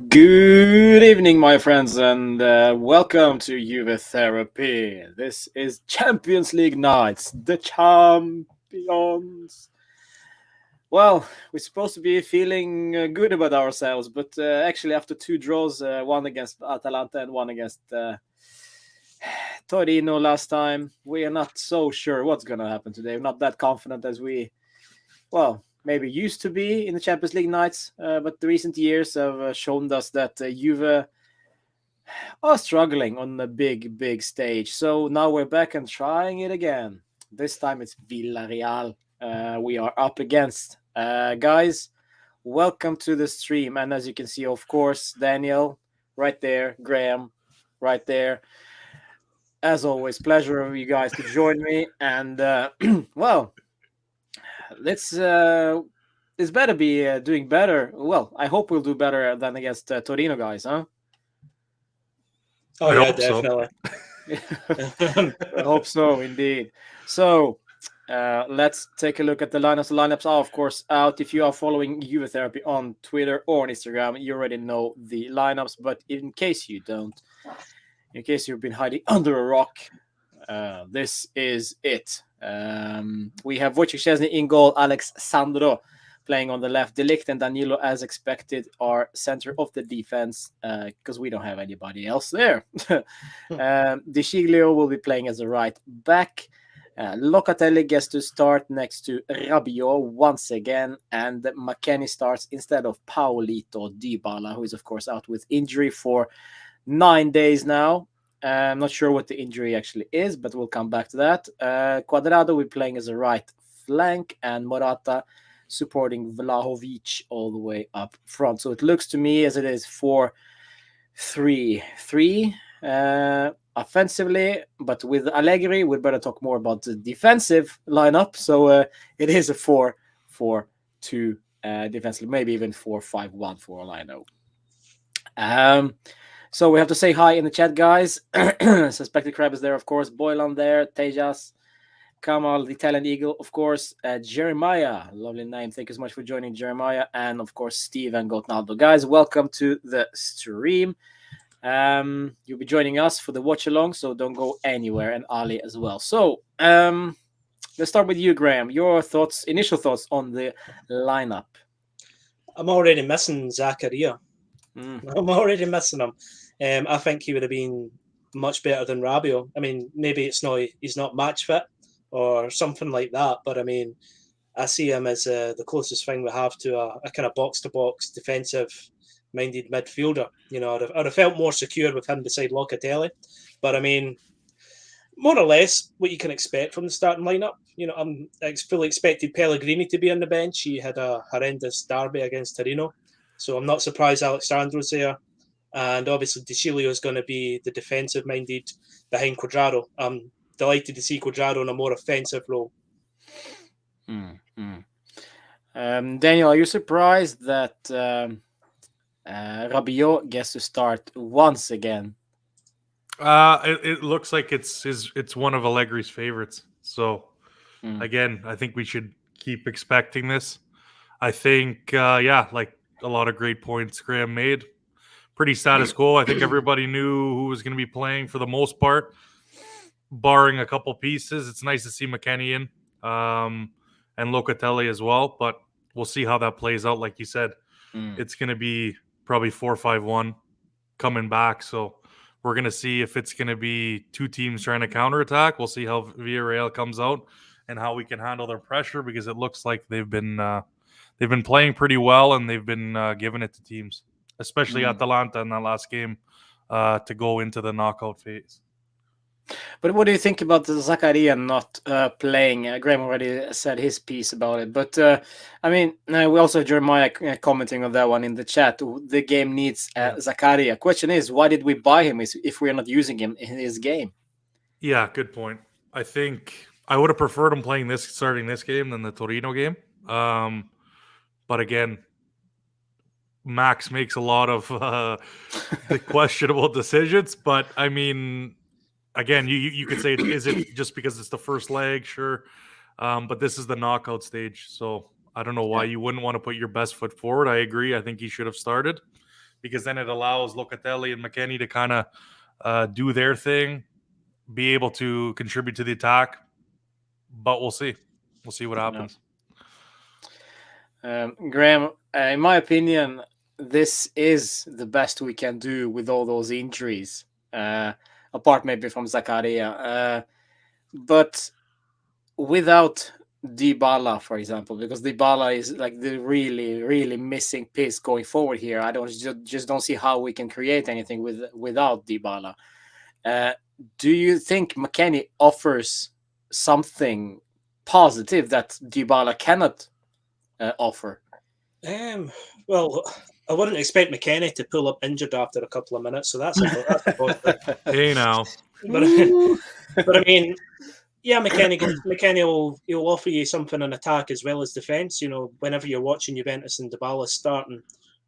Good evening, my friends, and welcome to Juve Therapy. This is Champions League nights, the champions. Well, we're supposed to be feeling good about ourselves, but actually, after two draws, one against Atalanta and one against Torino last time, we are not so sure what's going to happen today. We're not that confident as maybe used to be in the Champions League nights, but the recent years have shown us that Juve are struggling on the big stage. So now we're back and trying it again. This time it's Villarreal we are up against. Guys, welcome to the stream. And as you can see, of course, Daniel right there, Graham right there. As always, pleasure of you guys to join me. And let's this better be doing better. Well, I hope we'll do better than against Torino, guys, huh? Oh, yeah, definitely. I hope so, indeed. So let's take a look at the lineups. The lineups are, of course, out. If you are following Juve Therapy on Twitter or on Instagram, you already know the lineups. But in case you don't, in case you've been hiding under a rock, this is it. We have Wojciech Szczesny in goal, Alex Sandro playing on the left. De Ligt and Danilo, as expected, are center of the defense because we don't have anybody else there. De Sciglio will be playing as a right back. Locatelli gets to start next to Rabiot once again, and McKennie starts instead of Paolito Dybala, who is, of course, out with injury for 9 days now. I'm not sure what the injury actually is, but we'll come back to that. Cuadrado will be playing as a right flank, and Morata supporting Vlahovic all the way up front. So it looks to me as it is 4-3-3 offensively, but with Allegri, we'd better talk more about the defensive lineup. So it is a 4-4-2 defensively, maybe even 4-5-1 for all I know. So we have to say hi in the chat, guys. Suspected Crab is there, of course. Boylan there. Tejas. Kamal, the Italian Eagle, of course. Jeremiah, lovely name. Thank you so much for joining, Jeremiah. And, of course, Steve and Gotnaldo. Guys, welcome to the stream. You'll be joining us for the watch-along, so don't go anywhere. And Ali as well. So let's start with you, Graham. Your thoughts, initial thoughts on the lineup. I'm already missing Zakaria. I'm already missing him. I think he would have been much better than Rabiot. I mean, maybe he's not match fit or something like that, but I mean, I see him as the closest thing we have to a kind of box-to-box defensive-minded midfielder. You know, I'd have felt more secure with him beside Locatelli. But I mean, more or less what you can expect from the starting lineup. You know, I fully expected Pellegrini to be on the bench. He had a horrendous derby against Torino. So I'm not surprised Alexandro's there. And obviously De Sciglio is going to be the defensive-minded behind Cuadrado. I'm delighted to see Cuadrado in a more offensive role. Daniel, are you surprised that Rabiot gets to start once again? It looks like it's one of Allegri's favorites. So again, I think we should keep expecting this. I think, like a lot of great points Graham made. Pretty status quo. I think everybody knew who was going to be playing for the most part, barring a couple pieces. It's nice to see McKennie in and Locatelli as well, but we'll see how that plays out. Like you said, it's going to be probably 4-5-1 coming back. So we're going to see if it's going to be two teams trying to counterattack. We'll see how Villarreal comes out and how we can handle their pressure, because it looks like they've been playing pretty well, and they've been giving it to teams, especially Atalanta in that last game, to go into the knockout phase. But what do you think about the Zakaria not playing? Graham already said his piece about it. But, I mean, we also have Jeremiah commenting on that one in the chat. The game needs Zakaria. Question is, why did we buy him if we're not using him in his game? Yeah, good point. I think I would have preferred him starting this game than the Torino game. But again, Max makes a lot of the questionable decisions. But I mean, again, you could say, is it just because it's the first leg? Sure. But this is the knockout stage. So I don't know why you wouldn't want to put your best foot forward. I agree. I think he should have started. because then it allows Locatelli and McKennie to kind of do their thing, be able to contribute to the attack. But we'll see. We'll see what happens. Graham, in my opinion, this is the best we can do with all those injuries, apart maybe from Zakaria. But without Dybala, for example, because Dybala is like the really, really missing piece going forward here. I just don't see how we can create anything without Dybala. Do you think McKennie offers something positive that Dybala cannot offer? Well, I wouldn't expect McKennie to pull up injured after a couple of minutes, so that's a positive. Hey now, but I mean, yeah, McKennie will offer you something in attack as well as defence. You know, whenever you're watching Juventus and Dybala starting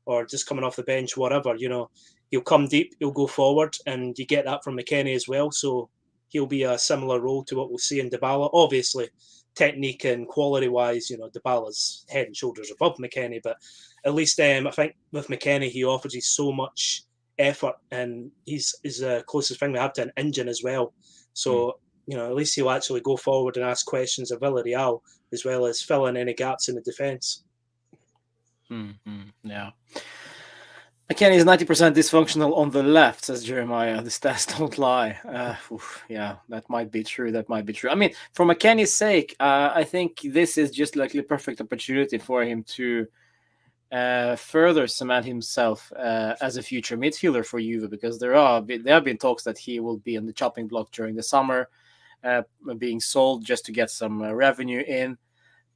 or just coming off the bench, whatever, you know, he'll come deep, he'll go forward, and you get that from McKennie as well. So he'll be a similar role to what we'll see in Dybala. Obviously, technique and quality-wise, you know, Dybala's head and shoulders above McKennie, but at least I think with McKennie, he offers you so much effort, and he's the closest thing we have to an engine as well. So, you know, at least he'll actually go forward and ask questions of Villarreal, as well as fill in any gaps in the defence. Yeah. McKennie is 90% dysfunctional on the left, says Jeremiah. The stats don't lie. Yeah, that might be true. I mean, for McKennie's sake, I think this is just like the perfect opportunity for him to further cement himself as a future midfielder for Juve, because there have been talks that he will be on the chopping block during the summer, being sold just to get some revenue in.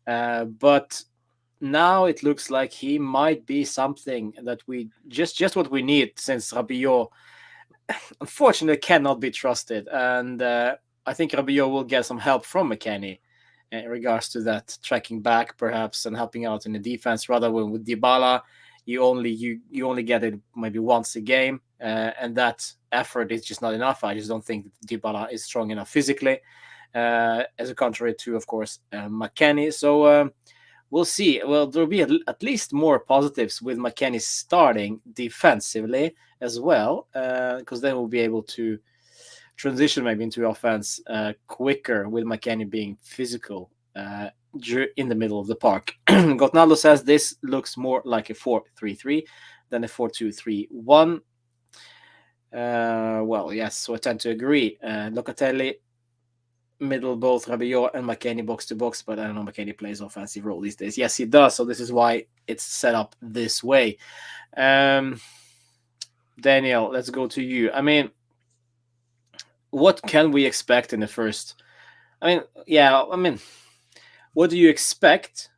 But now it looks like he might be something that we just what we need, since Rabiot unfortunately cannot be trusted, and I think Rabiot will get some help from McKennie in regards to that, tracking back perhaps and helping out in the defense, rather than with Dybala you only get it maybe once a game, and that effort is just not enough. I just don't think that Dybala is strong enough physically, as a contrary to, of course, McKennie. So we'll see. Well, there'll be at least more positives with McKennie starting defensively as well, because then we'll be able to transition maybe into offense quicker with McKennie being physical in the middle of the park. Gotnaldo says this looks more like a 4-3-3 than a 4-2-3-1. Well, yes, so I tend to agree. Locatelli, middle, both Rabiot and McKennie box to box, but I don't know, McKennie plays offensive role these days. Yes, he does, so this is why it's set up this way. Daniel, let's go to you. I mean, what can we expect in the first? What do you expect?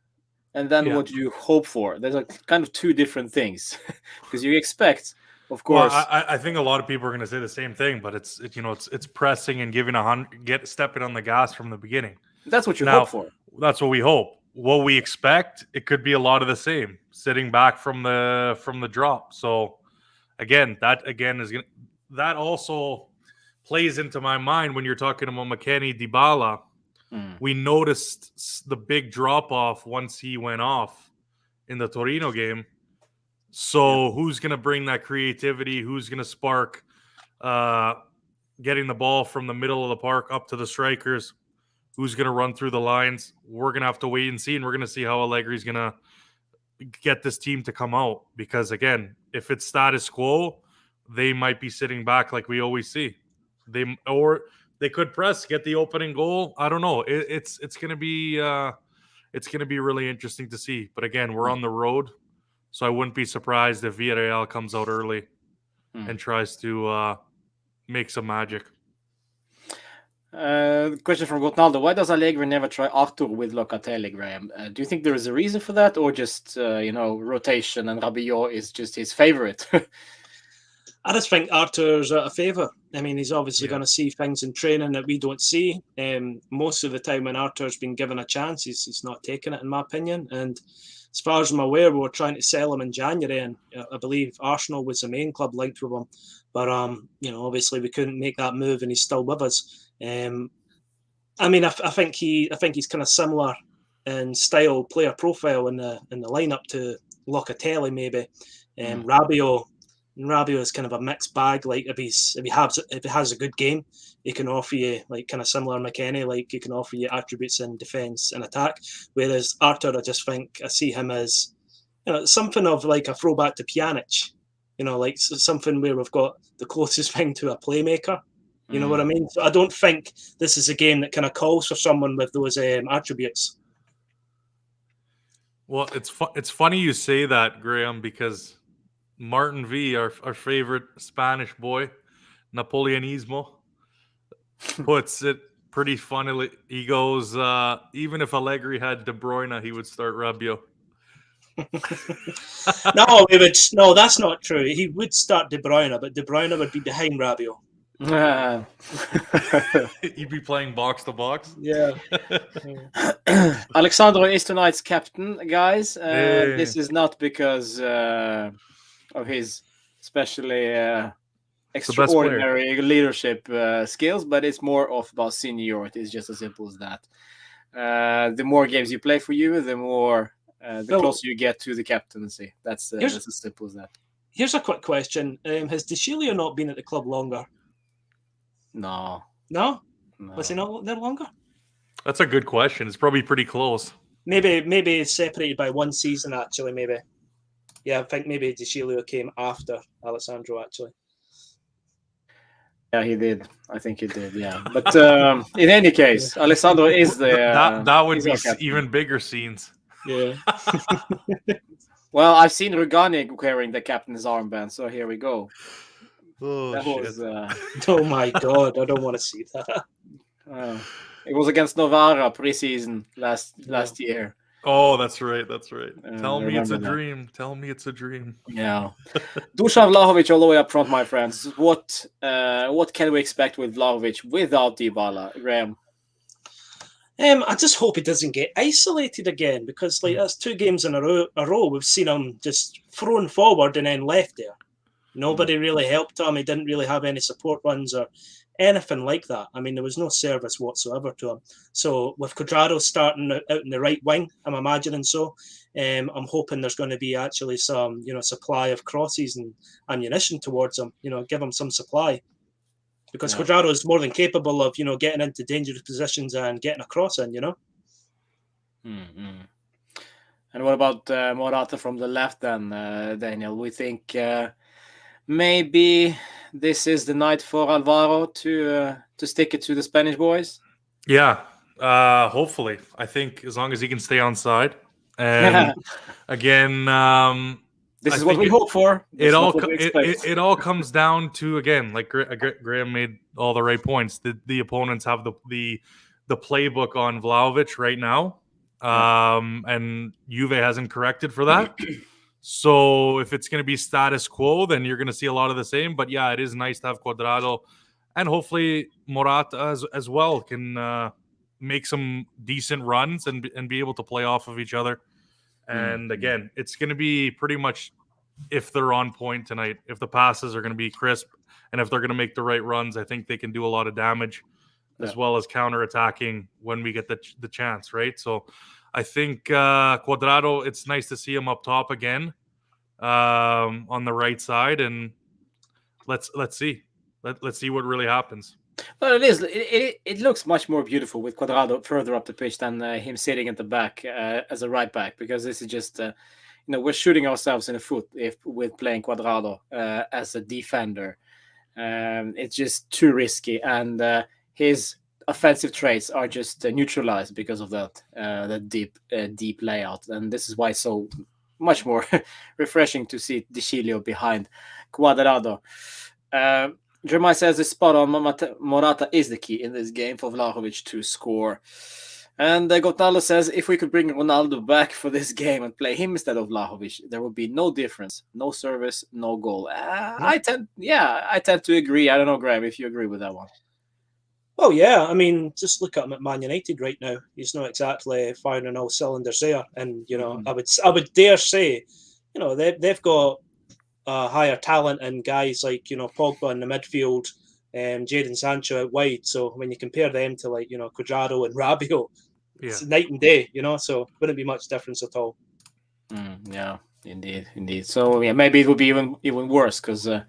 And then what do you hope for? There's kind of two different things, because you expect, of course. Well, I think a lot of people are going to say the same thing, but it's pressing and giving stepping on the gas from the beginning. That's what you hope for. That's what we hope. What we expect, it could be a lot of the same, sitting back from the drop. So that also plays into my mind when you're talking about McKennie, Dybala. We noticed the big drop off once he went off in the Torino game. So who's going to bring that creativity? Who's going to spark getting the ball from the middle of the park up to the strikers? Who's going to run through the lines? We're going to have to wait and see, and we're going to see how Allegri's going to get this team to come out. Because, again, if it's status quo, they might be sitting back like we always see. They could press, get the opening goal. I don't know. It's going to be really interesting to see. But again, we're on the road, so I wouldn't be surprised if Villarreal comes out early and tries to make some magic. Question from Gotnaldo: why does Allegri never try Arthur with Locatelli, Graham? Do you think there is a reason for that, or just rotation and Rabiot is just his favorite? I just think Arthur's out of favour. I mean, he's obviously going to see things in training that we don't see. Most of the time when Arthur's been given a chance, he's not taking it, in my opinion. And as far as I'm aware, we were trying to sell him in January, and I believe Arsenal was the main club linked with him. But obviously we couldn't make that move, and he's still with us. I think he's kind of similar in style, player profile in the lineup to Locatelli, maybe. Rabiot And Rabiot is kind of a mixed bag. Like if he has a good game, he can offer you like kind of similar McKennie, like he can offer you attributes in defence and attack. Whereas Arthur, I just think I see him as something of like a throwback to Pjanic. Like something where we've got the closest thing to a playmaker. You know what I mean? So I don't think this is a game that kind of calls for someone with those attributes. Well, it's funny you say that, Graham, because Martin V, our favorite Spanish boy, Napoleonismo, puts it pretty funnily. He goes, even if Allegri had De Bruyne, he would start Rabiot. No, that's not true. He would start De Bruyne, but De Bruyne would be behind Rabiot. You'd be playing box to box. Yeah. Alexandro is tonight's captain, guys. This is not because of his especially extraordinary leadership skills, but it's more of about seniority. It's just as simple as that. The more games you play for you, the more the closer you get to the captaincy. That's as simple as that. Here's a quick question: has De Chilio not been at the club longer? No. Was he not there longer? That's a good question. It's probably pretty close. Maybe separated by one season, actually, maybe. Yeah, I think maybe De Chilio came after Alessandro, actually. Yeah, he did. I think he did, yeah. But in any case, Alessandro is the... that would be even bigger scenes. Yeah. Well, I've seen Rugani wearing the captain's armband, so here we go. Oh, shit. Oh my God, I don't want to see that. It was against Novara preseason last year. Oh, that's right. Tell me it's a dream. Tell me it's a dream. Yeah. Dusan Vlahovic all the way up front, my friends. What can we expect with Vlahovic without Dybala, Graham? I just hope he doesn't get isolated again, because that's 2 games in a row we've seen him just thrown forward and then left there. Nobody really helped him. He didn't really have any support runs or anything like that. I mean, there was no service whatsoever to him. So with Cuadrado starting out in the right wing, I'm imagining so. I'm hoping there's going to be actually some, supply of crosses and ammunition towards him. Give him some supply, because Cuadrado is more than capable of, getting into dangerous positions and getting a cross in. Mm-hmm. And what about Morata from the left then, Daniel? We think maybe this is the night for Alvaro to stick it to the Spanish boys? Yeah, hopefully. I think as long as he can stay on side. And again, this is what we hope for. It all comes down to, again, like Graham made all the right points. The opponents have the playbook on Vlahovic right now. And Juve hasn't corrected for that. So if it's going to be status quo, then you're going to see a lot of the same. But yeah, it is nice to have Cuadrado, and hopefully Morata as well can make some decent runs and be able to play off of each other. And again, it's going to be pretty much if they're on point tonight, if the passes are going to be crisp, and if they're going to make the right runs, I think they can do a lot of damage, as well as counterattacking when we get the chance, right? So I think Cuadrado, it's nice to see him up top again on the right side, and let's see. Let's see what really happens. Well, it looks much more beautiful with Cuadrado further up the pitch than him sitting at the back as a right back, because this is just we're shooting ourselves in the foot with playing Cuadrado as a defender. It's just too risky, and his offensive traits are just neutralized because of that deep layout, and this is why it's so much more refreshing to see De Chilio behind Cuadrado. Jeremiah says it's spot on. Morata is the key in this game for Vlahovic to score. And Gotaldo says if we could bring Ronaldo back for this game and play him instead of Vlahovic, there would be no difference, no service, no goal. I tend to agree. I don't know, Graham, if you agree with that one. Oh yeah, I mean, just look at him at Man United right now. He's not exactly firing on all cylinders there, and I would dare say, they've got higher talent and guys like Pogba in the midfield, Jadon Sancho out wide. So when you compare them to Cuadrado and Rabiot, it's night and day. So wouldn't be much difference at all. Yeah, Indeed. So yeah, maybe it would be even worse because I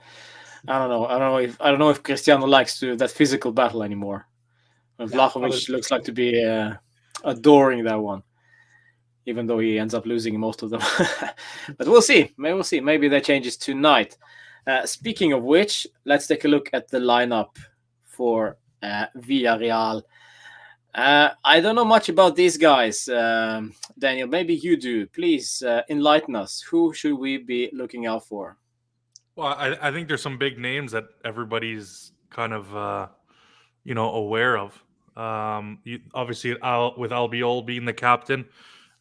don't know if Cristiano likes that physical battle anymore. And Yeah, Vlahovic looks like to be adoring that one, even though he ends up losing most of them. But we'll see. Maybe we'll see. Maybe that changes tonight. Speaking of which, let's take a look at the lineup for Villarreal. I don't know much about these guys, Daniel. Maybe you do. Please enlighten us. Who should we be looking out for? Well, I think there's some big names that everybody's kind of aware of. Obviously, with Albiol being the captain,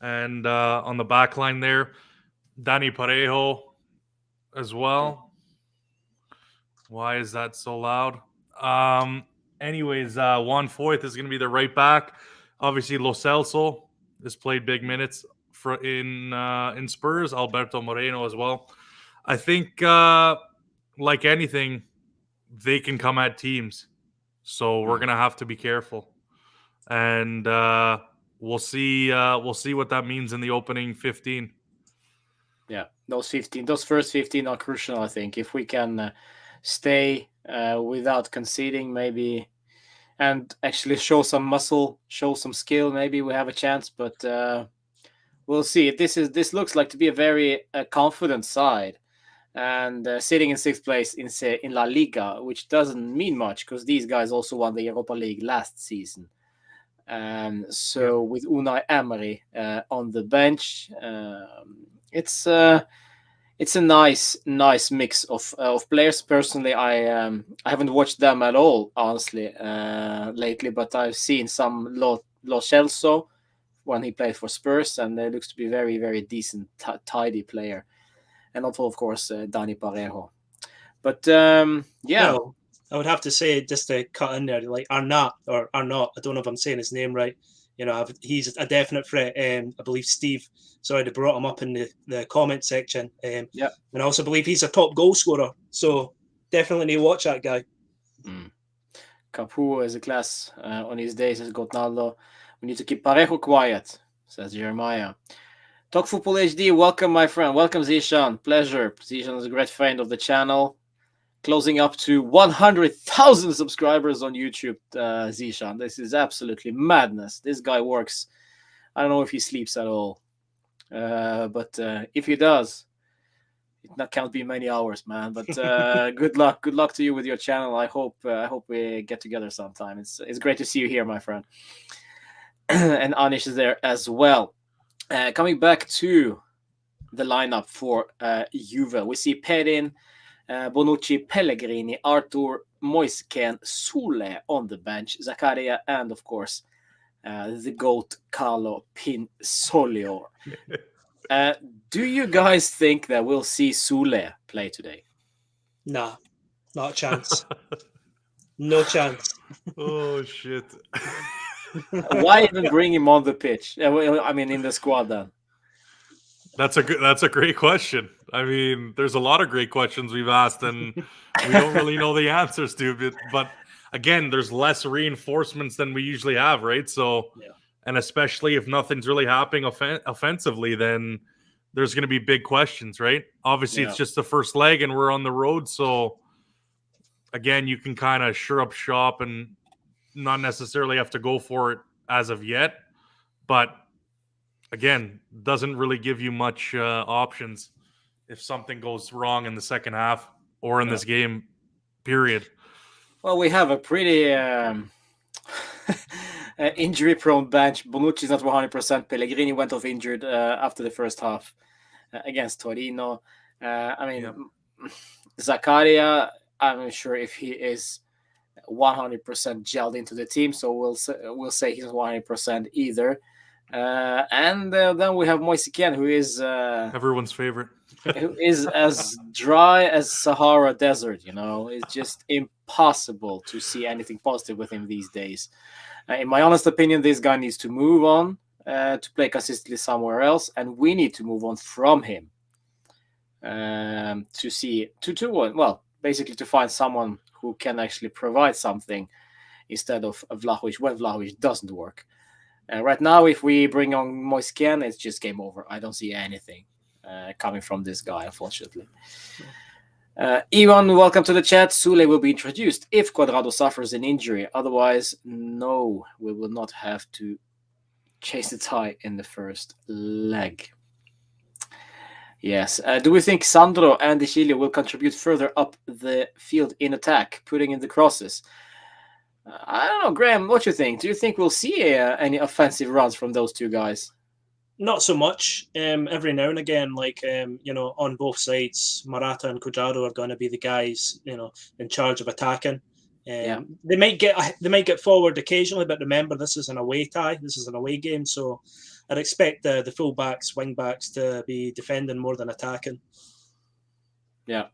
and on the back line there, Danny Parejo as well. Why is that so loud? Anyways, Juan Foyth is going to be the right back. Obviously, Lo Celso has played big minutes in Spurs. Alberto Moreno as well. I think, like anything, they can come at teams, so we're gonna have to be careful, and we'll see. We'll see what that means in the opening 15. Yeah, those first 15 are crucial. I think if we can stay without conceding, maybe, and actually show some muscle, show some skill, maybe we have a chance. But we'll see. This looks like to be a very confident side, and sitting in sixth place in La Liga, which doesn't mean much because these guys also won the Europa League last season. So with Unai Emery on the bench, it's a nice mix of players. Personally, I haven't watched them at all, honestly, lately, but I've seen some Lo Celso when he played for Spurs, and it looks to be very, very decent, tidy player. And also, of course, Dani Parejo. But yeah. Well, I would have to say, just to cut in there, like Arnott, I don't know if I'm saying his name right. He's a definite threat. I believe Steve, sorry, they brought him up in the comment section. And I also believe he's a top goal scorer. So definitely need to watch that guy. Capu is a class on his days as Gotnaldo. We need to keep Parejo quiet, says Jeremiah. Talk Football HD, welcome, my friend. Welcome, Zishan. Pleasure. Zishan is a great friend of the channel. Closing up to 100,000 subscribers on YouTube, Zishan. This is absolutely madness. This guy works. I don't know if he sleeps at all. But if he does, it can't be many hours, man. But good luck. Good luck to you with your channel. I hope we get together sometime. It's great to see you here, my friend. And Anish is there as well. Coming back to the lineup for Juve, we see Perin, Bonucci, Pellegrini, Arthur, Moisken, Sule on the bench, Zakaria, and of course the GOAT Carlo Pinsolio. Do you guys think that we'll see Sule play today? Nah, not a chance. No chance. Oh shit. Why even bring him on the pitch? I mean, in the squad then. That's a great question. I mean, there's a lot of great questions we've asked, and we don't really know the answers to. But again, there's less reinforcements than we usually have, right? So, and especially if nothing's really happening offensively, then there's going to be big questions, right? Obviously, it's just the first leg, and we're on the road, so again, you can kind of sure up shop and not necessarily have to go for it as of yet, but again, doesn't really give you much options if something goes wrong in the second half or in this game, period. Well, we have a pretty injury-prone bench. Bonucci is not 100%. Pellegrini went off injured after the first half against Torino. Zakaria, I'm not sure if he is 100% gelled into the team, so we'll say he's 100% either. And then we have Moisikian, who is everyone's favorite, who is as dry as Sahara Desert. It's just impossible to see anything positive with him these days. In my honest opinion, this guy needs to move on to play consistently somewhere else, and we need to move on from him basically to find someone who can actually provide something instead of Vlahovic when Vlahovic doesn't work. Right now, if we bring on Moisken, it's just game over. I don't see anything. coming from this guy, unfortunately. Ivan, welcome to the chat. Sule will be introduced if Cuadrado suffers an injury. Otherwise, no, we will not have to chase the tie in the first leg. Yes. Do we think Sandro and De Chilio will contribute further up the field in attack, putting in the crosses? I don't know, Graham, what do you think? Do you think we'll see any offensive runs from those two guys? Not so much. Every now and again, on both sides, Morata and Cuadrado are going to be the guys, in charge of attacking. They might get forward occasionally, but remember, this is an away tie. This is an away game, so I'd expect the full backs, wing backs to be defending more than attacking. Yeah,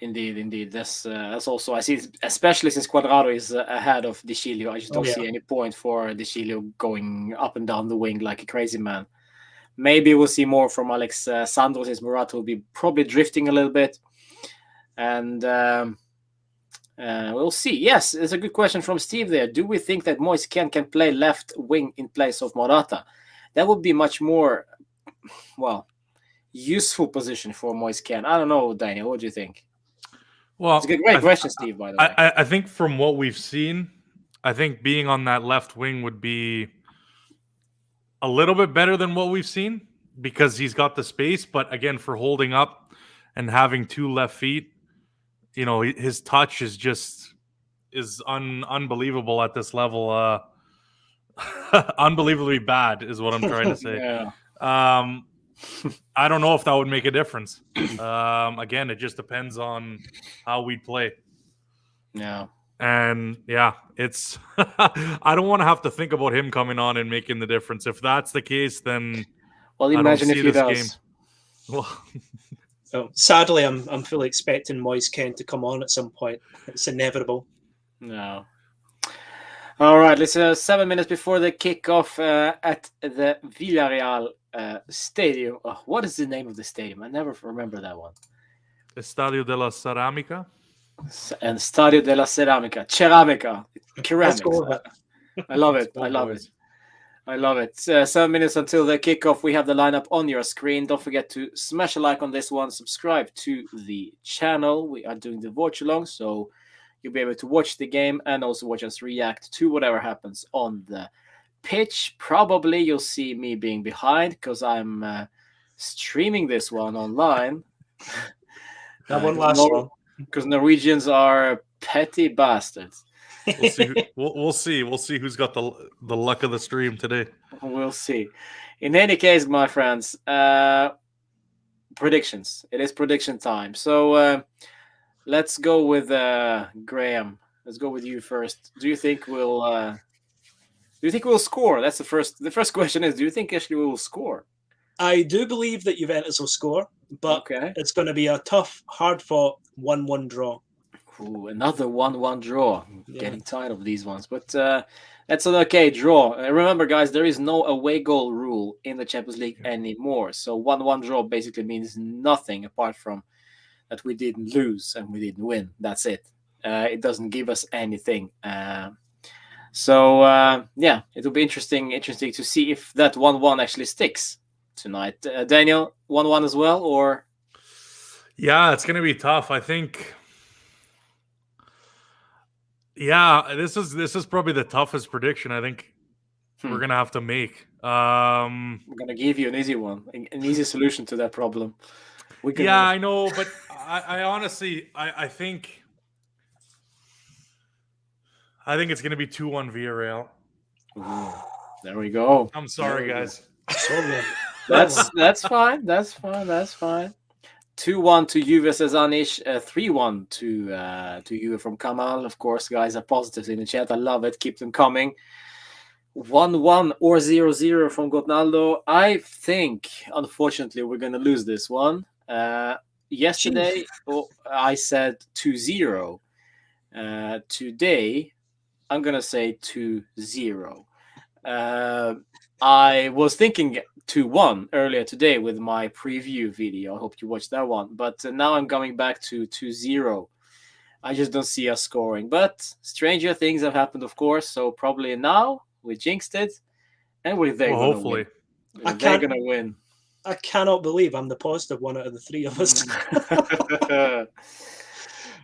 indeed. That's also, I see, especially since Cuadrado is ahead of De Chilio. I just don't see any point for De Chilio going up and down the wing like a crazy man. Maybe we'll see more from Alex Sandro, since Morata will be probably drifting a little bit. And we'll see. Yes, it's a good question from Steve there. Do we think that Moise Kean can play left wing in place of Morata? That would be much more, useful position for Moise Kean. I don't know, Daniel. What do you think? Well, it's a great question, Steve, by the way. I think from what we've seen, I think being on that left wing would be a little bit better than what we've seen because he's got the space. But again, for holding up and having two left feet, his touch is unbelievable at this level. Unbelievably bad is what I'm trying to say. I don't know if that would make a difference. Again, it just depends on how we play. Yeah. And it's I don't want to have to think about him coming on and making the difference. If that's the case, then imagine if he does. Well, so sadly, I'm fully expecting Moise Kean to come on at some point. It's inevitable. No. All right, let's 7 minutes before the kickoff at the Villarreal stadium. Oh, what is the name of the stadium? I never remember that one. Estadio de la Ceramica. And Stadio della Ceramica. Ceramica. Ceramics. I love it. I love it. 7 minutes until the kickoff. We have the lineup on your screen. Don't forget to smash a like on this one. Subscribe to the channel. We are doing the watch along, so you'll be able to watch the game and also watch us react to whatever happens on the pitch. Probably you'll see me being behind because I'm streaming this one online. That one last one. Because Norwegians are petty bastards. We'll see. We'll see who's got the luck of the stream today. We'll see. In any case, my friends, predictions. It is prediction time. So let's go with Graham. Let's go with you first. Do you think we'll score? That's the first. The first question is: do you think actually we will score? I do believe that Juventus will score, but it's going to be a tough, hard-fought 1-1 draw. Ooh, another 1-1 draw. Getting tired of these ones, but that's an okay draw. Remember, guys, there is no away goal rule in the Champions League anymore. So 1-1 draw basically means nothing apart from that we didn't lose and we didn't win. That's it. It doesn't give us anything. So it will be interesting to see if that 1-1 actually sticks tonight. Daniel, 1-1 as well, or? Yeah, it's going to be tough. I think. Yeah, this is probably the toughest prediction I think we're going to have to make. I'm going to give you an easy one, an easy solution to that problem. I know, but I honestly, I think it's going to be 2-1 Villarreal. There we go. I'm sorry, guys. That's fine. That's fine. 2-1 to Juve, says Anish. 3-1 to Juve from Kamal. Of course, guys are positives in the chat. I love it. Keep them coming. 1-1 or 0-0 from Gotnaldo. I think, unfortunately, we're going to lose this one. Yesterday, I said 2-0. Today, I'm going to say 2-0. I was thinking 2-1 earlier today with my preview video. I hope you watched that one. But now I'm coming back to 2-0. I just don't see us scoring. But stranger things have happened, of course. So probably now we jinxed it. And they're going to win. They're going to win. I cannot believe I'm the positive one out of the three of us.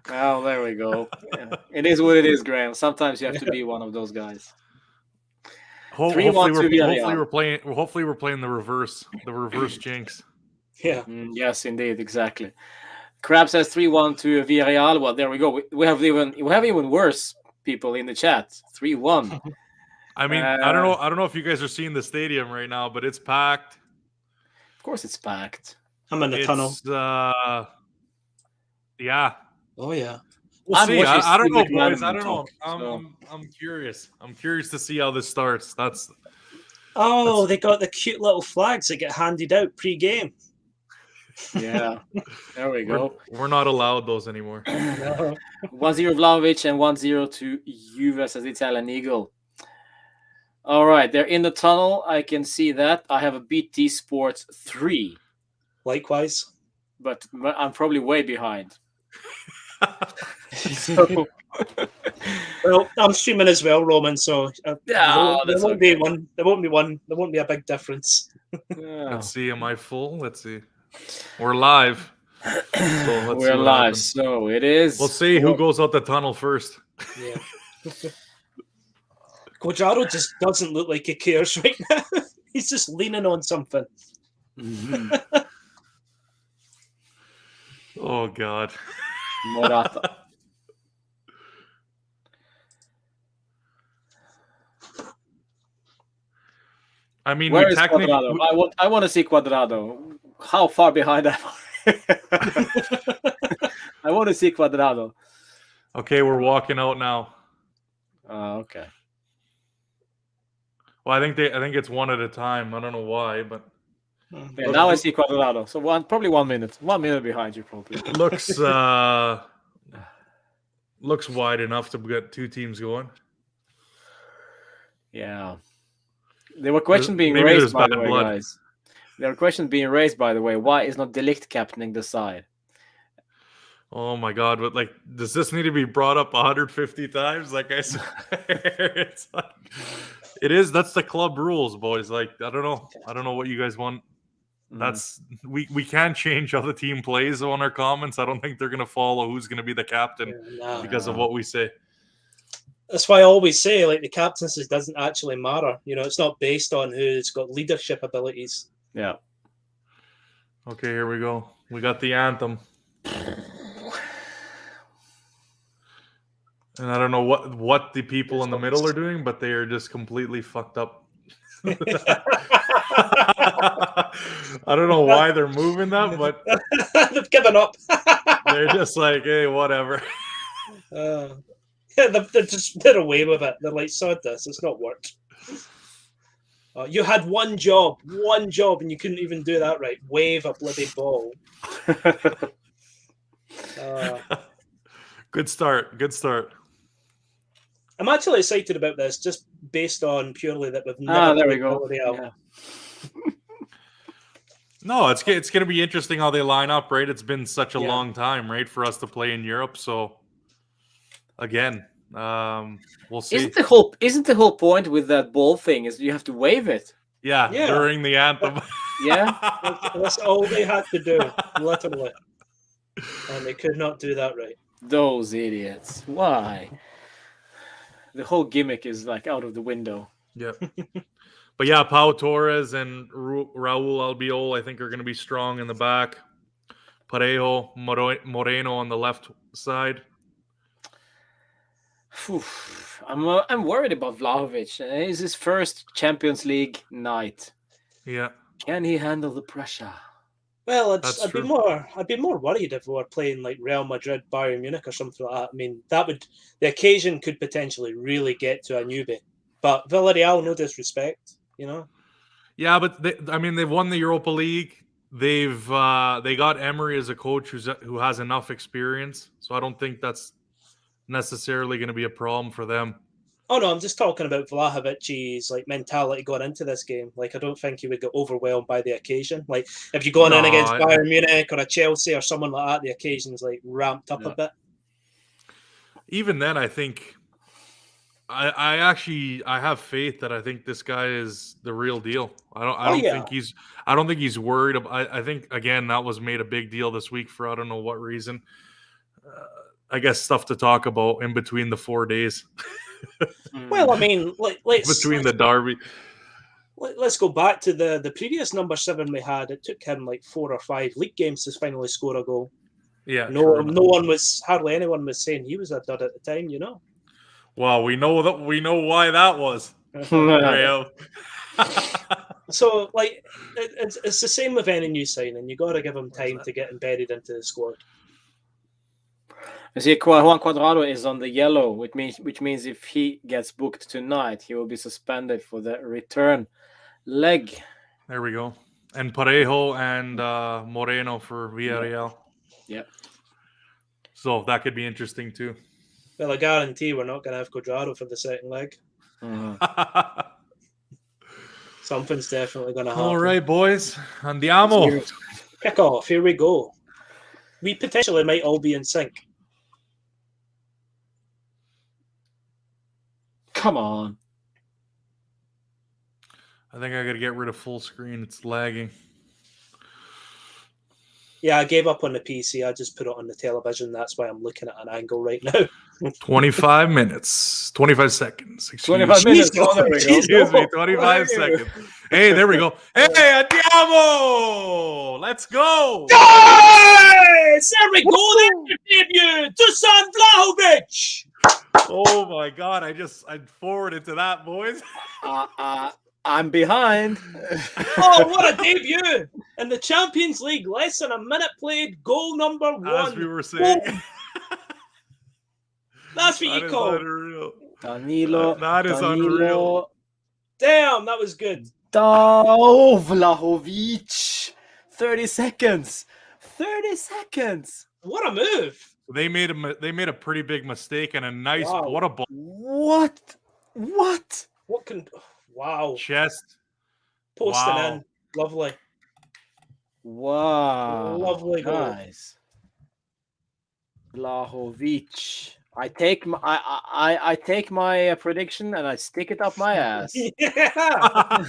Well, there we go. Yeah. It is what it is, Graham. Sometimes you have to be one of those guys. Hopefully we're playing the reverse jinx. Yeah. Yes, indeed, exactly. Crab says 3-1 to Villarreal. Well, there we go. We have even worse people in the chat. 3-1. I mean, I don't know if you guys are seeing the stadium right now, but it's packed. Of course, it's packed. I'm in the tunnel. Yeah. Oh yeah. We'll see. I don't know, boys. I don't know. I'm curious. I'm curious to see how this starts. They got the cute little flags that get handed out pre-game. Yeah, there we go. We're not allowed those anymore. 1-0 Vlahovic and 1-0 to Juve, says Italian Eagle. All right, they're in the tunnel. I can see that. I have a BT Sports 3. Likewise. But I'm probably way behind. So, well, I'm streaming as well, Roman. So there won't be a big difference. Yeah. Let's see. Am I full? Let's see. We're live. So we're live. So it is. We'll see who goes out the tunnel first. Yeah. Quadrado just doesn't look like he cares right now. He's just leaning on something. Mm-hmm. Oh God. Morata. I mean, where is Quadrado? I want to see Quadrado. How far behind am I? I want to see Quadrado. Okay, we're walking out now. Okay. Well, I think it's one at a time. I don't know why, but now I see Quadrado. So probably 1 minute. 1 minute behind you, probably. Looks wide enough to get two teams going. Yeah. There were questions being raised, by the way, guys. There are questions being raised, by the way. Why is not De Ligt captaining the side? Oh my God! But does this need to be brought up 150 times? Like I said, it's it is. That's the club rules, boys. I don't know what you guys want. That's we can't change how the team plays on our comments. I don't think they're gonna follow who's gonna be the captain because of what we say. That's why I always say, the captaincy doesn't actually matter. It's not based on who's got leadership abilities. Yeah. Okay, here we go. We got the anthem. And I don't know what the people in the middle are doing, but they are just completely fucked up. I don't know why they're moving that, but they've given up. They're just like, hey, whatever. They're away with it. They're like, sod this. It's not worked. You had one job, and you couldn't even do that right. Wave a bloody ball. Good start. I'm actually excited about this, just based on purely that we've never. There we go. Yeah. No, it's going to be interesting how they line up, right? It's been such a long time, right, for us to play in Europe. So again, we'll see. Isn't the whole point with that ball thing is you have to wave it? Yeah. During the anthem. Yeah, that's all they had to do, literally, and they could not do that right. Those idiots! Why? The whole gimmick is out of the window. Yeah. But yeah, Pau Torres and Raul Albiol, I think, are going to be strong in the back. Parejo, Moreno on the left side. I'm worried about Vlahovic. It's his first Champions League night. Yeah. Can he handle the pressure? Well, I'd be more worried if we were playing Real Madrid, Bayern Munich, or something like that. I mean, the occasion could potentially really get to a newbie. But Villarreal, no disrespect, Yeah, but they've won the Europa League. They got Emery as a coach who has enough experience. So I don't think that's necessarily going to be a problem for them. Oh no, I'm just talking about Vlahovic's mentality going into this game. I don't think he would get overwhelmed by the occasion. If you're going in against Bayern Munich or a Chelsea or someone like that, the occasion's ramped up a bit. Even then, I think I have faith that I think this guy is the real deal. I don't think he's worried about. I think again that was made a big deal this week for I don't know what reason. I guess stuff to talk about in between the 4 days. Well, I mean, let's the derby. Let's go back to the previous number 7 we had. It took him like 4 or 5 league games to finally score a goal. Yeah, hardly anyone was saying he was a dud at the time, you know. Well, we know why that was. So, like, it's the same with any new signing. You got to give him time to get embedded into the squad. You see, Juan Cuadrado is on the yellow, which means if he gets booked tonight, he will be suspended for the return leg. There we go. And Parejo and Moreno for Villarreal. Yeah. So that could be interesting too. Well, I guarantee we're not going to have Cuadrado for the second leg. Something's definitely going to happen. All right, boys. Andiamo. Kickoff. Here we go. We potentially might all be in sync. Come on. I think I got to get rid of full screen. It's lagging. Yeah, I gave up on the PC. I just put it on the television. That's why I'm looking at an angle right now. 25 minutes. 25 seconds. 25 minutes. Oh, there we go. Excuse me. 25 seconds. Hey, there we go. Hey, andiamo! Let's go! Yes! There we go. There's your debut. Dusan Vlahovic! Oh my God! I forwarded to that, boys. I'm behind. Oh, what a debut in the Champions League! Less than a minute played. Goal number 1. As we were saying, that's what you call Danilo. That is unreal. Damn, that was good. Oh, Vlahovic. 30 seconds. 30 seconds. What a move! They made a pretty big mistake and a nice what a ball. What? Wow. Chest. Posting in. Lovely. Wow. Lovely goal. Nice. Vlahovic. I take my prediction and I stick it up my ass. Yeah.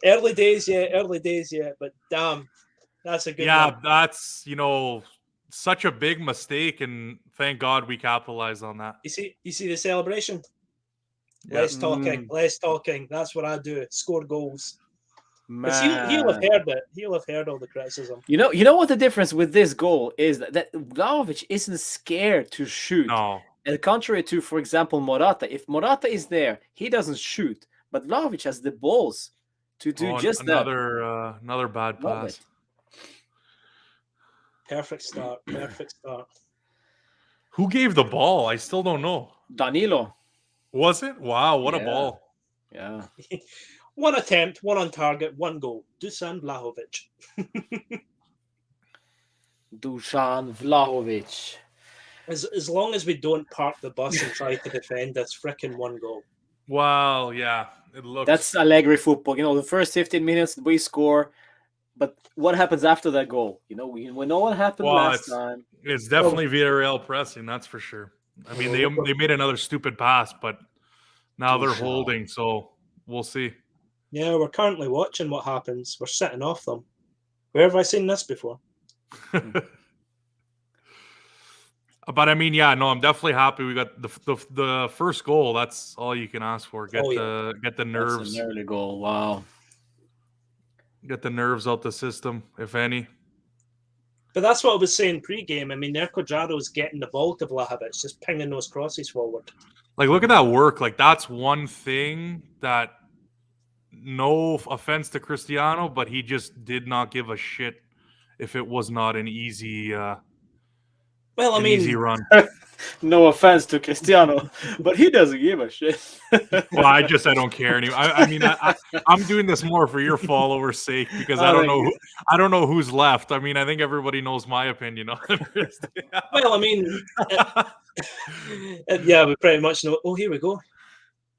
Early days yet, but damn, that's a good one. Yeah, that's such a big mistake, and thank God we capitalized on that. You see the celebration? Yeah. Less talking. That's what I do. Score goals. Man. He'll have heard it. He'll have heard all the criticism. You know what the difference with this goal is? That Vlahovic isn't scared to shoot. No. And contrary to, for example, Morata. If Morata is there, he doesn't shoot. But Vlahovic has the balls to do just another bad pass. Perfect start. Who gave the ball? I still don't know. Danilo. Was it? Wow, what a ball. Yeah. 1 attempt, 1 on target, 1 goal. Dusan Vlahovic. Dusan Vlahovic. As long as we don't park the bus and try to defend this frickin' 1 goal. Wow, yeah. It looks. That's Allegri football. The first 15 minutes we score, but what happens after that goal? We know what happened last time. It's definitely Villarreal pressing, that's for sure. I mean, they made another stupid pass, but now they're holding, so we'll see. Yeah, we're currently watching what happens. We're sitting off them. Where have I seen this before? But I mean, yeah, no, I'm definitely happy we got the first goal. That's all you can ask for. Get the nerves. That's an early goal. Wow. Get the nerves out the system, if any. But that's what I was saying pre-game. I mean, Cuadrado's getting the ball to Vlahovic, just pinging those crosses forward. Like, look at that work. Like, that's one thing that, no offense to Cristiano, but he just did not give a shit if it was not an easy easy run. No offense to Cristiano, but he doesn't give a shit. Well, I don't care anymore. I mean, I'm doing this more for your followers' sake because I don't know who's left. I mean, I think everybody knows my opinion on it. Well, I mean, yeah, we pretty much know. Oh, here we go.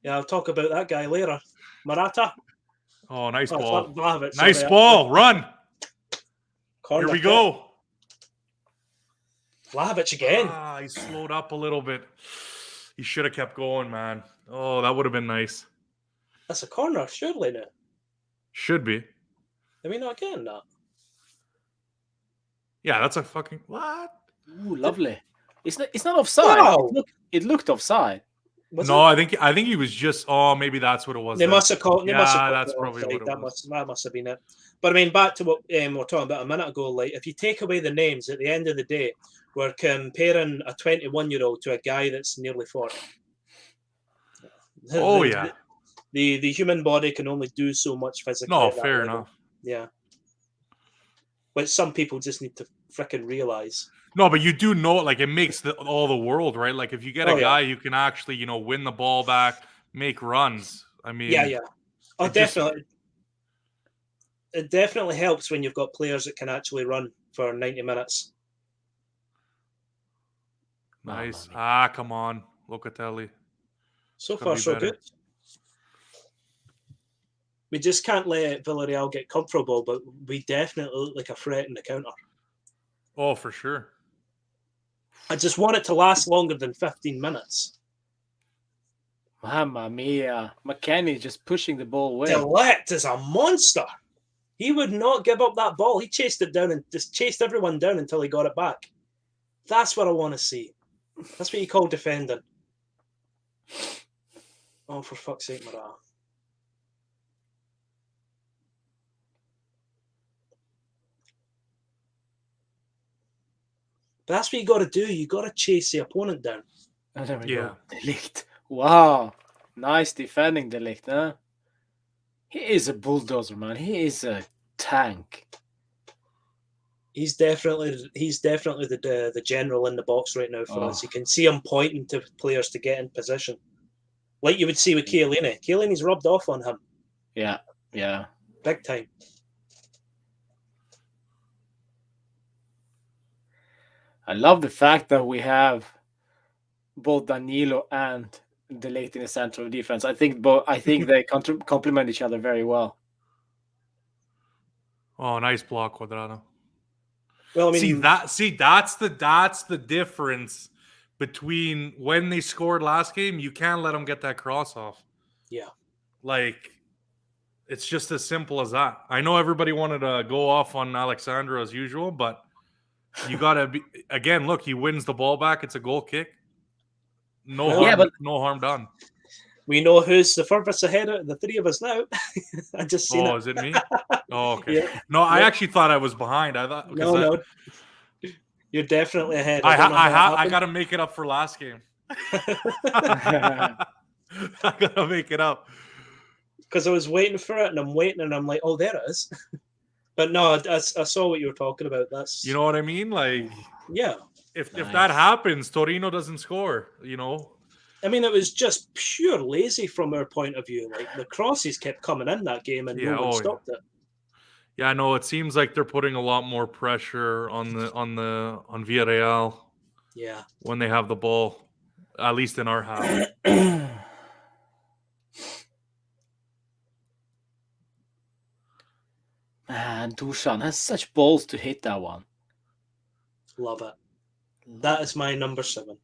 Yeah, I'll talk about that guy later. Morata. Oh, nice ball. Vlahovic, nice ball. Run. Corner here we go. Vlahovic again. He slowed up a little bit. He should have kept going, man. Oh, that would have been nice. That's a corner, surely now. Should be. Are we not getting that? Yeah, that's a fucking what? Ooh, lovely. It's not offside. Wow. It looked offside. No, I think he was just. Oh, maybe that's what it was. They then. must have called. They must have called that's it probably offside. what it was. That must have been it. But I mean, back to what we were talking about a minute ago. Like, if you take away the names, at the end of the day, we're comparing a 21-year-old to a guy that's nearly 40. Oh yeah. The human body can only do so much physically. No, fair enough. Yeah. But some people just need to freaking realize. No, but you do know, like, it makes all the world, right? Like, if you get a guy who can actually, win the ball back, make runs. I mean, yeah. Oh, definitely. It definitely helps when you've got players that can actually run for 90 minutes. Nice. Come on, Locatelli. So far, so good. We just can't let Villarreal get comfortable, but we definitely look like a threat in the counter. Oh, for sure. I just want it to last longer than 15 minutes. Mamma mia. McKennie just pushing the ball away. De Ligt is a monster. He would not give up that ball. He chased it down and just chased everyone down until he got it back. That's what I want to see. That's what you call defending. Oh, for fuck's sake, Mara. But that's what you got to do. You got to chase the opponent down. Oh, there we go. De Ligt. Wow. Nice defending, De Ligt, huh? He is a bulldozer, man. He is a tank. He's definitely the general in the box right now for us. You can see him pointing to players to get in position. Like you would see with Chiellini. Chiellini's rubbed off on him. Yeah. Big time. I love the fact that we have both Danilo and De Ligt in the center of defense. I think they complement each other very well. Oh, nice block, Cuadrado. Well, I mean, that's the difference between when they scored last game. You can't let them get that cross off. Yeah, like it's just as simple as that. I know everybody wanted to go off on Alexandro as usual, but you gotta be again. Look, he wins the ball back. It's a goal kick. No harm done. We know who's the furthest ahead of the three of us now. I just seen it. Oh, is it me? Oh, okay. Yeah. No, I actually thought I was behind. I thought no. You're definitely ahead. I got to make it up for last game. I got to make it up. Because I was waiting for it, and I'm like, oh, there it is. But no, I saw what you were talking about. That's you know what I mean. Like, yeah. If that happens, Torino doesn't score. I mean, it was just pure lazy from our point of view. Like the crosses kept coming in that game, and no one stopped it. Yeah, no, it seems like they're putting a lot more pressure on Villarreal. Yeah, when they have the ball, at least in our half. Man, Dusan has such balls to hit that one. Love it. That is my number 7.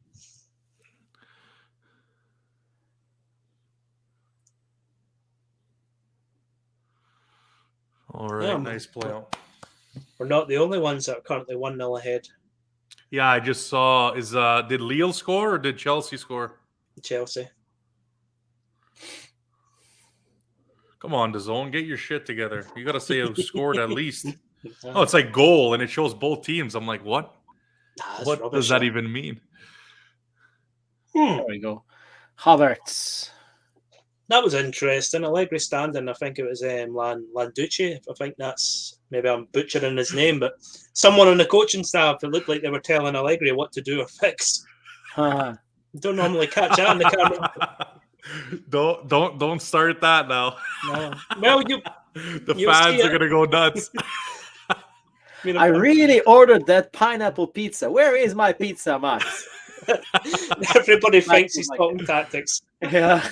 All right, nice play out. We're not the only ones that are currently 1-0 ahead. Yeah, I just saw. Did Lille score or did Chelsea score? Chelsea. Come on, DAZN, get your shit together. You got to say who scored at least. Oh, it's like goal, and it shows both teams. I'm like, what? What rubbish, does that even mean? There we go. Havertz. That was interesting. Allegri standing. I think it was Landucci. I think that's, maybe I'm butchering his name, but someone on the coaching staff, it looked like they were telling Allegri what to do or fix. Don't normally catch that on the camera. Don't start that now. No. Well, the fans are gonna go nuts. I really ordered that pineapple pizza. Where is my pizza, Max? Everybody thinks he's talking tactics. Yeah.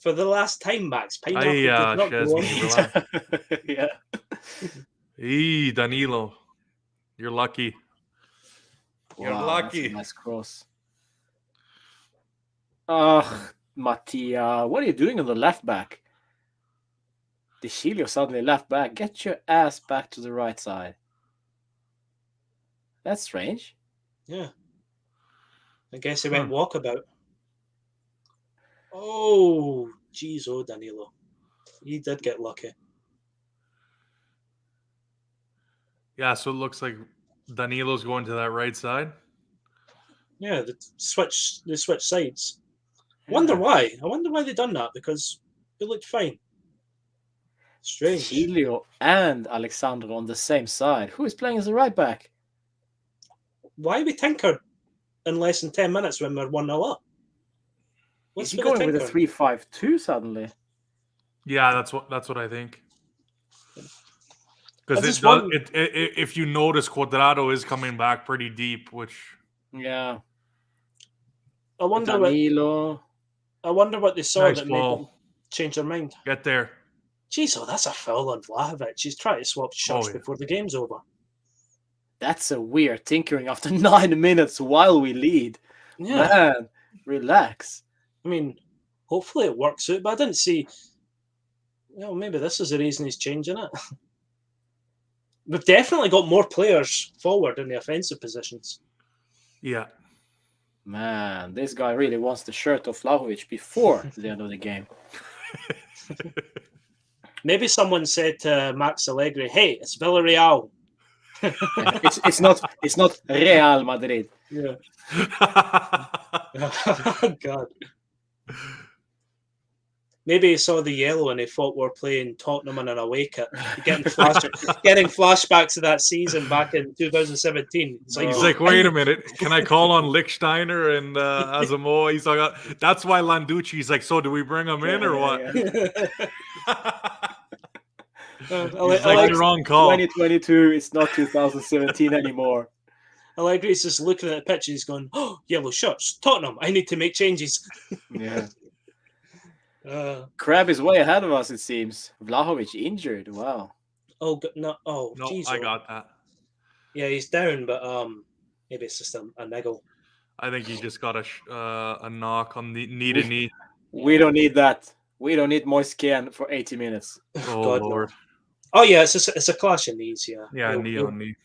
For the last time, Max, pineapple did not go on. Yeah. Danilo, you're lucky. You're lucky. Nice cross. Ugh, Mattia, what are you doing on the left back? De Chilio suddenly left back. Get your ass back to the right side. That's strange. Yeah. I guess he went walkabout. Oh, jeez, oh, Danilo. He did get lucky. Yeah, so it looks like Danilo's going to that right side. Yeah, they switch sides. Yeah. I wonder why they done that, because it looked fine. Strange. Chilio and Alexandro on the same side. Who is playing as a right back? Why we tinker in less than 10 minutes when we're 1-0 up? Is he going with a 3-5-2 suddenly? Yeah, that's what I think. Because if you notice, Cuadrado is coming back pretty deep, which I wonder what they saw that made them change their mind. Get there. Jeez, that's a foul on Vlahovic. He's trying to swap shots before the game's over. That's a weird tinkering after 9 minutes while we lead. Yeah. Man, relax. I mean, hopefully it works out, but I didn't see... Well, maybe this is the reason he's changing it. We've definitely got more players forward in the offensive positions. Yeah. Man, this guy really wants the shirt of Vlahovic before the end of the game. Maybe someone said to Max Allegri, "Hey, it's Villarreal." it's not Real Madrid. Yeah. Oh, God. Maybe he saw the yellow and he thought we're playing Tottenham in an away kit. Getting flashbacks to that season back in 2017. He's like, wait a minute. Can I call on Lichtsteiner and Asamoah? He's like, that's why Landucci's like, so do we bring him in or what? He's like the wrong call. 2022, it's not 2017 anymore. Allegri's just looking at the pitch and he's going, oh, yellow shirts, Tottenham, I need to make changes. Yeah. Crab is way ahead of us, it seems. Vlahovic injured. Wow. Oh no! Oh, no, geez, I got that. Yeah, he's down, but maybe it's just a niggle. I think he just got a knock on the knee to knee. We don't need that. We don't need Moiskin for 80 minutes. Oh God, Lord. No. Oh yeah, it's a clash in knees. Yeah. Yeah, knee on knee.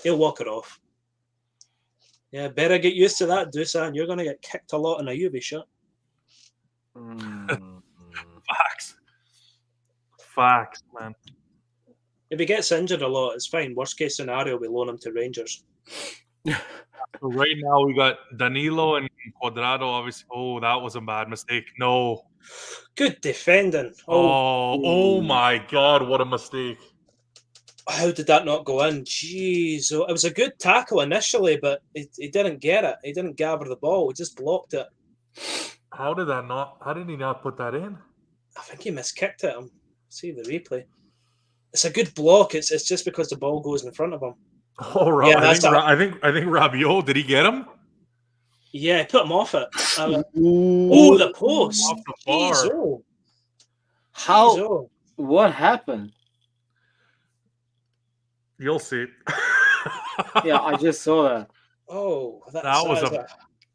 He'll walk it off. Yeah, better get used to that, Dusan. You're gonna get kicked a lot in a Juve shot. Facts, man. If he gets injured a lot, it's fine. Worst case scenario, we loan him to Rangers. So right now we got Danilo and Cuadrado. Obviously, that was a bad mistake. No, good defending. Oh my God, what a mistake! How did that not go in? Jeez, it was a good tackle initially, but he didn't get it. He didn't gather the ball. He just blocked it. How did he not put that in? I think he miskicked it. See the replay. It's a good block. It's just because the ball goes in front of him. Oh, right. Yeah, I think Rabiot, did he get him? Yeah, he put him off it. The post. Off the bar. Jeez, How? What happened? You'll see. Yeah, I just saw that. Oh, that was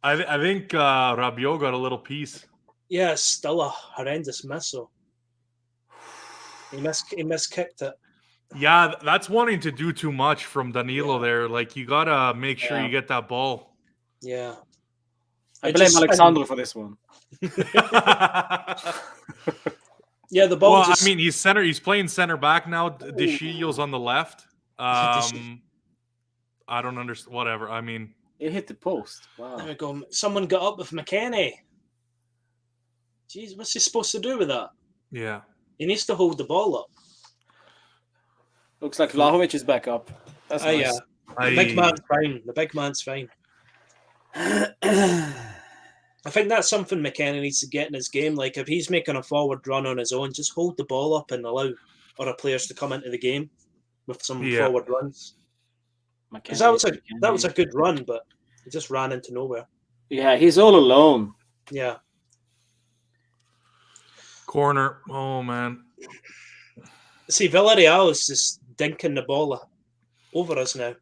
I think Rabiot got a little piece. Yeah, it's still a horrendous missile. He miskicked it. Yeah, that's wanting to do too much from Danilo there. Like, you got to make sure you get that ball. Yeah. I blame Alexandro for this one. Yeah, the ball I mean, he's playing center back now. De Chilio's on the left. I don't understand. Whatever. I mean, it hit the post. Wow. There we go. Someone got up with McKennie. Jeez, what's he supposed to do with that? Yeah. He needs to hold the ball up. Looks like Vlahovic is back up. That's nice. Yeah. The big man's fine. The big man's fine. I think that's something McKenna needs to get in his game. Like, if he's making a forward run on his own, just hold the ball up and allow other players to come into the game with some forward runs. Because that was a good run, but he just ran into nowhere. Yeah, he's all alone. Yeah. Corner. Oh, man. See, Villarreal is just dinking the ball over us now.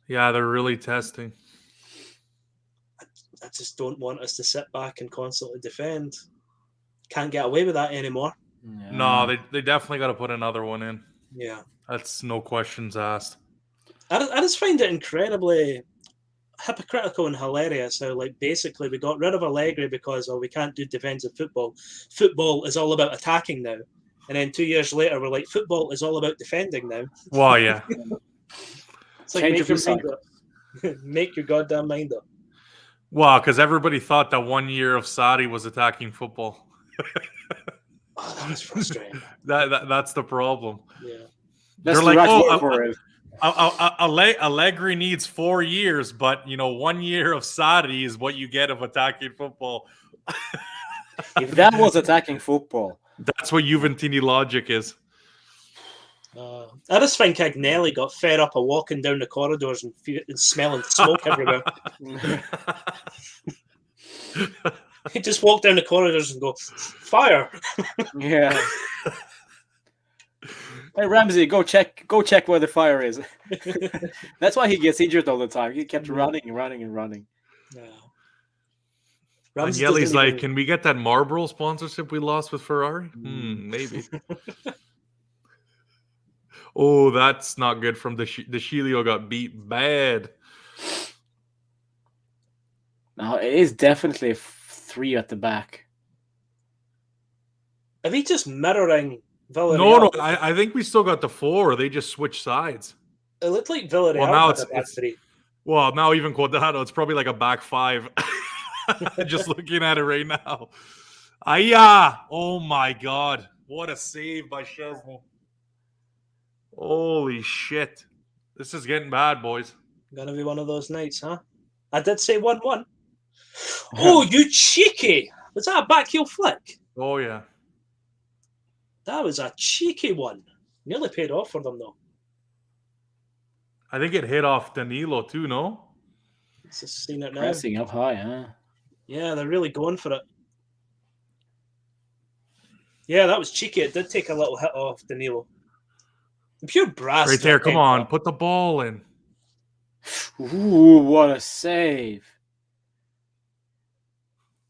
Yeah, they're really testing. I just don't want us to sit back and constantly defend. Can't get away with that anymore. Yeah. No, they definitely got to put another one in. Yeah. That's no questions asked. I just find it incredibly hypocritical and hilarious how, like, basically we got rid of Allegri because we can't do defensive football. Football is all about attacking now. And then 2 years later, we're like, football is all about defending now. Well, yeah. It's like, make your mind up. Make your goddamn mind up. Well, because everybody thought that 1 year of Sarri was attacking football. Oh, that was frustrating. That's the problem. Yeah. That's the right word for it. Allegri needs 4 years, but 1 year of Sarri is what you get of attacking football. If that was attacking football, that's what Juventini logic is. I just think Agnelli got fed up of walking down the corridors and smelling smoke everywhere. He just walked down the corridors and go, fire! Yeah. Hey Ramsey, go check where the fire is. That's why he gets injured all the time. He kept running. Yeah. Agnelli's like, can we get that Marlboro sponsorship we lost with Ferrari? Maybe. Oh, that's not good from the Shilio got beat bad. No, it is definitely 3 at the back. Are we just mirroring Villarreal? No, I think we still got the 4. They just switched sides. It looked like Villarreal. Well, now had a back 3. Well, now even Cuadrado, it's probably like a back 5. Just looking at it right now. Oh my God. What a save by Chesney. Holy shit. This is getting bad, boys. Gonna be one of those nights, huh? I did say 1-1. Oh, you cheeky! Was that a backheel flick? Oh, yeah. That was a cheeky one. Nearly paid off for them, though. I think it hit off Danilo, too, no? Let's just seen it now. Pressing up high, huh? Yeah, they're really going for it. Yeah, that was cheeky. It did take a little hit off Danilo. Pure brass. Right there, come on. Put the ball in. Ooh, what a save.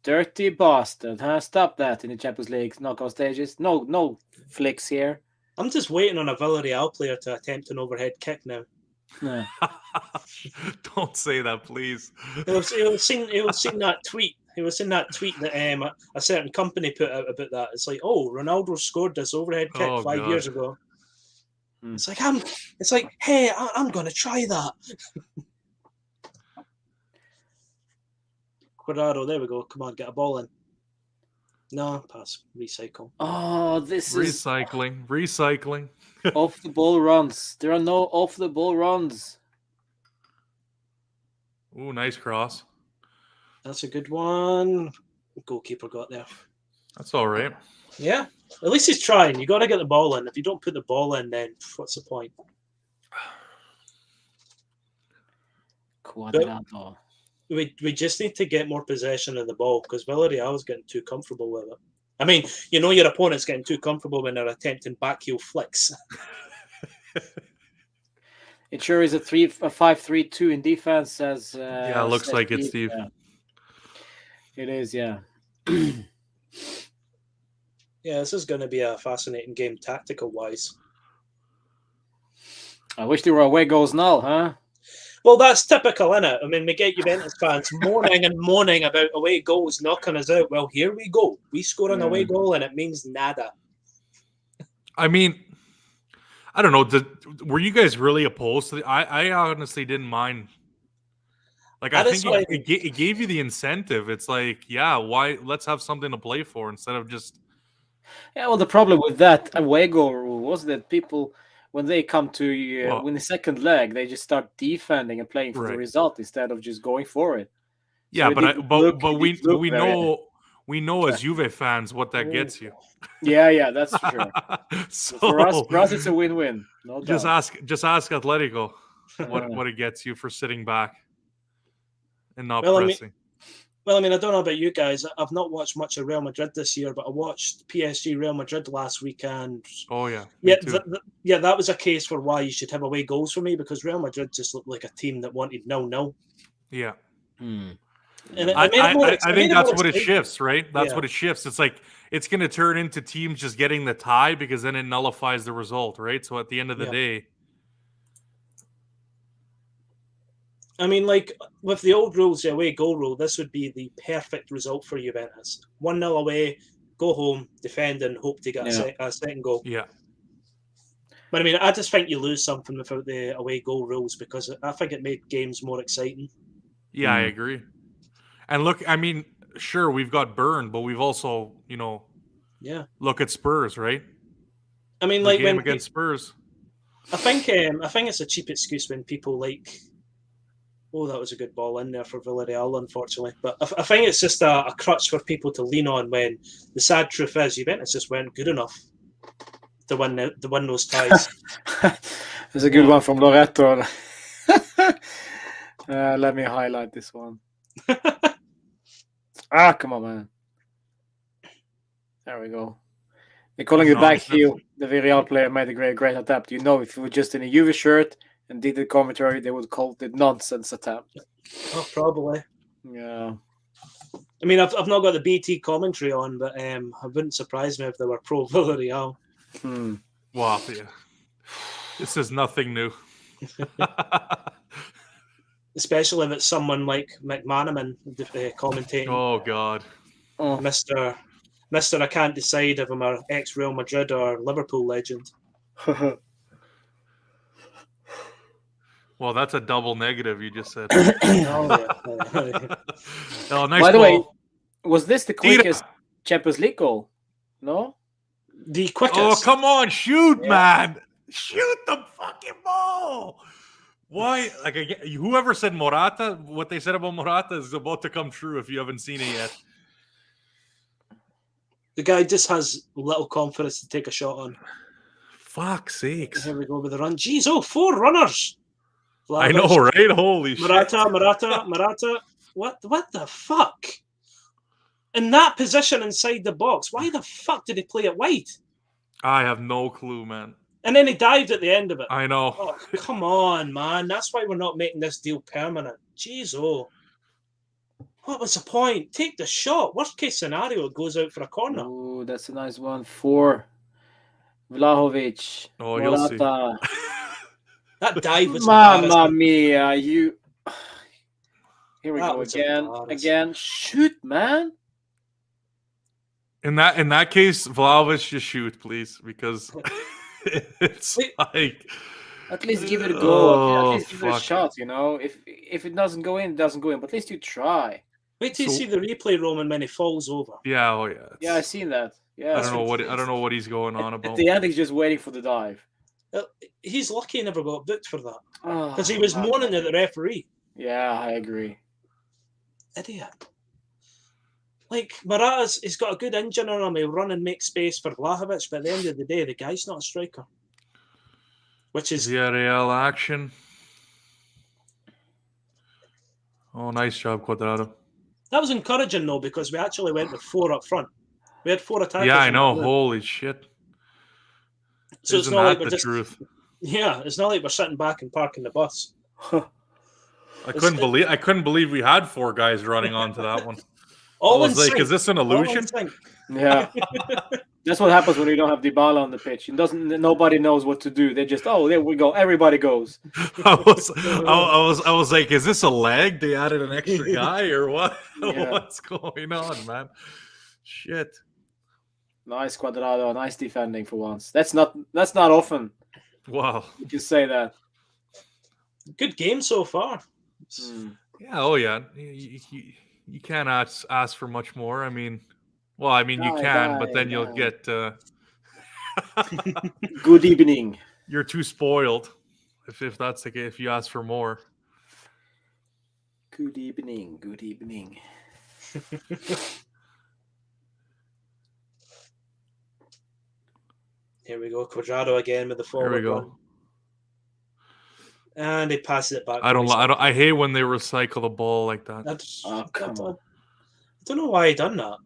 Dirty bastard, huh? Stop that in the Champions League knockout stages. No flicks here. I'm just waiting on a Villarreal player to attempt an overhead kick now. Yeah. Don't say that, please. He was seeing that tweet. He was in that tweet that a certain company put out about that. It's like, oh, Ronaldo scored this overhead kick 5 years ago. It's like, hey, I'm gonna try that. Cuadrado, there we go. Come on, get a ball in. No, pass. Recycle. Oh, this is recycling. off the ball runs. There are no off the ball runs. Ooh, nice cross. That's a good one. Goalkeeper got there. That's all right. Yeah, at least he's trying. You got to get the ball in. If you don't put the ball in, then what's the point? Cuadrado. We just need to get more possession of the ball because Villarreal is getting too comfortable with it. I mean, your opponent's getting too comfortable when they're attempting backheel flicks. It sure is a 5-3-2 in defense. As yeah, it looks like it, Steve. Yeah. It is, yeah. Yeah, this is going to be a fascinating game tactical-wise. I wish there were away goals now, huh? Well, that's typical, innit? I mean, we get Juventus fans moaning about away goals knocking us out. Well, here we go. We score an away goal, and it means nada. I mean, I don't know. Were you guys really opposed to it? I honestly didn't mind. Like, I think it gave you the incentive. It's like, yeah, why? Let's have something to play for instead of just... Yeah, well, the problem with that away goal rule was that people, when they come to win the second leg, they just start defending and playing for the result instead of just going for it. Yeah, so we know as Juve fans what that gets you. Yeah, that's true. So for us, it's a win-win. No just doubt. ask Atletico what it gets you for sitting back and not pressing. I mean, I don't know about you guys. I've not watched much of Real Madrid this year, but I watched PSG Real Madrid last weekend. Oh, yeah. That was a case for why you should have away goals for me because Real Madrid just looked like a team that wanted 0-0. Yeah. I think that's what it shifts, right? That's Yeah. what it shifts. It's like it's going to turn into teams just getting the tie because then it nullifies the result, right? So at the end of the day, I mean, like with the old rules, the away goal rule, this would be the perfect result for Juventus. 1-0 away, go home, defend, and hope to get a second goal. Yeah. But I mean, I just think you lose something without the away goal rules because I think it made games more exciting. Yeah, I agree. And look, I mean, sure, we've got burned, but we've also, look at Spurs, right? I mean, the like game against Spurs. I think it's a cheap excuse when people like, oh, that was a good ball in there for Villarreal, unfortunately. But I think it's just a crutch for people to lean on when the sad truth is Juventus just weren't good enough to win those ties. There's a good one from Loretto. Let me highlight this one. Come on, man. There we go. They're calling it back heel. The Villarreal player made a great attempt. You know, if it was just in a Juve shirt and did the commentary, they would call it nonsense attempt. Oh, probably. Yeah. I mean, I've not got the BT commentary on, but it wouldn't surprise me if they were pro Villarreal. Wow, yeah. This is nothing new. Especially if it's someone like McManaman commentating. Oh, God. Mr. I can't decide if I'm an ex-Real Madrid or Liverpool legend. Well, that's a double negative you just said. Oh, nice. By the way, was this the quickest Champions League goal? No? The quickest. Oh, come on. Shoot, man. Shoot the fucking ball. Why? Like, whoever said Morata, what they said about Morata is about to come true if you haven't seen it yet. The guy just has little confidence to take a shot on. Fuck's sakes. Here we go with the run. Jeez, 4 runners. Vlahovic. I know, right? Holy Morata, shit. Morata. What the fuck? In that position inside the box, why the fuck did he play it wide? I have no clue, man. And then he dived at the end of it. I know. Oh, come on, man. That's why we're not making this deal permanent. Jeez, what was the point? Take the shot. Worst case scenario, it goes out for a corner. Oh, that's a nice one for Vlahovic. Oh, you'll see. That dive was Mamma mia, you. Here we go again. Shoot, man. In that case, Vlahovic, just shoot, please, because it's like. At least give it a go. At least give it a shot. You know, if it doesn't go in, it doesn't go in. But at least you try. Wait till you see the replay, Roman, when he falls over. Yeah, oh yeah. Yeah, I seen that. Yeah, I don't know what he's going on about. At the end, he's just waiting for the dive. He's lucky he never got booked for that because he was moaning at the referee. Yeah, I agree. Idiot. Like he's got a good engine on him. He'll run and make space for Vlahovic, but at the end of the day, the guy's not a striker. Which is Villarreal action. Oh, nice job, Cuadrado. That was encouraging though, because we actually went with 4 up front. We had 4 attackers. Yeah, I know. Holy shit. So it's not like we're just truth. Yeah, it's not like we're sitting back and parking the bus. I couldn't believe we had 4 guys running onto that one. I was like, is this an illusion? Yeah. That's what happens when you don't have Dybala on the pitch. Nobody knows what to do. They just, there we go. Everybody goes. I was like, is this a leg? They added an extra guy or what? Yeah. What's going on, man? Shit. Nice Cuadrado. Nice defending for once. That's not often. Wow. You can say that. Good game so far. Yeah. Oh yeah. You can't ask for much more. I mean, you can, but then you'll get. Good evening. You're too spoiled, if that's the case. If you ask for more. Good evening. Good evening. Here we go, Cuadrado again with the forward. Here we go. Run. And they pass it back. I hate when they recycle the ball like that. Come on. I don't know why he done that.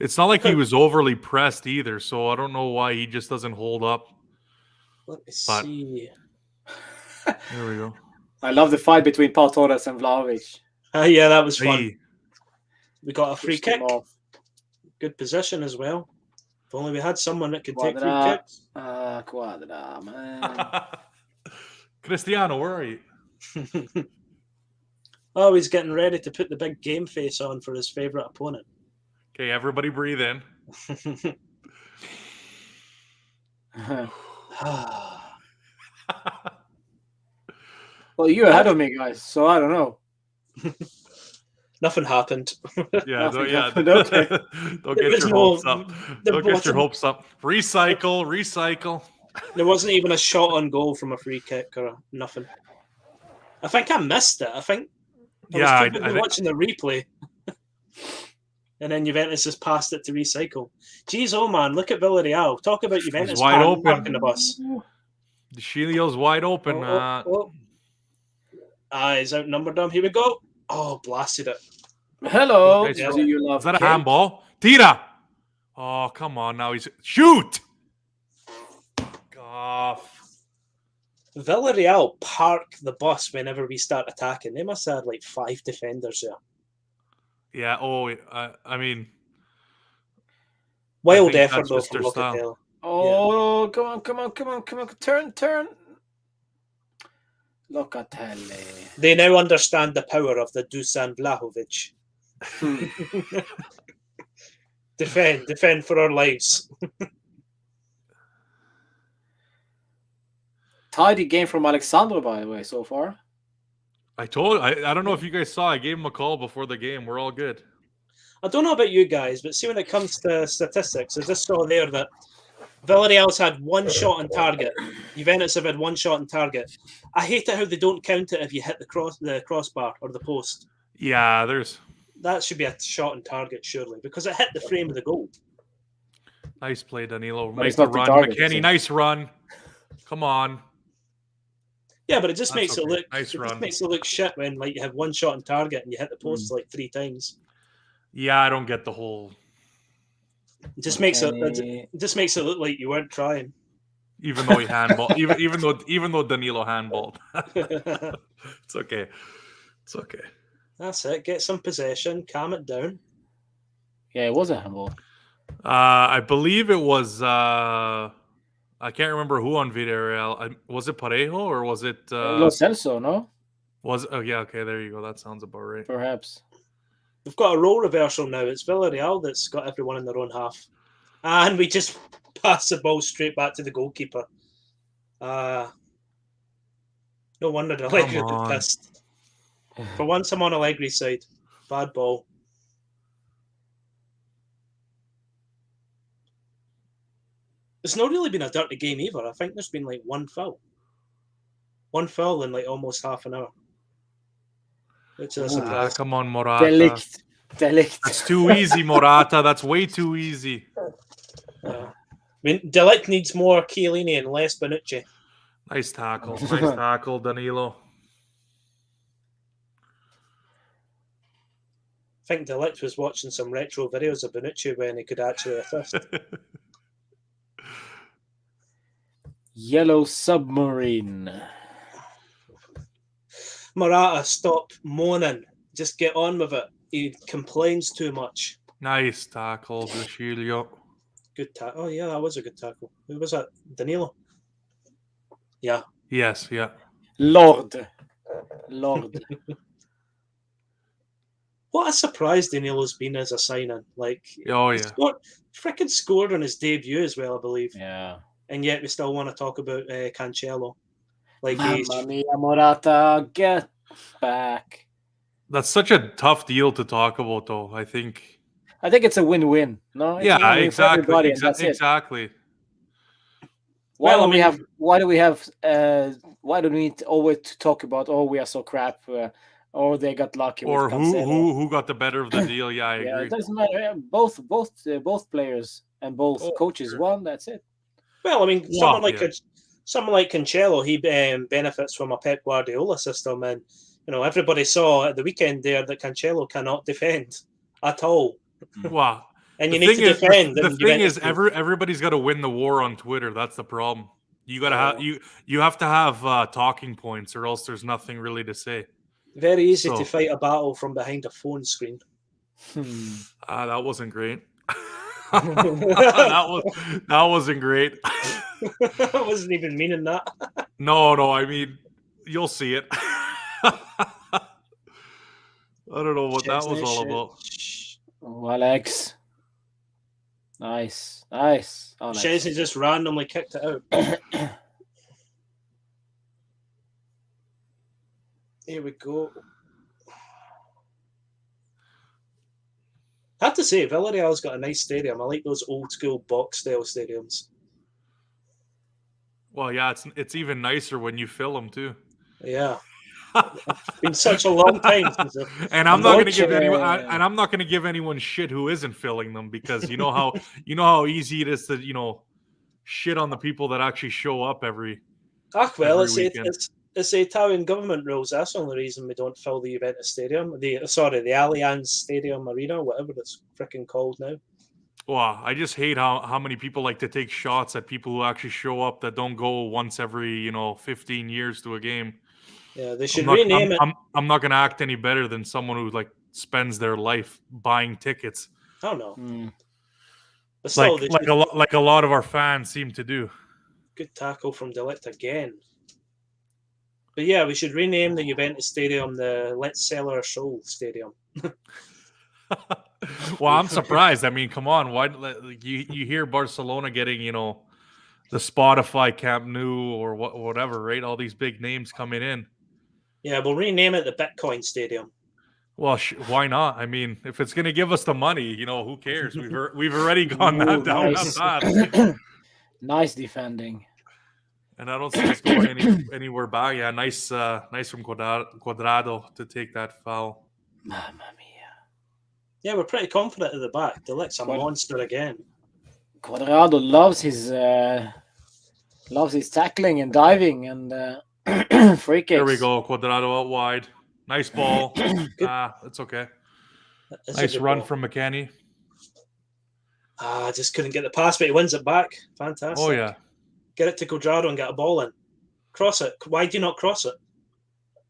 It's not like he was overly pressed either, so I don't know why he just doesn't hold up. Let me see. There we go. I love the fight between Paul Torres and Vlahovic. Yeah, that was fun. Hey. We got a free Pushed him kick. off. Good position as well. If only we had someone that could take free Quadra. kicks. Quadra, man. Cristiano, where are you? Oh, he's getting ready to put the big game face on for his favourite opponent. Okay, everybody breathe in. Well, you're ahead of me, guys, so I don't know. Nothing happened. Yeah, Nothing yeah. happened, okay. Don't get your hopes up. Don't get your wasn't- hopes up. Recycle. There wasn't even a shot on goal from a free kick or nothing. I think I missed it. I think I was too busy watching the replay. And then Juventus just passed it to recycle. Jeez, oh man, look at Villarreal. Talk about Juventus wide open. parking the bus. The Shilio's wide open. He's outnumbered him. Here we go. Oh, blasted it. Hello. Nice Do you love Is that a cake? handball? Tira! Oh, come on now. He's shoot! Off. Villarreal park the bus whenever we start attacking. They must have had like 5 defenders there. Yeah, I mean... Wild I think effort that's though just from their style. Locatelli. Oh, come on. Turn. Locatelli. They now understand the power of the Dusan Vlahovic. Defend for our lives. Tidy game from Alexandro, by the way, so far. I don't know if you guys saw, I gave him a call before the game. We're all good. I don't know about you guys, but see when it comes to statistics, I just saw there that Villarreal's had 1 shot on target. Juventus have had 1 shot on target. I hate it how they don't count it if you hit the crossbar or the post. Yeah, That should be a shot on target, surely, because it hit the frame of the goal. Nice play, Danilo. But Make it's the not the run. target, McKennie, nice run. Come on. Yeah, but it just makes it look nice run. just makes it look shit when like you have 1 shot on target and you hit the post like 3 times. Yeah, I don't get the whole. It just makes it look like you weren't trying. Even though he handballed, even though Danilo handballed, it's okay. It's okay. That's it. Get some possession, calm it down. Yeah, it was a handball. I believe it was. I can't remember who on Villarreal. Was it Parejo or was it? Lo Celso, no? Oh yeah, okay, there you go. That sounds about right. Perhaps. We've got a role reversal now. It's Villarreal that's got everyone in their own half. And we just pass the ball straight back to the goalkeeper. No wonder Allegri was pissed. For once, I'm on Allegri's side. Bad ball. It's not really been a dirty game either. I think there's been like 1 foul. 1 foul in like almost half an hour. Which is a surprise. Come on, Morata. Delict. That's too easy, Morata. That's way too easy. I mean, Delict needs more Chiellini and less Bonucci. Nice tackle. Nice tackle, Danilo. I think Delict was watching some retro videos of Bonucci when he could actually assist. Yellow submarine. Morata, stop moaning. Just get on with it. He complains too much. Nice tackle, Lucilio. Good tackle. Oh, yeah, that was a good tackle. Who was that? Danilo? Yeah. Yes, yeah. Lord. What a surprise Danilo's been as a signing. Like, Oh, yeah. Freaking scored on his debut as well, I believe. Yeah. And yet we still want to talk about Cancelo. Like, Mamma mia, Morata, get back. That's such a tough deal to talk about, though. I think it's a win-win. No, it's a yeah, win-win for everybody, exactly. and that's it. Exactly. Why Well, don't we I have? mean- Why do we have? Why don't we always talk about? Oh, we are so crap. Or they got lucky. Or with Cancelo. who got the better of the deal? Yeah, I Yeah, agree. it doesn't matter. Yeah, both players and both coaches sure. won. That's it. Well, I mean, Wow, someone like Cancelo, he benefits from a Pep Guardiola system, and everybody saw at the weekend there that Cancelo cannot defend at all. Wow. And you need to defend. The thing is, everybody's got to win the war on Twitter. That's the problem. You got to have you have to have talking points, or else there's nothing really to say. Very easy to fight a battle from behind a phone screen. That wasn't great. that wasn't great. I wasn't even meaning that. No, I mean, you'll see it. I don't know what that was all about. Oh, Alex. Nice. Alex. Chesney just randomly kicked it out. Here we go. I have to say, Villarreal's got a nice stadium. I like those old school box style stadiums. Well, yeah, it's even nicer when you fill them too. Yeah, it's been such a long time since. And I'm not going to give anyone. And I'm not going to give anyone shit who isn't filling them, because you know how easy it is to shit on the people that actually show up every. It's the Italian government rules. That's the only reason we don't fill the Juventus stadium. The Allianz Stadium Arena, whatever it's freaking called now. Well, I just hate how many people like to take shots at people who actually show up that don't go once every 15 years to a game. Yeah, they should rename it. I'm not going to act any better than someone who spends their life buying tickets. Oh no. But still, like a lot of our fans seem to do. Good tackle from Delict again. But yeah, we should rename the Juventus Stadium the Let's Sell Our Soul Stadium. Well, I'm surprised. I mean, come on. Why you hear Barcelona getting, the Spotify Camp Nou or whatever, right? All these big names coming in. Yeah, we'll rename it the Bitcoin Stadium. Well, why not? I mean, if it's going to give us the money, who cares? We've already gone down that path. Nice defending. And I don't see us going anywhere back. Yeah, nice from Cuadrado to take that foul. Mamma mia. Yeah, we're pretty confident at the back. Delict's a monster again. Cuadrado loves his tackling and diving and free kicks. There we go. Cuadrado out wide. Nice ball. It's okay. Nice run from McKennie. I just couldn't get the pass, but he wins it back. Fantastic. Oh, yeah. Get it to Cuadrado and get a ball in. Cross it. Why do you not cross it?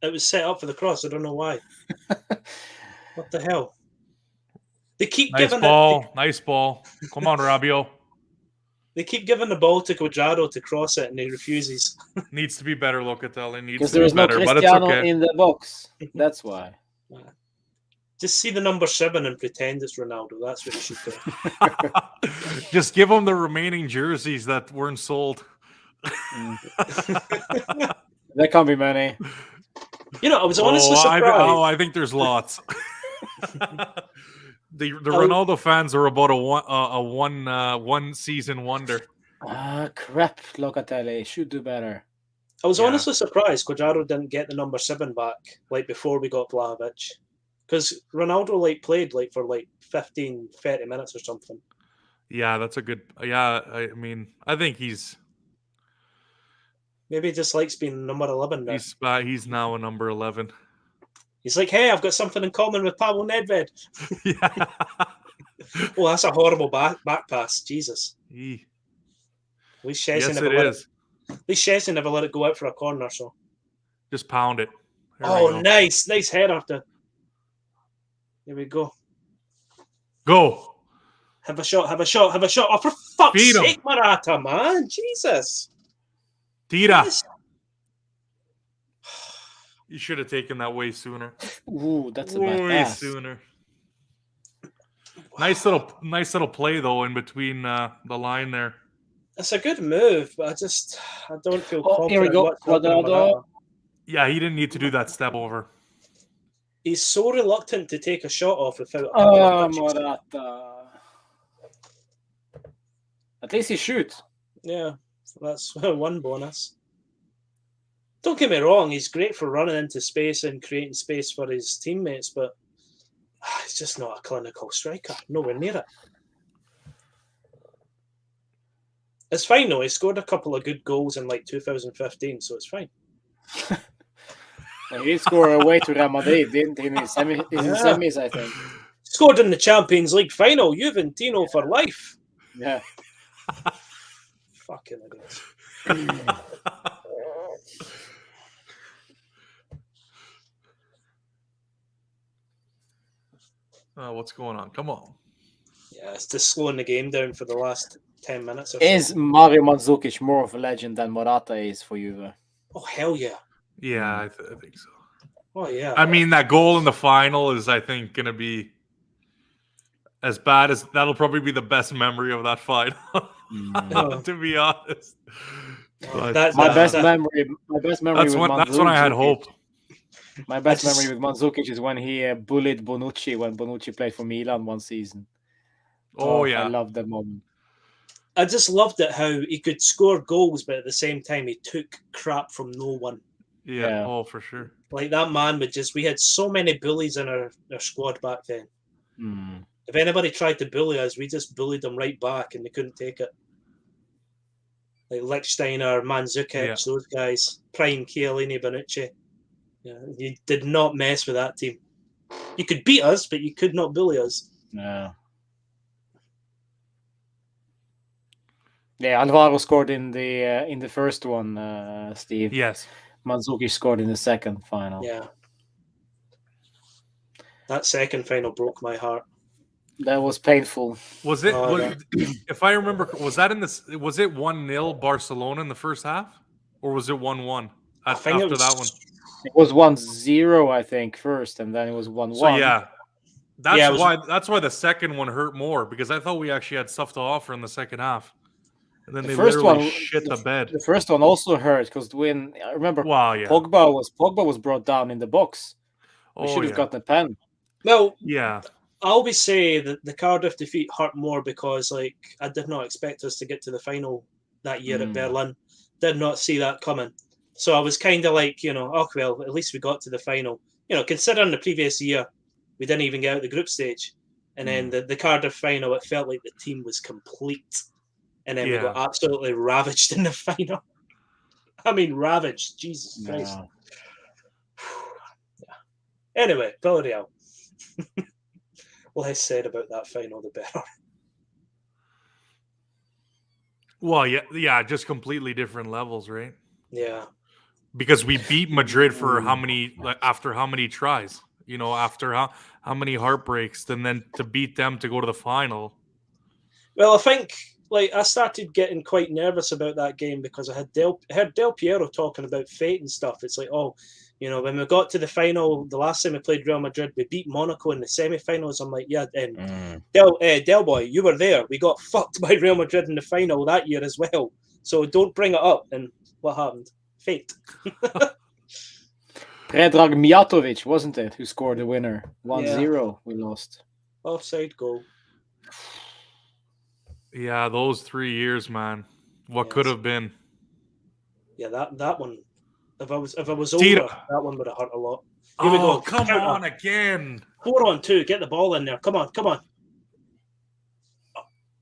It was set up for the cross. I don't know why. What the hell? They keep giving Nice ball. Come on, Rabiot. They keep giving the ball to Cuadrado to cross it, and he refuses. Needs to be better, Locatelli. Because there is no Cristiano in the box. That's why. Just see the number 7 and pretend it's Ronaldo. That's what you should do. Just give them the remaining jerseys that weren't sold. There can't be many. I was honestly surprised. I think there's lots. The Ronaldo fans are about a one season wonder. Crap, Locatelli should do better. I was honestly surprised Cuadrado didn't get the number 7 back before we got Vlahovic, because Ronaldo played for 15, 30 minutes or something. Yeah, that's a good. Yeah, I mean, I think he's. Maybe he just likes being number 11 now. He's now a number 11. He's like, hey, I've got something in common with Pablo Nedved. Yeah. Oh, that's a horrible back pass. Jesus. Yes, it is. At least Chesney never let it go out for a corner, so. Just pound it. Nice. Nice head after. Here we go. Go. Have a shot. Oh, for fuck's sake, Morata, man. Jesus. Tira. Yes. You should have taken that way sooner. Ooh, that's a bad way pass. Sooner. Nice little play though in between the line there. It's a good move, but I don't feel confident. Here we go, Cuadrado. Yeah, he didn't need to do that step over. He's so reluctant to take a shot off without. Morata. At least he shoots. Yeah, that's one bonus. Don't get me wrong, he's great for running into space and creating space for his teammates, but he's just not a clinical striker. Nowhere near it. It's fine though. He scored a couple of good goals in 2015, so it's fine. He scored away to Real Madrid, didn't he? In semis, I think. Scored in the Champions League final. Juventino for life. Yeah. Fucking idiots. What's going on? Come on. Yeah, it's just slowing the game down for the last 10 minutes or Is so. Mario Mandzukic more of a legend than Morata is for you? Oh, hell yeah. Yeah, I think so. Oh, yeah. I mean, that goal in the final is, I think, going to be as bad as that'll probably be the best memory of that final, to be honest. But, my best memory with Mandzukic. That's when I had hope. My best memory with Mandzukic is when he bullied Bonucci when Bonucci played for Milan one season. Oh yeah, I loved that moment. I just loved it how he could score goals, but at the same time he took crap from no one. Yeah. Oh, for sure. Like that man we had so many bullies in our squad back then. If anybody tried to bully us, we just bullied them right back and they couldn't take it. Like Lichtsteiner, Mandzukic, those guys, prime Chiellini, Bonucci. Yeah, you did not mess with that team. You could beat us, but you could not bully us. No. Yeah, Alvaro scored in the first one, Steve. Yes. Mandzukic scored in the second final. Yeah. That second final broke my heart. That was painful. Was it? If I remember, was that in this? Was it 1-0 Barcelona in the first half, or was it 1-1 after that one? It was 1-0, I think, first, and then it was 1-1. So yeah, that's why the second one hurt more, because I thought we actually had stuff to offer in the second half, and then they literally shit the bed. The first one also hurt because when I remember, Pogba was brought down in the box. We should have gotten a pen. Well, yeah. I always say that the Cardiff defeat hurt more because, like, I did not expect us to get to the final that year at Berlin. Did not see that coming. So I was kind of like, oh, well, at least we got to the final. Considering the previous year, we didn't even get out the group stage. And then the Cardiff final, it felt like the team was complete. And then we got absolutely ravaged in the final. I mean, ravaged. Jesus Christ. Anyway, Villarreal. Less said about that final, the better. Well, yeah, just completely different levels, right? Yeah. Because we beat Madrid for after how many tries? After how many heartbreaks, and then to beat them to go to the final. Well, I think I started getting quite nervous about that game because I heard Del Piero talking about fate and stuff. It's like, when we got to the final, the last time we played Real Madrid, we beat Monaco in the semi-finals. I'm like, yeah, Del Boy, you were there. We got fucked by Real Madrid in the final that year as well. So don't bring it up. And what happened? Fate. Predrag Mijatovic, wasn't it, who scored the winner? 1-0, we lost. Offside goal. Yeah, those 3 years, man. What could have been? Yeah, that one. If I was older, that one would have hurt a lot. Here we go. Come on again. 4-on-2. Get the ball in there. Come on.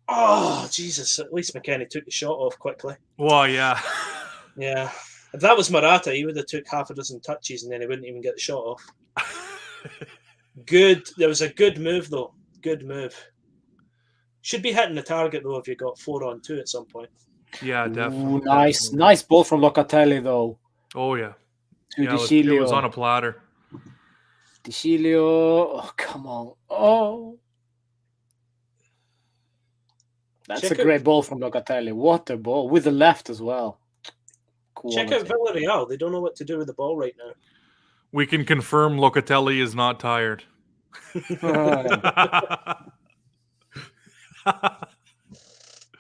Oh, Jesus. At least McKennie took the shot off quickly. Well, yeah. Yeah. If that was Morata, he would have took half a dozen touches and then he wouldn't even get the shot off. Good. There was a good move, though. Good move. Should be hitting the target, though, if you got 4-on-2 at some point. Yeah, definitely. Ooh, nice ball from Locatelli, though. Oh, yeah. To DiCilio. It was on a platter. DiCilio. Oh, come on. Oh. That's a great ball from Locatelli. What a ball. With the left as well. Quality. Check out Villarreal. They don't know what to do with the ball right now. We can confirm Locatelli is not tired.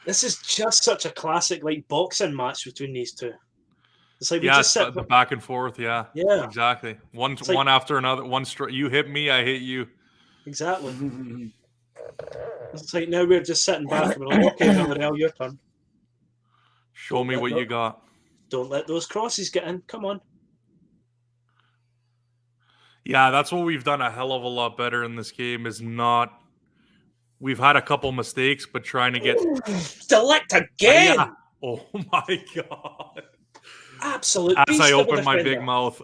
This is just such a classic boxing match between these two. It's like we just sit the back and forth. Yeah, exactly. One after another. You hit me, I hit you. Exactly. It's like now we're just sitting back and we're like, okay, Villarreal, your turn. Show me what you got. Don't let those crosses get in. Come on. Yeah, that's what we've done a hell of a lot better in this game. We've had a couple mistakes, but trying to get select again. Yeah. Oh my god! Absolute. As I open my big mouth.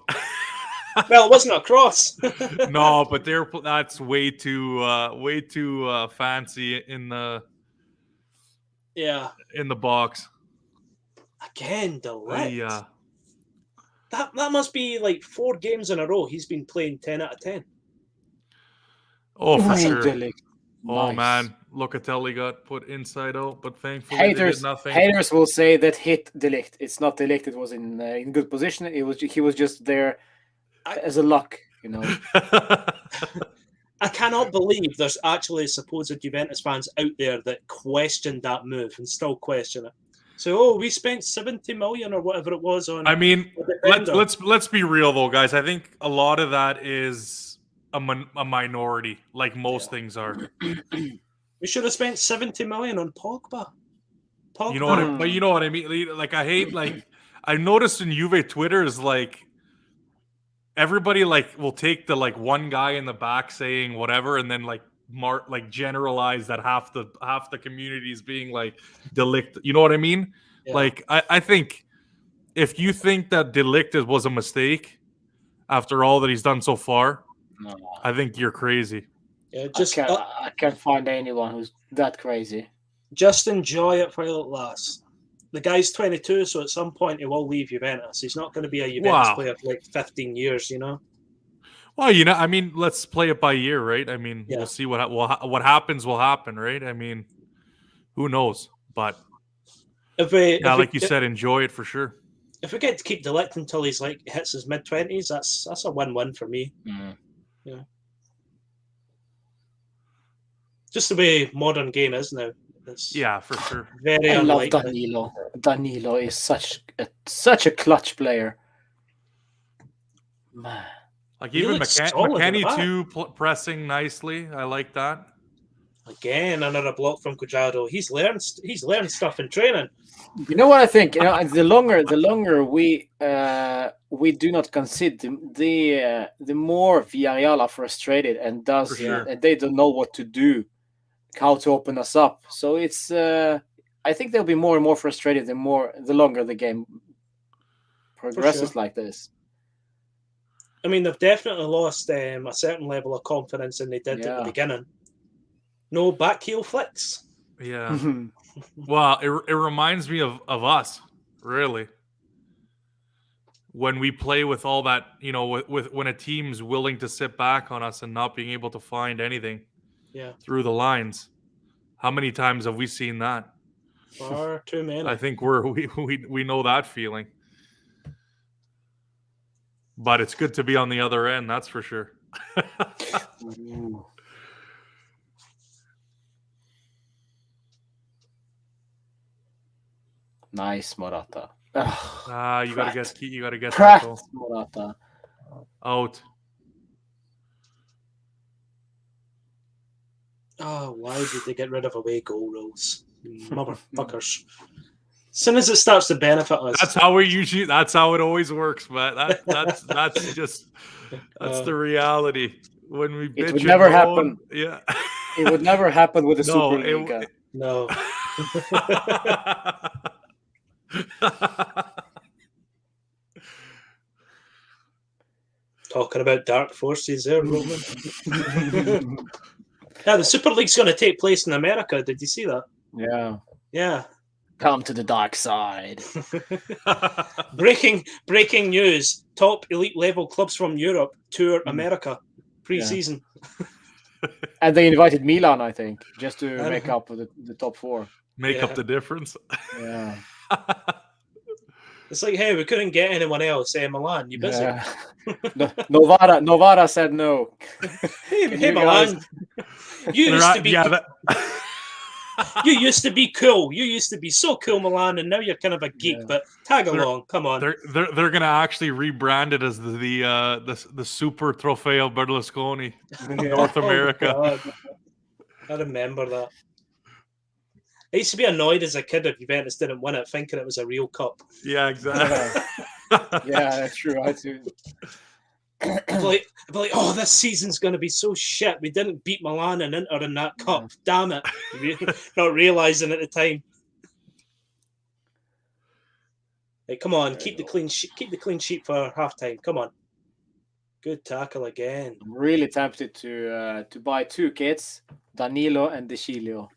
Well, it wasn't a cross. No, but that's way too fancy in the in the box. Again, Delect. Yeah. That must be 4 games in a row. He's been playing 10 out of 10. Oh, for Ooh, sure. De Ligt. Oh, Nice. man. Locatelli got put inside out, but thankfully they did nothing. Haters will say that hit De Ligt. It's not De Ligt. It was in good position. He was just there as a luck, you know. I cannot believe there's actually supposed Juventus fans out there that questioned that move and still question it. So, we spent 70 million or whatever it was on. I mean, let's be real though, guys. I think a lot of that is a minority, like most things are. We should have spent 70 million on Pogba. You know what? But you know what I mean. Like I hate. Like I noticed in Juve Twitter is like everybody like will take the like one guy in the back saying whatever, and then like generalize that half the community is being like De Ligt. You know what I mean? Yeah. Like I think if you think that De Ligt was a mistake after all that he's done so far, I think you're crazy. Yeah, I can't find anyone who's that crazy. Just enjoy it while it lasts. The guy's 22, so at some point he will leave Juventus. He's not going to be a Juventus player for like 15 years, you know? Well, you know, I mean, let's play it by year, right? I mean, we'll see what happens will happen, right? I mean, who knows? But like you said, enjoy it for sure. If we get to keep De Ligt until he's like hits his mid-20s, that's a win-win for me. Mm. Yeah. Just the way modern game is now. Yeah, for sure. Very I love unlikely. Danilo. Danilo is such a clutch player. Man. Like even McKennie too, pressing nicely. I like that. Again, another block from Cuadrado. He's learned stuff in training. You know what I think? You know, the longer we do not concede, the more Villarreal are frustrated and and they don't know what to do, how to open us up. So it's I think they'll be more and more frustrated the longer the game progresses like this. I mean, they've definitely lost a certain level of confidence than they did at the beginning. No back heel flicks. Yeah. Well, it reminds me of us, really. When we play with all that, you know, with when a team's willing to sit back on us and not being able to find anything through the lines. How many times have we seen that? Far too many. I think we know that feeling. But it's good to be on the other end, that's for sure. Nice, Morata. You gotta get Pratt, that goal. Morata. Out. Oh, why did they get rid of away goal rules? Motherfuckers. As soon as it starts to benefit us. That's how it always works, but that's the reality. When we bitch, it would never happen. Yeah. It would never happen with the Superliga. No. Talking about dark forces there, Roman. Yeah, the Super League's going to take place in America. Did you see that? Yeah. Come to the dark side. Breaking news. Top elite level clubs from Europe tour America pre-season. And they invited Milan, I think, just to make up for the top four. Make up the difference. Yeah. It's like, hey, we couldn't get anyone else. Milan, you busy? Yeah. Novara said no. Hey Milan. You used to be you used to be cool. You used to be so cool, Milan, and now you're kind of a geek. But tag along, come on. They're gonna actually rebrand it as the Super Trofeo Berlusconi, North America. God. I remember that. I used to be annoyed as a kid if Juventus didn't win it, thinking it was a real cup. Yeah, exactly. Yeah, that's true. I too. I'd be like, oh, this season's going to be so shit. We didn't beat Milan and Inter in that cup. Damn it. Not realising at the time. Hey, come on, keep the clean sheet for halftime. Come on. Good tackle again. I'm really tempted to buy two kits, Danilo and De Chilio.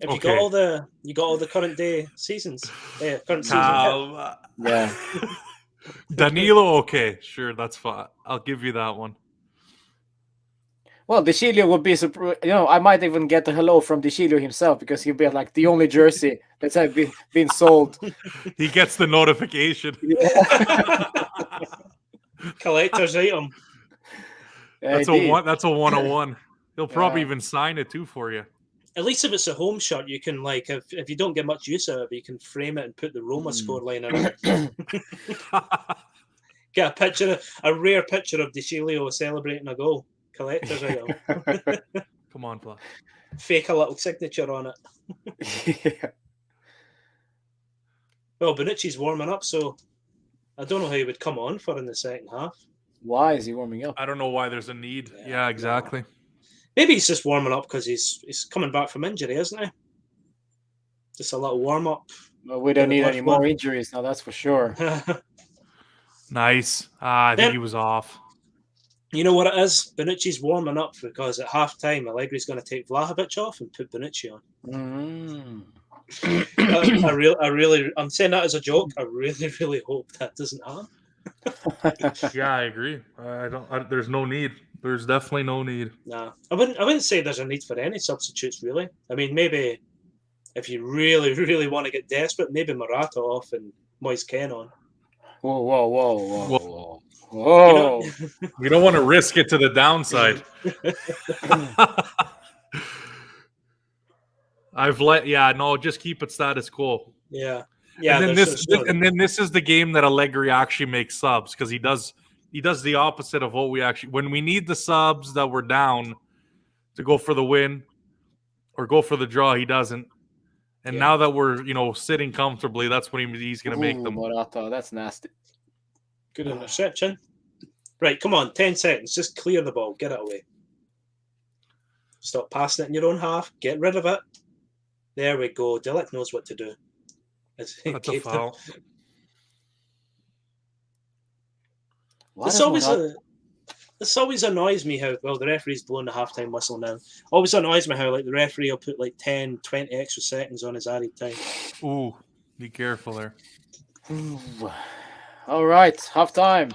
Have you got all the current day seasons? Yeah, current season. Yeah. Danilo, okay, sure, that's fine. I'll give you that one. Well, De Chilio would be, I might even get a hello from De Chilio himself because he'll be like the only jersey that's been sold. He gets the notification. Collector's item. That's a 101. He'll probably even sign it too for you. At least if it's a home shirt, you can if you don't get much use out of it, you can frame it and put the Roma scoreline in it. Get a rare picture of De Chilio celebrating a goal. Collector's item. Come on, Fla. Fake a little signature on it. Well, Bonucci's warming up, so I don't know how he would come on for in the second half. Why is he warming up? I don't know why there's a need. Yeah, exactly. No. Maybe he's just warming up because he's coming back from injury, isn't he? Just a little warm up. Well, we don't need any more injuries now, that's for sure. Nice. I think he was off. You know what it is? Bonucci's warming up because at half time, Allegri's going to take Vlahovic off and put Bonucci on. I'm saying that as a joke. I really hope that doesn't happen. Yeah, I agree. There's no need. There's definitely no need. Nah, I wouldn't say there's a need for any substitutes, really. I mean, maybe if you really want to get desperate, maybe Morata off and Moise Kean on. Whoa. We don't want to risk it to the downside. Just keep it status quo. Yeah. And then this is the game that Allegri actually makes subs because he does the opposite of what we actually when we need the subs that we're down to go for the win or go for the draw, he doesn't. And now that we're sitting comfortably, that's when he's going to make them. Morata, that's nasty. Good interception. Right, come on, 10 seconds. Just clear the ball. Get it away. Stop passing it in your own half. Get rid of it. There we go. Delic knows what to do. That's a foul. This always annoys me how, the referee's blowing the halftime whistle now. Always annoys me how, the referee will put 10, 20 extra seconds on his added time. Ooh, be careful there. All right, halftime.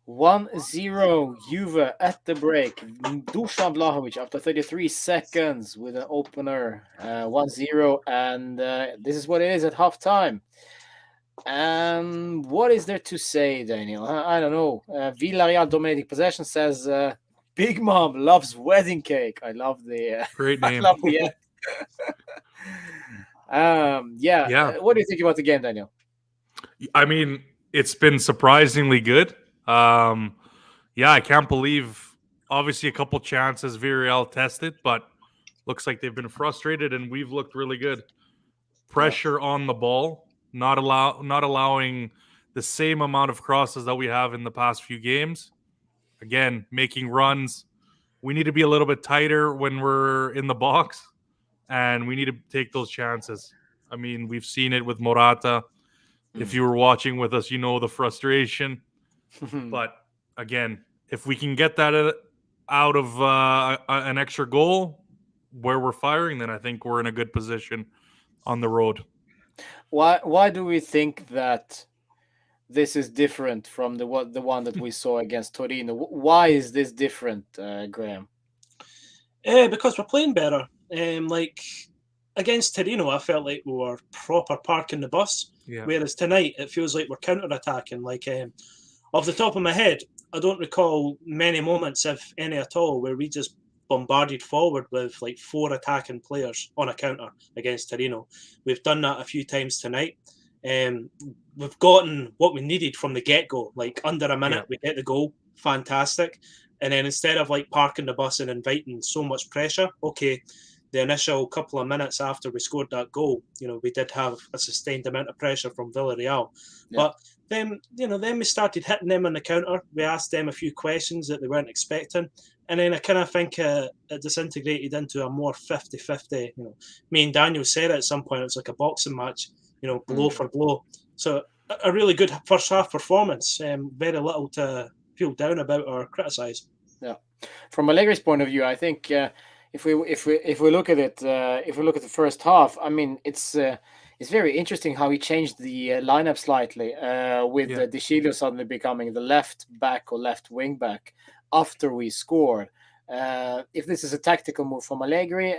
1-0 Juve at the break. Dusan Vlahovic after 33 seconds with an opener. 1-0, and this is what it is at halftime. What is there to say, Daniel? I don't know. Villarreal dominating possession says Big Mom loves wedding cake. I love the great name. I love the What do you think about the game, Daniel? I mean, it's been surprisingly good. I can't believe. Obviously, a couple chances Villarreal tested, but looks like they've been frustrated, and we've looked really good. Pressure on the ball. Not allowing the same amount of crosses that we have in the past few games. Again, making runs. We need to be a little bit tighter when we're in the box, and we need to take those chances. I mean, we've seen it with Morata. If you were watching with us, you know the frustration. But again, if we can get that out of an extra goal where we're firing, then I think we're in a good position on the road. Why do we think that this is different from the one that we saw against Torino? Why is this different, Graham? Because we're playing better. Against Torino, I felt like we were proper parking the bus. Yeah. Whereas tonight, it feels like we're counter-attacking. Off the top of my head, I don't recall many moments, if any at all, where we just bombarded forward with 4 attacking players on a counter against Torino. We've done that a few times tonight. We've gotten what we needed from the get-go. Under a minute, we get the goal. Fantastic. And then instead of parking the bus and inviting so much pressure, okay, the initial couple of minutes after we scored that goal, we did have a sustained amount of pressure from Villarreal. Yeah. But then we started hitting them on the counter. We asked them a few questions that they weren't expecting. And then I kind of think it disintegrated into a more 50-50. Me and Daniel said it at some point, it was like a boxing match, blow for blow. So a really good first half performance. Very little to feel down about or criticise. Yeah. From Allegri's point of view, I think if we look at it, if we look at the first half, I mean, it's very interesting how he changed the lineup slightly with De Chilio suddenly becoming the left back or left wing back. after we scored. If this is a tactical move from Allegri,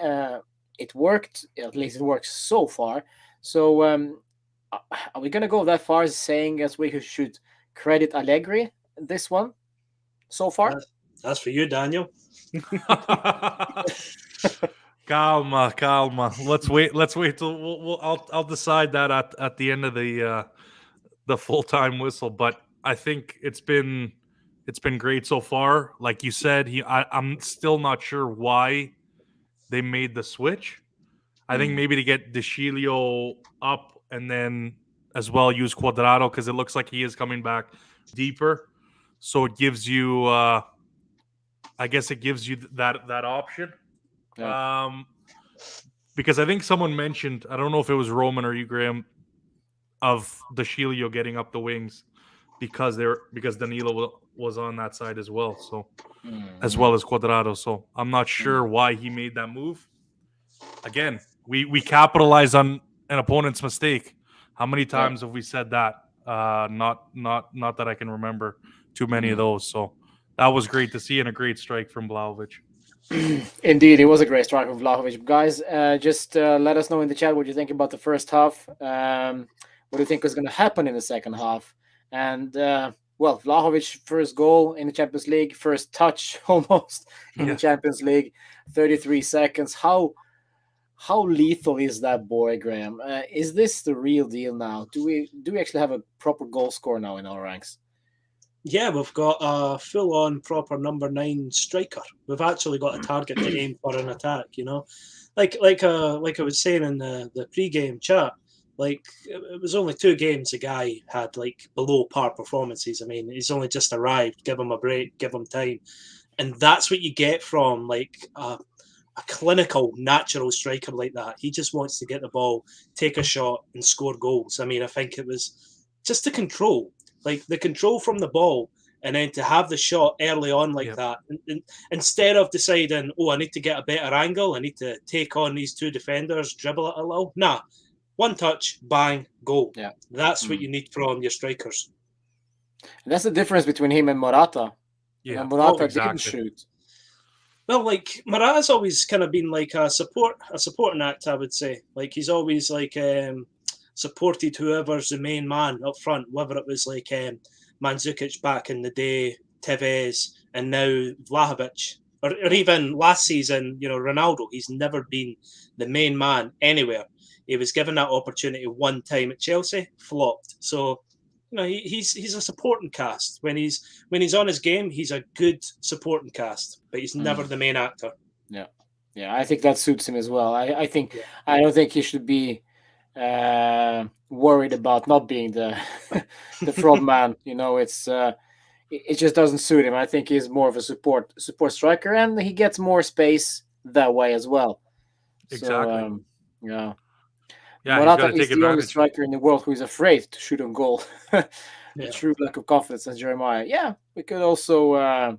it worked. At least it works so far. So are we going to go that far as saying as we should credit Allegri this one so far? That's for you, Daniel. Calma. Let's wait till I'll decide that at the end of the full-time whistle. But I think it's been great so far. Like you said, I'm still not sure why they made the switch. I think maybe to get De Sciglio up and then as well use Quadrado because it looks like he is coming back deeper. So it gives you, I guess it gives you that option. Yeah. Because I think someone mentioned, I don't know if it was Roman or you, Graham, of De Sciglio getting up the wings because Danilo was on that side as well. So as well as Quadrado. So I'm not sure why he made that move. Again, we capitalize on an opponent's mistake. How many times have we said that? Not that I can remember too many of those. So that was great to see and a great strike from Vlahovic. Indeed, it was a great strike from Vlahovic. Guys, just let us know in the chat what you think about the first half. What do you think is going to happen in the second half? And well, Vlahovic first goal in the Champions League, first touch almost in the Champions League, 33 seconds. How lethal is that boy, Graham? Is this the real deal now? Do we actually have a proper goal scorer now in our ranks? Yeah, we've got a full-on proper number 9 striker. We've actually got a target to aim for an attack. You know, like I was saying in the pre-game chat. Like it was only 2 games the guy had like below par performances. I mean, he's only just arrived. Give him a break. Give him time, and that's what you get from like a clinical, natural striker like that. He just wants to get the ball, take a shot, and score goals. I mean, I think it was just the control, like the control from the ball, and then to have the shot early on like that. And instead of deciding, oh, I need to get a better angle, I need to take on these 2 defenders, dribble it a little. Nah, one touch, bang, goal. Yeah, that's what you need from your strikers. And that's the difference between him and Morata. Yeah, Morata didn't shoot. Well, like Morata's always kind of been like a supporting act, I would say. Like he's always like supported whoever's the main man up front, whether it was like Mandzukic back in the day, Tevez, and now Vlahovic, or even last season, you know, Ronaldo. He's never been the main man anywhere. He was given that opportunity one time at Chelsea, flopped. So, you know, he's a supporting cast. When he's on his game, he's a good supporting cast, but he's never the main actor. Yeah, I think that suits him as well. I think I don't think he should be worried about not being the the front man. You know, it just doesn't suit him. I think he's more of a support striker, and he gets more space that way as well. Exactly. So, yeah, Morata is the only striker in the world who is afraid to shoot on goal. A true lack of confidence, as Jeremiah. Yeah, we could also.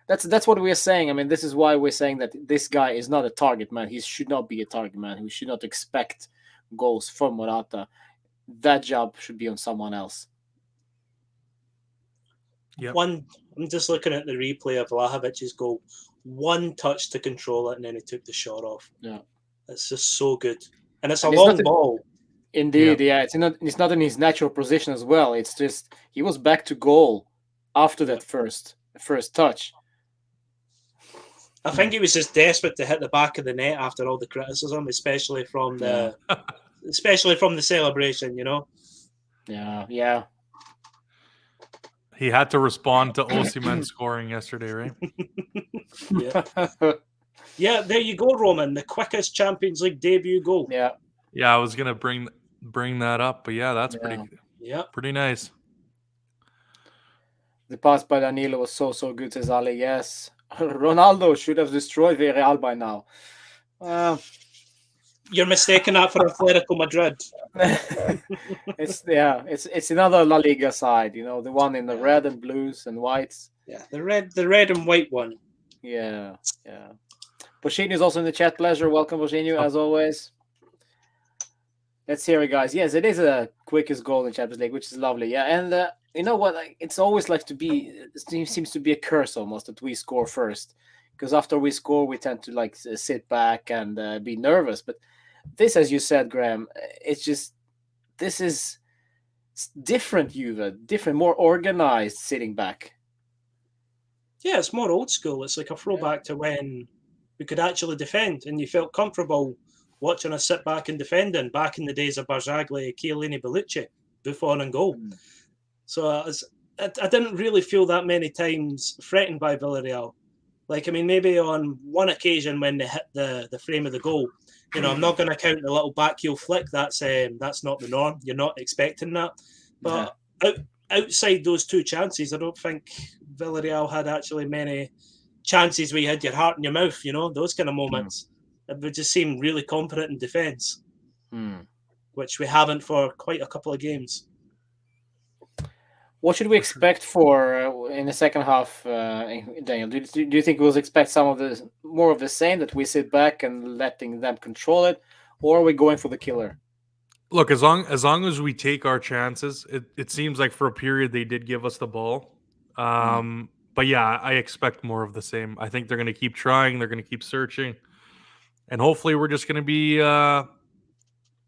That's what we are saying. I mean, this is why we're saying that this guy is not a target man. He should not be a target man. We should not expect goals from Morata. That job should be on someone else. Yep. I'm just looking at the replay of Vlahovic's goal. One touch to control it, and then he took the shot off. Yeah, it's just so good. And it's a long ball. Indeed, yeah. It's not in his natural position as well. It's just he was back to goal after that first touch. I think he was just desperate to hit the back of the net after all the criticism, especially from the celebration, you know. Yeah. He had to respond to Osimhen scoring yesterday, right? Yeah, there you go, Roman. The quickest Champions League debut goal. Yeah, I was gonna bring that up, but yeah, that's pretty nice. The pass by Danilo was so good, says Ali. Yes, Ronaldo should have destroyed Villarreal by now. You're mistaking that for Atletico Madrid. It's another La Liga side, you know, the one in the red and blues and whites. Yeah, the red and white one. Yeah. Boshinho is also in the chat. Pleasure. Welcome, Boshinho, as always. Let's hear it, guys. Yes, it is a quickest goal in Champions League, which is lovely. Yeah, and you know what? It's always like it seems to be a curse almost that we score first, because after we score, we tend to like sit back and be nervous. But this, as you said, Graham, this is different. Juve, different, more organized, sitting back. Yeah, it's more old school. It's like a throwback to when we could actually defend, and you felt comfortable watching us sit back and defending back in the days of Barzagli, Chiellini, Bellucci, Buffon and goal. So I didn't really feel that many times threatened by Villarreal. Like, I mean, maybe on one occasion when they hit the frame of the goal, I'm not going to count the little back heel flick. That's not the norm. You're not expecting that. But outside those two chances, I don't think Villarreal had actually many chances where you had your heart in your mouth, those kind of moments. It would just seem really competent in defence, which we haven't for quite a couple of games. What should we expect for in the second half, Daniel? Do you think we'll expect more of the same, that we sit back and letting them control it, or are we going for the killer? Look, as long as we take our chances, it seems like for a period they did give us the ball. But yeah, I expect more of the same. I think they're going to keep trying. They're going to keep searching. And hopefully we're just going to be a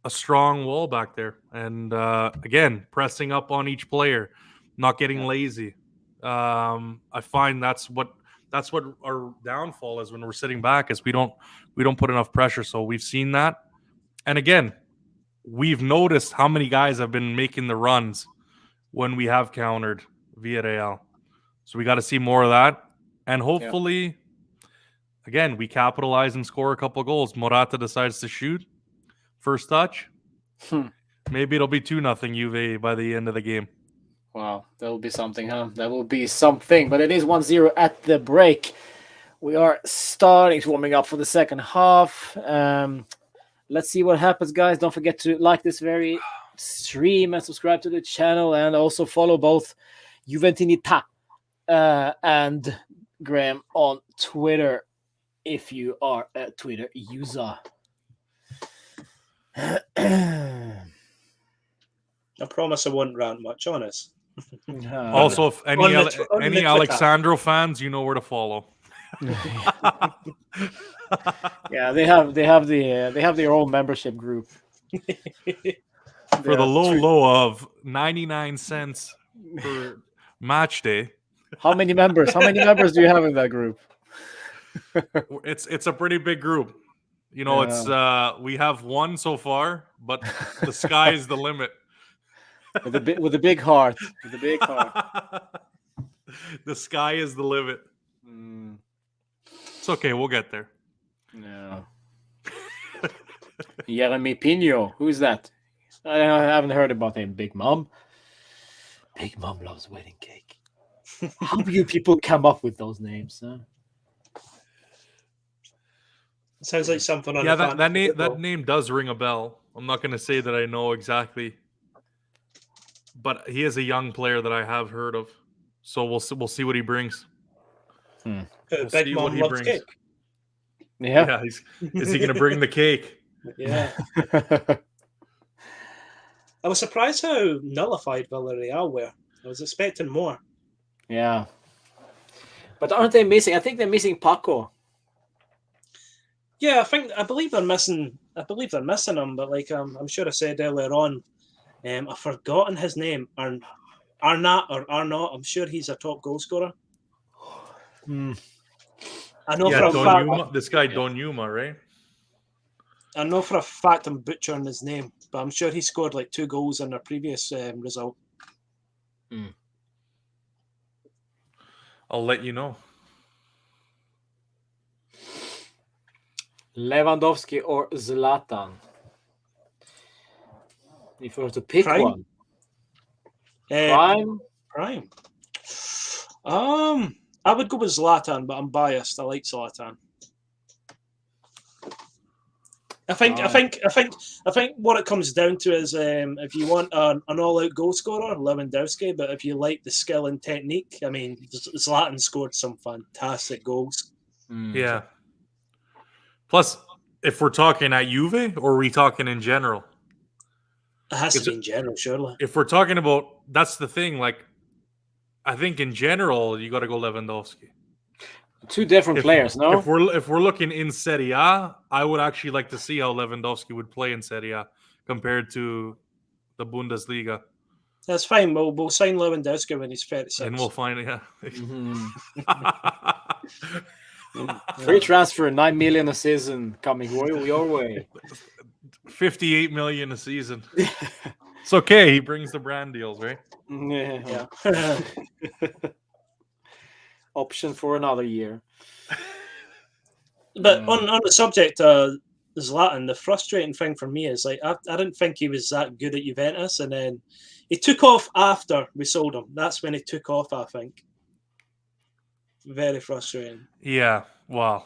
strong wall back there. And again, pressing up on each player, not getting lazy. I find that's what our downfall is when we're sitting back, is we don't put enough pressure. So we've seen that. And again, we've noticed how many guys have been making the runs when we have countered Villarreal. So we got to see more of that. And hopefully, again, we capitalize and score a couple goals. Morata decides to shoot. First touch. Maybe it'll be 2-0 Juve by the end of the game. Wow, that will be something, huh? That will be something. But it is 1-0 at the break. We are warming up for the second half. Let's see what happens, guys. Don't forget to like this very stream and subscribe to the channel, and also follow both Juventinita and Graham on Twitter if you are a Twitter user. I promise I won't rant much on us. Also, if any Alexandro fans, you know where to follow. Yeah, they have their own membership group for the low of 99 cents per match day. How many members do you have in that group? It's a pretty big group. It's we have one so far, but the sky is the limit. With a big heart. The sky is the limit. It's okay, we'll get there. No. Jeremy Pino, who's that? I haven't heard about him. Big Mom. Big Mom loves wedding cake. How do you people come up with those names? Huh? Sounds like something on that name does ring a bell. I'm not going to say that I know exactly, but he is a young player that I have heard of. So we'll see what he brings. We'll Big Mom loves cake. Yeah. Is he going to bring the cake? Yeah. I was surprised how nullified Villarreal were. I was expecting more. Yeah. But aren't they missing? I think they're missing Paco. Yeah, I believe they're missing him, but like I'm sure I said earlier on, I've forgotten his name. Arnott. I'm sure he's a top goal scorer. I know for a fact. This guy Donnarumma, right? I know for a fact I'm butchering his name, but I'm sure he scored like 2 goals in their previous result. I'll let you know. Lewandowski or Zlatan? If you were to pick one. Prime? I would go with Zlatan, but I'm biased. I like Zlatan. I think what it comes down to is if you want an all-out goal scorer, Lewandowski, but if you like the skill and technique, I mean, Zlatan scored some fantastic goals. Yeah. Plus, if we're talking at Juve, or are we talking in general? It has to be in general, surely. If we're talking about, that's the thing. Like, I think in general, you got to go Lewandowski. Two different players, no? If we're looking in Serie A, I would actually like to see how Lewandowski would play in Serie A compared to the Bundesliga. That's fine. We'll sign Lewandowski when he's 36. And we'll find it. Free transfer, 9 million a season coming your way. 58 million a season. It's okay. He brings the brand deals, right? Yeah. Option for another year. But on the subject of Zlatan, the frustrating thing for me is, like, I didn't think he was that good at Juventus, and then he took off after we sold him. That's when he took off, I think. Very frustrating. Yeah, wow.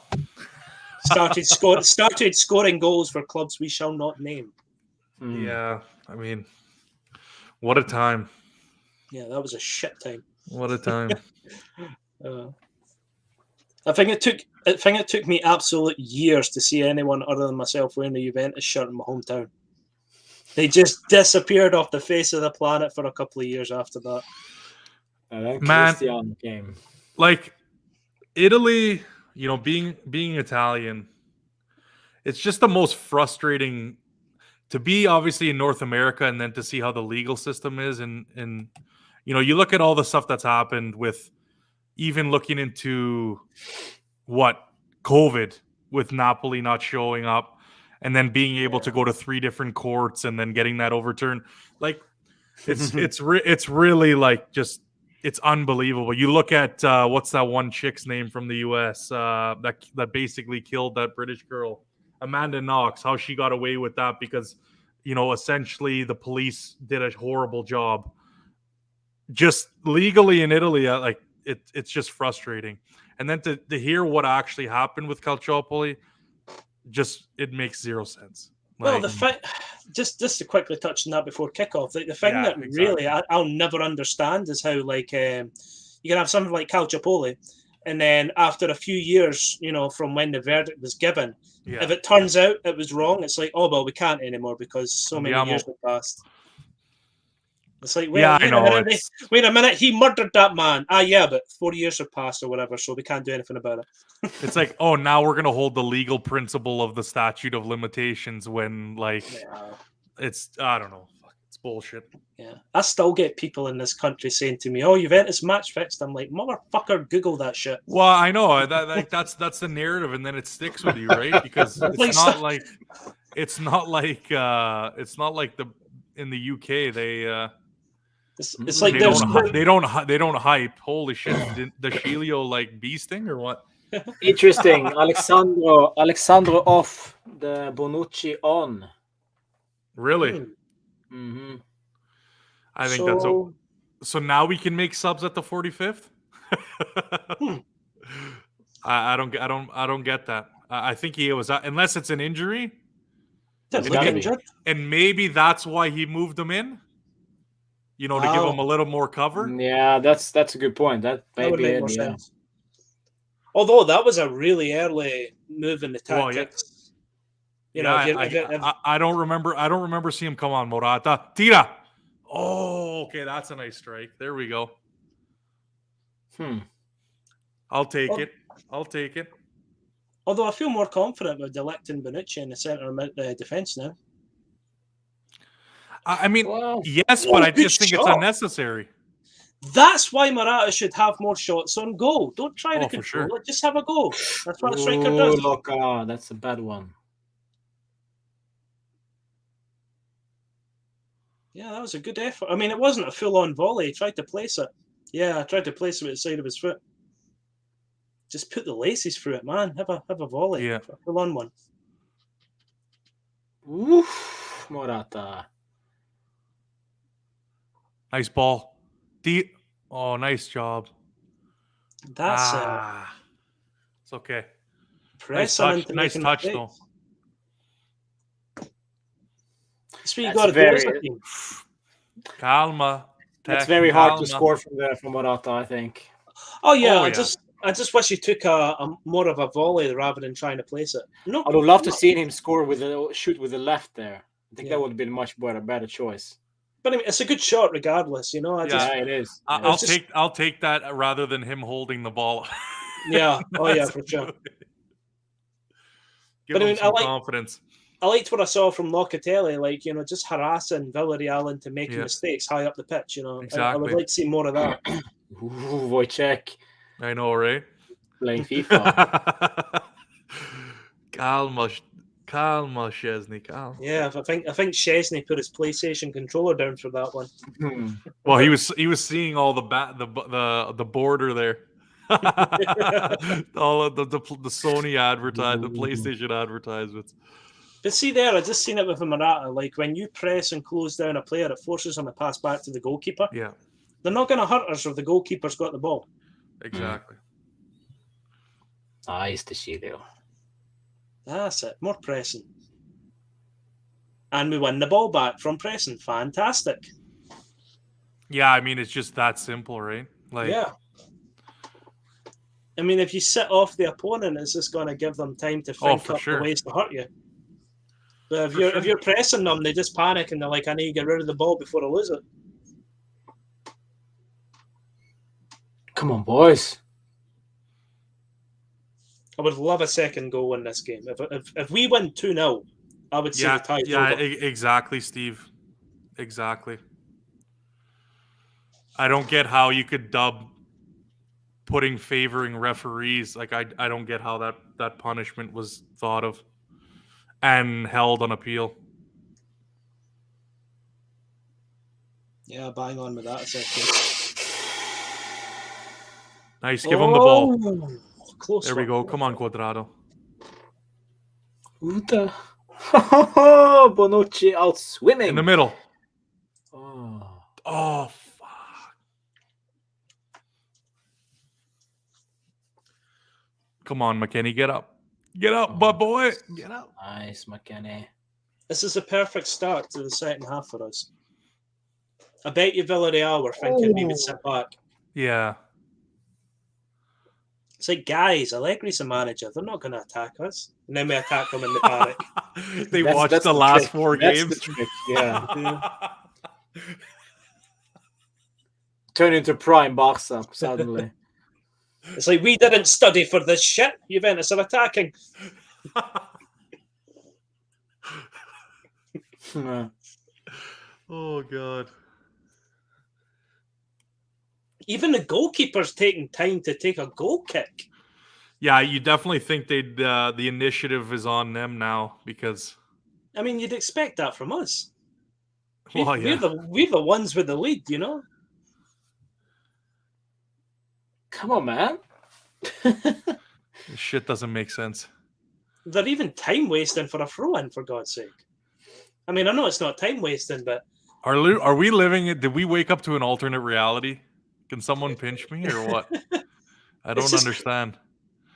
Started scoring goals for clubs we shall not name. Yeah, I mean, what a time. Yeah, that was a shit time. What a time. I think it took me absolute years to see anyone other than myself wearing a Juventus shirt in my hometown. They just disappeared off the face of the planet for a couple of years after that. Man, game. Like Italy, you know, being Italian, it's just the most frustrating to be obviously in North America and then to see how the legal system is. And you know, you look at all the stuff that's happened with even looking into COVID with Napoli not showing up and then being able to go to 3 different courts and then getting that overturned. Like it's really like just, it's unbelievable. You look at what's that one chick's name from the US that basically killed that British girl, Amanda Knox, how she got away with that because, you know, essentially the police did a horrible job. Just legally in Italy, like it's just frustrating. And then to hear what actually happened with Calciopoli, just it makes zero sense. Well, just to quickly touch on that before kickoff, like the thing that really I'll never understand is how, like, you can have something like Calciopoli, and then after a few years, you know, from when the verdict was given, if it turns out it was wrong, it's like, oh well, we can't anymore because so many years have passed. It's like, wait a minute, he murdered that man. Yeah, but 40 years have passed or whatever, so we can't do anything about it. It's like, oh, now we're going to hold the legal principle of the statute of limitations when, like, it's, I don't know. It's bullshit. Yeah. I still get people in this country saying to me, oh, Juventus match fixed. I'm like, motherfucker, Google that shit. Well, I know. That's the narrative, and then it sticks with you, right? Because it's not like in the UK, they... It's like they don't hype. Holy shit! The Shilio like bee sting or what? Interesting. Alexandro off, the Bonucci on. Really? Mm-hmm. I think that's so. Now we can make subs at the 45th. I don't get that. I think he was unless it's an injury. And maybe that's why he moved him in. You know, to give him a little more cover. Yeah, that's a good point. That would make more sense. Although that was a really early move in the tactics. Well, yeah. I don't remember seeing him come on Morata. Tira. Oh, okay, that's a nice strike. There we go. I'll take it. Although I feel more confident with electing Bonucci in the centre defence now. I mean, yes, but I just think it's unnecessary. That's why Morata should have more shots on goal. Don't try to control it. Just have a go. That's what a striker does. Look, that's a bad one. Yeah, that was a good effort. I mean, it wasn't a full-on volley. He tried to place it. Yeah, I tried to place it with the side of his foot. Just put the laces through it, man. Have a volley. Yeah. A full-on one. Oof, Morata. Nice ball. Nice job. That's it's okay. Nice touch though. That's what you got to do. Calma. That's very hard to score from Morata, I think. Oh yeah, I just wish he took a more of a volley rather than trying to place it. No, I would love to see him shoot with the left there. think that would have been much better choice. But I mean, it's a good shot regardless, you know. It is. I'll take that rather than him holding the ball. Yeah. Oh yeah, for sure. Give him some confidence. I liked what I saw from Locatelli, like, you know, just harassing Villarreal into making mistakes high up the pitch, you know. Exactly. I would like to see more of that. Ooh, Wojciech. I know, right? Playing FIFA. Calma, Szczesny, calma. Yeah, I think Szczesny put his PlayStation controller down for that one. Well, he was seeing all the border there. All of the Sony the PlayStation advertisements. But see there, I just seen it with a Morata. Like when you press and close down a player, it forces them to pass back to the goalkeeper. Yeah. They're not going to hurt us if the goalkeeper's got the ball. Exactly. Nice to see you. That's it. More pressing. And we win the ball back from pressing. Fantastic. Yeah, I mean, it's just that simple, right? Like, yeah. I mean, if you sit off the opponent, it's just going to give them time to think up the ways to hurt you. But if you're pressing them, they just panic and they're like, I need to get rid of the ball before I lose it. Come on, boys. I would love a second goal in this game. If we win 2-0, I would say the tie's over. Exactly, Steve. Exactly. I don't get how you could dub favoring referees. Like I don't get how that punishment was thought of and held on appeal. Yeah, bang on with that a second. Nice, give him the ball. Close there we go. Come on, Quadrado. Uta. Bonucci out swimming. In the middle. Oh, fuck. Come on, McKennie, get up. Get up, boy. Get up. Nice, McKennie. This is a perfect start to the second half for us. I bet you Villarreal were thinking we would sit back. Yeah. It's like, guys, Allegri's a manager. They're not going to attack us. And then we attack them in the panic. They watched the last 4 games. Yeah. Turn into prime box up suddenly. It's like, we didn't study for this shit. Juventus are attacking. Oh, God. Even the goalkeeper's taking time to take a goal kick. Yeah, you definitely think the initiative is on them now because... I mean, you'd expect that from us. Well, yeah. We're the ones with the lead, you know? Come on, man. This shit doesn't make sense. They're even time wasting for a throw-in, for God's sake. I mean, I know it's not time wasting, but... Are we living it? Did we wake up to an alternate reality? Can someone pinch me or what? I don't understand.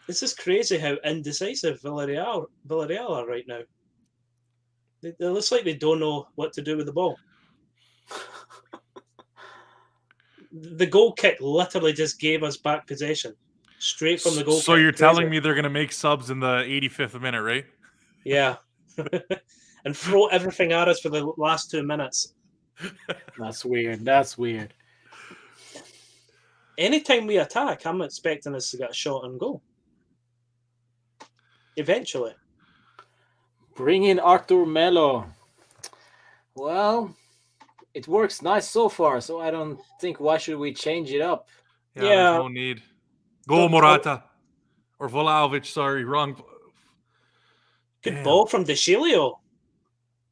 It's just crazy how indecisive Villarreal are right now. It looks like they don't know what to do with the ball. The goal kick literally just gave us back possession. Straight from the goal kick. So you're telling me they're going to make subs in the 85th minute, right? Yeah. And throw everything at us for the last 2 minutes. That's weird. Anytime we attack, I'm expecting us to get a shot on goal. Eventually. Bring in Artur Melo. Well, it works nice so far, so I don't think why should we change it up? Yeah. There's no need. Go Morata. Or Vlahovic, sorry, wrong. Good ball from De Chilio.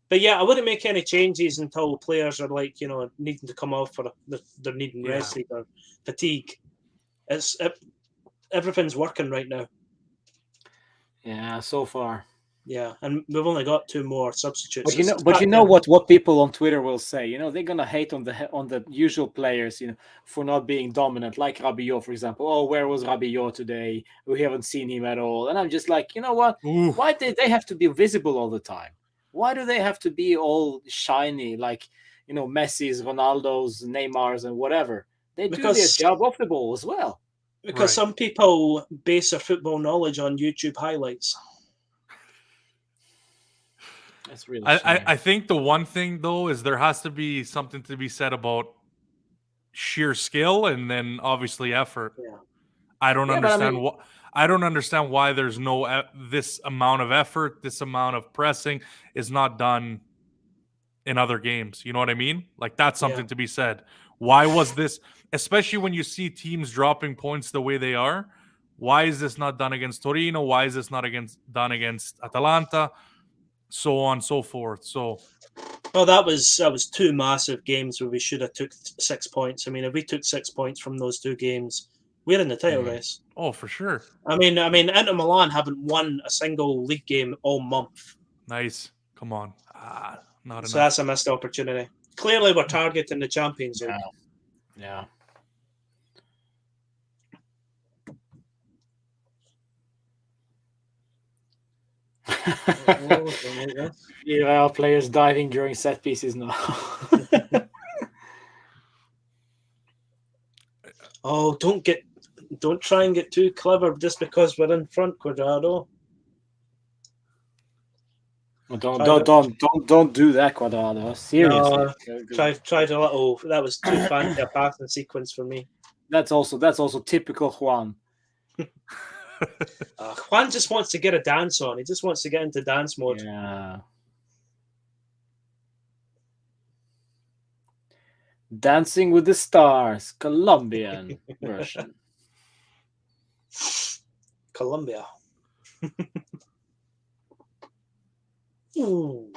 But yeah, I wouldn't make any changes until players are like, you know, needing to come off for they're needing rest or fatigue. Everything's working right now. Yeah, so far. Yeah, and we've only got 2 more substitutes. But you know what people on Twitter will say. You know, they're gonna hate on the usual players, you know, for not being dominant, like Rabiot, for example. Oh, where was Rabiot today? We haven't seen him at all. And I'm just like, you know what? Ooh. Why did they have to be visible all the time? Why do they have to be all shiny, like, you know, Messi's, Ronaldo's, Neymar's, and whatever? They do their job off the ball as well. Because some people base their football knowledge on YouTube highlights. That's really. I think the one thing though is there has to be something to be said about sheer skill and then obviously effort. Yeah. I don't understand what. I don't understand why there's no this amount of effort, this amount of pressing is not done in other games. You know what I mean? Like that's something to be said. Why was this, especially when you see teams dropping points the way they are? Why is this not done against Torino? Why is this not done against Atalanta? So on and so forth. So, well, that was two massive games where we should have took 6 points. I mean, if we took 6 points from those two games, we're in the title race. Oh, for sure. I mean, Inter Milan haven't won a single league game all month. Nice. Come on. Not enough. So that's a missed opportunity. Clearly, we're targeting the Champions League. Yeah. Villarreal players diving during set pieces now. Oh, don't try and get too clever just because we're in front, Quadrado. Well, don't do that, Quadrado. Seriously. No, tried a little. That was too fancy a passing sequence for me. That's also typical Juan. Juan just wants to get a dance on. He just wants to get into dance mode. Yeah. Dancing with the Stars, Colombian version. Colombia. Ooh.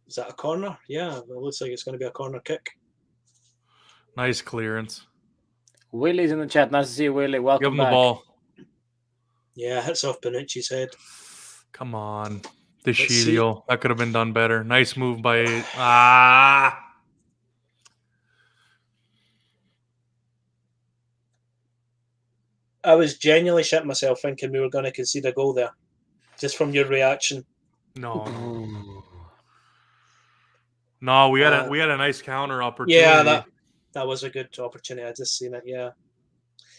Is that a corner? Yeah, it looks like it's going to be a corner kick. Nice clearance. Willie's in the chat. Nice to see you, Willie. Welcome Give him back. the ball. Yeah, hits off Bonucci's head. Come on. DeShilio. That could have been done better. Nice move by... I was genuinely shitting myself thinking we were going to concede a goal there. Just from your reaction. No. No, we had a nice counter opportunity. Yeah, that was a good opportunity. I just seen it, yeah.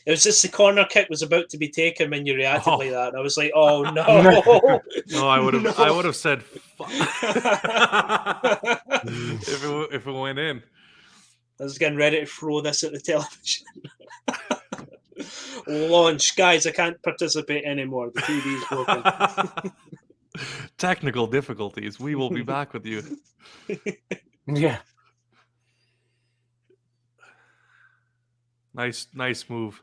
It was just the corner kick was about to be taken when you reacted like that. And I was like, oh no. No, I would have said fuck. if it went in. I was getting ready to throw this at the television. Launch. Guys, I can't participate anymore. The TV's broken. Technical difficulties. We will be back with you. Yeah. Nice move.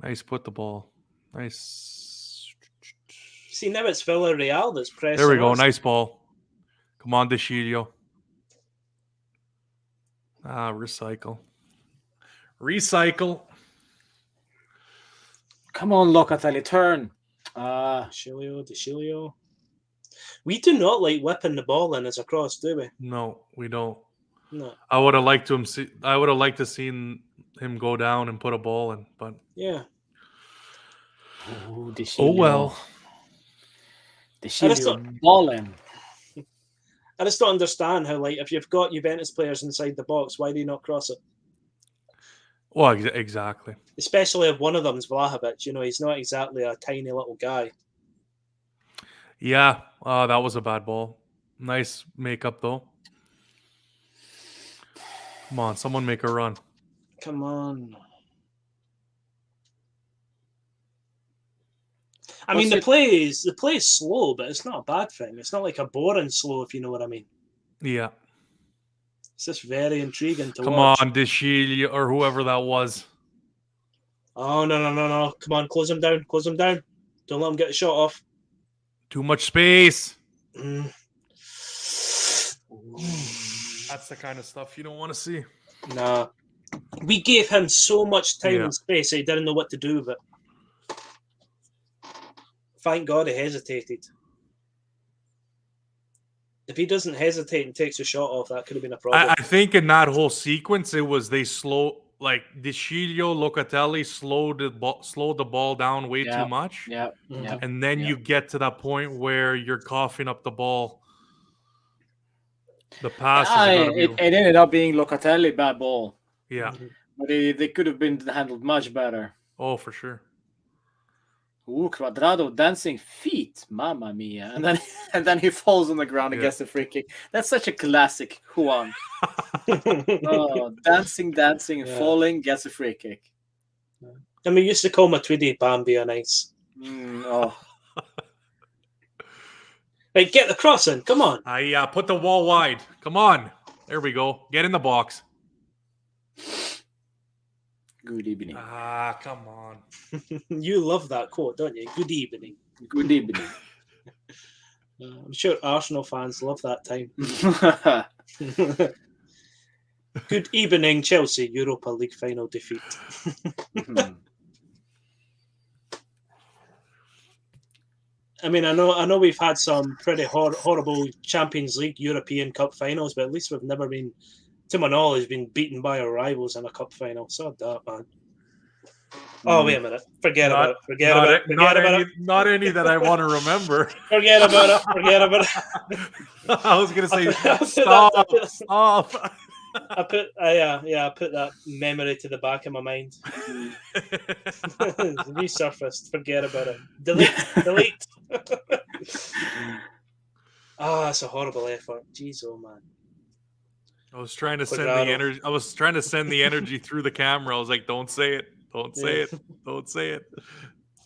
Nice put the ball. Nice. See, now it's Villarreal that's pressing. There we go. us. Nice ball. Come on, DeShilio. Recycle. Come on, Locatelli, turn. DeShilio. We do not like whipping the ball in as a cross, do we? No, we don't. No. I would have liked to seen him go down and put a ball in, but yeah. Oh well. DeShilio balling. I just don't understand how, like, if you've got Juventus players inside the box, why do you not cross it? Well, exactly. Especially if one of them's Vlahovic. You know, he's not exactly a tiny little guy. Yeah, that was a bad ball. Nice makeup, though. Come on, someone make a run. Come on. I mean, the play is slow, but it's not a bad thing. It's not like a boring slow, if you know what I mean. Yeah. It's just very intriguing to watch. Come on, DeShilio or whoever that was. Oh, no. Come on, close him down. Don't let him get the shot off. Too much space. That's the kind of stuff you don't want to see. Nah. We gave him so much time and space that he didn't know what to do with it. Thank God he hesitated. If he doesn't hesitate and takes a shot off, that could have been a problem. I think in that whole sequence, it was DeShilio, Locatelli slowed the ball down way too much. Yeah. And then you get to that point where you're coughing up the ball. The pass it ended up being Locatelli bad ball. Yeah. But they could have been handled much better. Oh, for sure. Ooh, Quadrado dancing feet, mamma mia! And then he falls on the ground and gets the free kick. That's such a classic Juan. Dancing, falling, gets a free kick. And we used to call Matuidi Bambi on ice. Right, get the cross in. Come on. Put the wall wide. Come on. There we go. Get in the box. Good evening. Come on. You love that quote, don't you? Good evening. Good evening. I'm sure Arsenal fans love that time. Good evening, Chelsea. Europa League final defeat. I mean, I know we've had some pretty horrible Champions League European Cup finals, but at least we've never been, to my knowledge, been beaten by our rivals in a cup final. So that, man. Oh, wait a minute. Forget about it. Forget about it. Not any that I want to remember. Forget about it. I was going to say, stop. I put that memory to the back of my mind. Resurfaced. Forget about it. Delete. That's a horrible effort. Jeez, oh man. I was trying to send the energy. I was trying to send the energy through the camera. I was like, "Don't say it. Don't say it. Don't say it."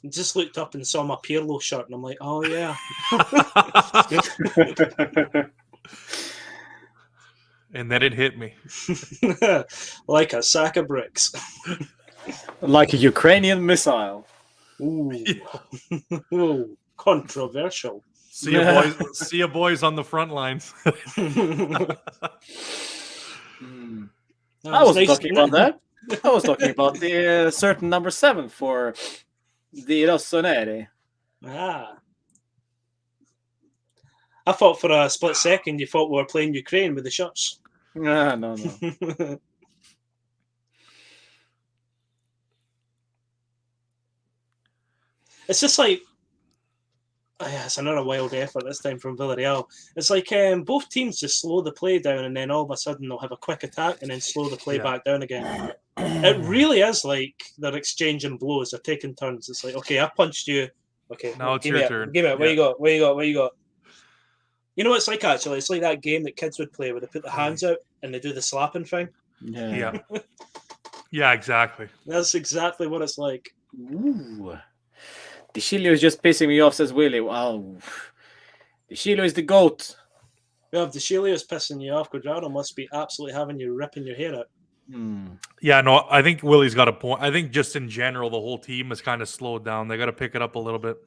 I just looked up and saw my Pirlo shirt, and I'm like, "Oh yeah." And then it hit me. Like a sack of bricks. Like a Ukrainian missile. Ooh. Ooh, controversial. See you boys on the front lines. I wasn't talking about that. I was talking about the certain number 7 for the Rossoneri. I thought for a split second you thought we were playing Ukraine with the shirts. No. It's just like, it's another wild effort this time from Villarreal. It's like both teams just slow the play down and then all of a sudden they'll have a quick attack and then slow the play back down again. It really is like they're exchanging blows. They're taking turns. It's like, okay, I punched you. Okay, now it's your turn. Give me it. Where you got? You know what it's like, actually? It's like that game that kids would play where they put the hands out and they do the slapping thing. Yeah. Yeah, exactly. That's exactly what it's like. Ooh. DeCilio is just pissing me off, says Willie. Wow. DeCilio is the GOAT. Well, if DeCilio is pissing you off, Quadrado must be absolutely having you ripping your hair out. Yeah, no, I think Willie's got a point. I think just in general, the whole team is kind of slowed down. They got to pick it up a little bit.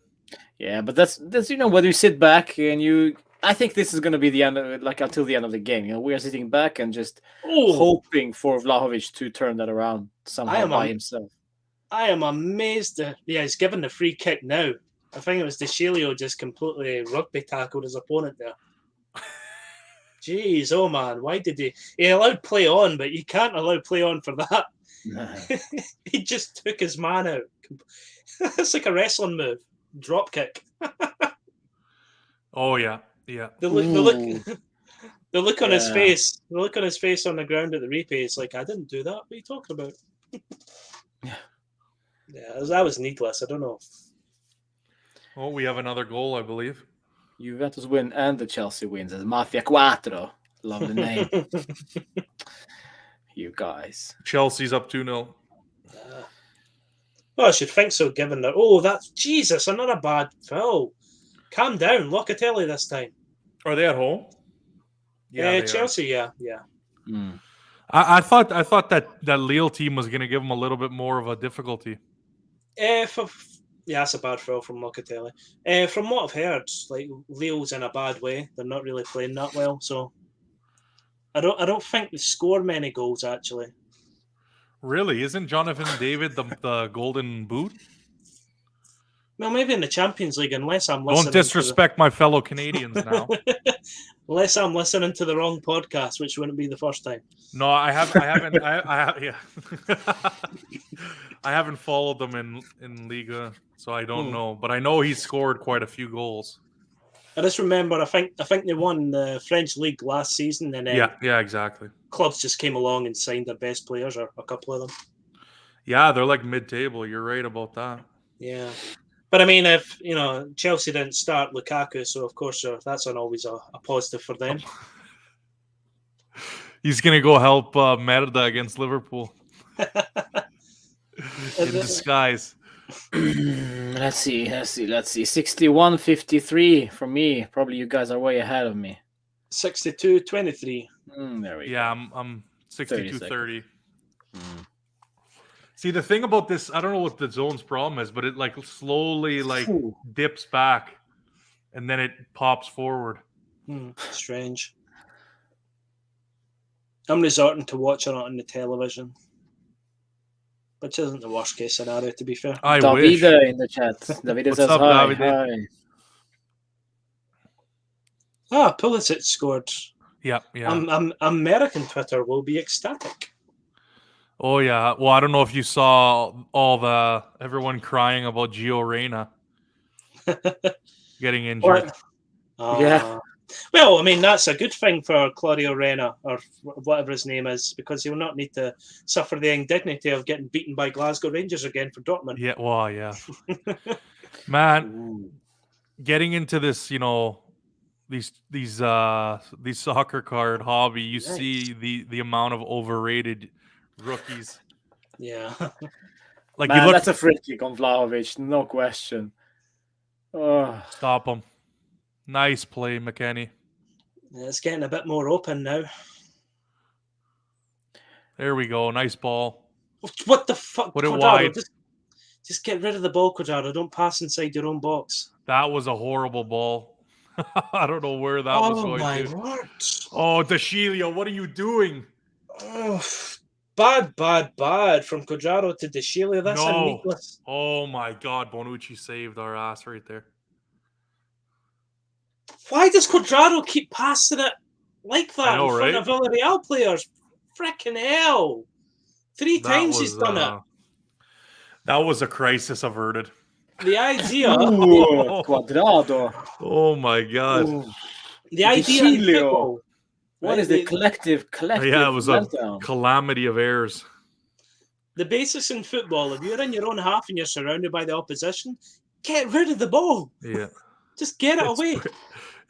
Yeah, but that's whether you sit back and I think this is going to be the end of it, like until the end of the game. We are sitting back and just hoping for Vlahovic to turn that around somehow by himself. I am amazed. He's given the free kick now. I think it was DeCilio just completely rugby tackled his opponent there. Jeez, oh man, why did he allowed play on, but you can't allow play on for that. He just took his man out. It's like a wrestling move. Drop kick. Oh yeah. The look on his face. The look on his face on the ground at the replay is like, I didn't do that. What are you talking about? Yeah, that was needless. I don't know. Oh, we have another goal, I believe. Juventus win and the Chelsea wins as Mafia Quattro. Love the name. You guys. Chelsea's up 2-0. Well, I should think so, given that. Oh, that's Jesus, another bad foul. Calm down, Locatelli this time. Are they at home? Yeah, Chelsea. Yeah. I thought that Lille team was going to give them a little bit more of a difficulty. That's a bad foul from Locatelli. From what I've heard, like Lille's in a bad way. They're not really playing that well, so I don't think they score many goals actually. Really? Isn't Jonathan David the golden boot? Well, maybe in the Champions League, unless I'm listening. Don't disrespect my fellow Canadians now. Unless I'm listening to the wrong podcast, which wouldn't be the first time. No, I haven't. I haven't followed them in Liga, so I don't know. But I know he's scored quite a few goals. I just remember, I think they won the French league last season, and yeah, exactly. Clubs just came along and signed their best players, or a couple of them. Yeah, they're like mid-table. You're right about that. Yeah. But I mean, if Chelsea didn't start Lukaku, so of course that's always a positive for them. He's gonna go help Merda against Liverpool in disguise. Let's see. 61-53 for me. Probably you guys are way ahead of me. 62-23. There we go. Yeah, I'm 62-30. See, the thing about this, I don't know what the zone's problem is, but it like slowly dips back, and then it pops forward. Strange. I'm resorting to watching it on the television, which isn't the worst case scenario, to be fair. Davide in the chat. Davide says up, hi. Davide? Hi. Pulisic scored. Yeah. American Twitter will be ecstatic. Oh yeah. Well, I don't know if you saw everyone crying about Gio Reyna getting injured. Yeah. Well, I mean, that's a good thing for Claudio Reyna, or whatever his name is, because he will not need to suffer the indignity of getting beaten by Glasgow Rangers again for Dortmund. Yeah, well, yeah. Man, getting into this, these soccer card hobby, you see the amount of overrated rookies. Yeah. Like man, that's a free kick on Vlahovic, no question. Stop him. Nice play, McKennie. Yeah, it's getting a bit more open now. There we go. Nice ball. What the fuck? Put it wide. Just get rid of the ball, Quadrado. Don't pass inside your own box. That was a horrible ball. I don't know where that was going to. Oh, my word. Oh, Deschilio, what are you doing? Oh, bad from Quadrado to Deschilio. That's needless. Oh, my God. Bonucci saved our ass right there. Why does Quadrado keep passing it like that in front of Villarreal players? Frickin' hell. 3 times he's done it. That was a crisis averted. The idea... Quadrado. Oh, my God. The idea in football... What is the collective Yeah, it was meltdown. A calamity of errors. The basics in football, if you're in your own half and you're surrounded by the opposition, get rid of the ball. Yeah. Just get it away.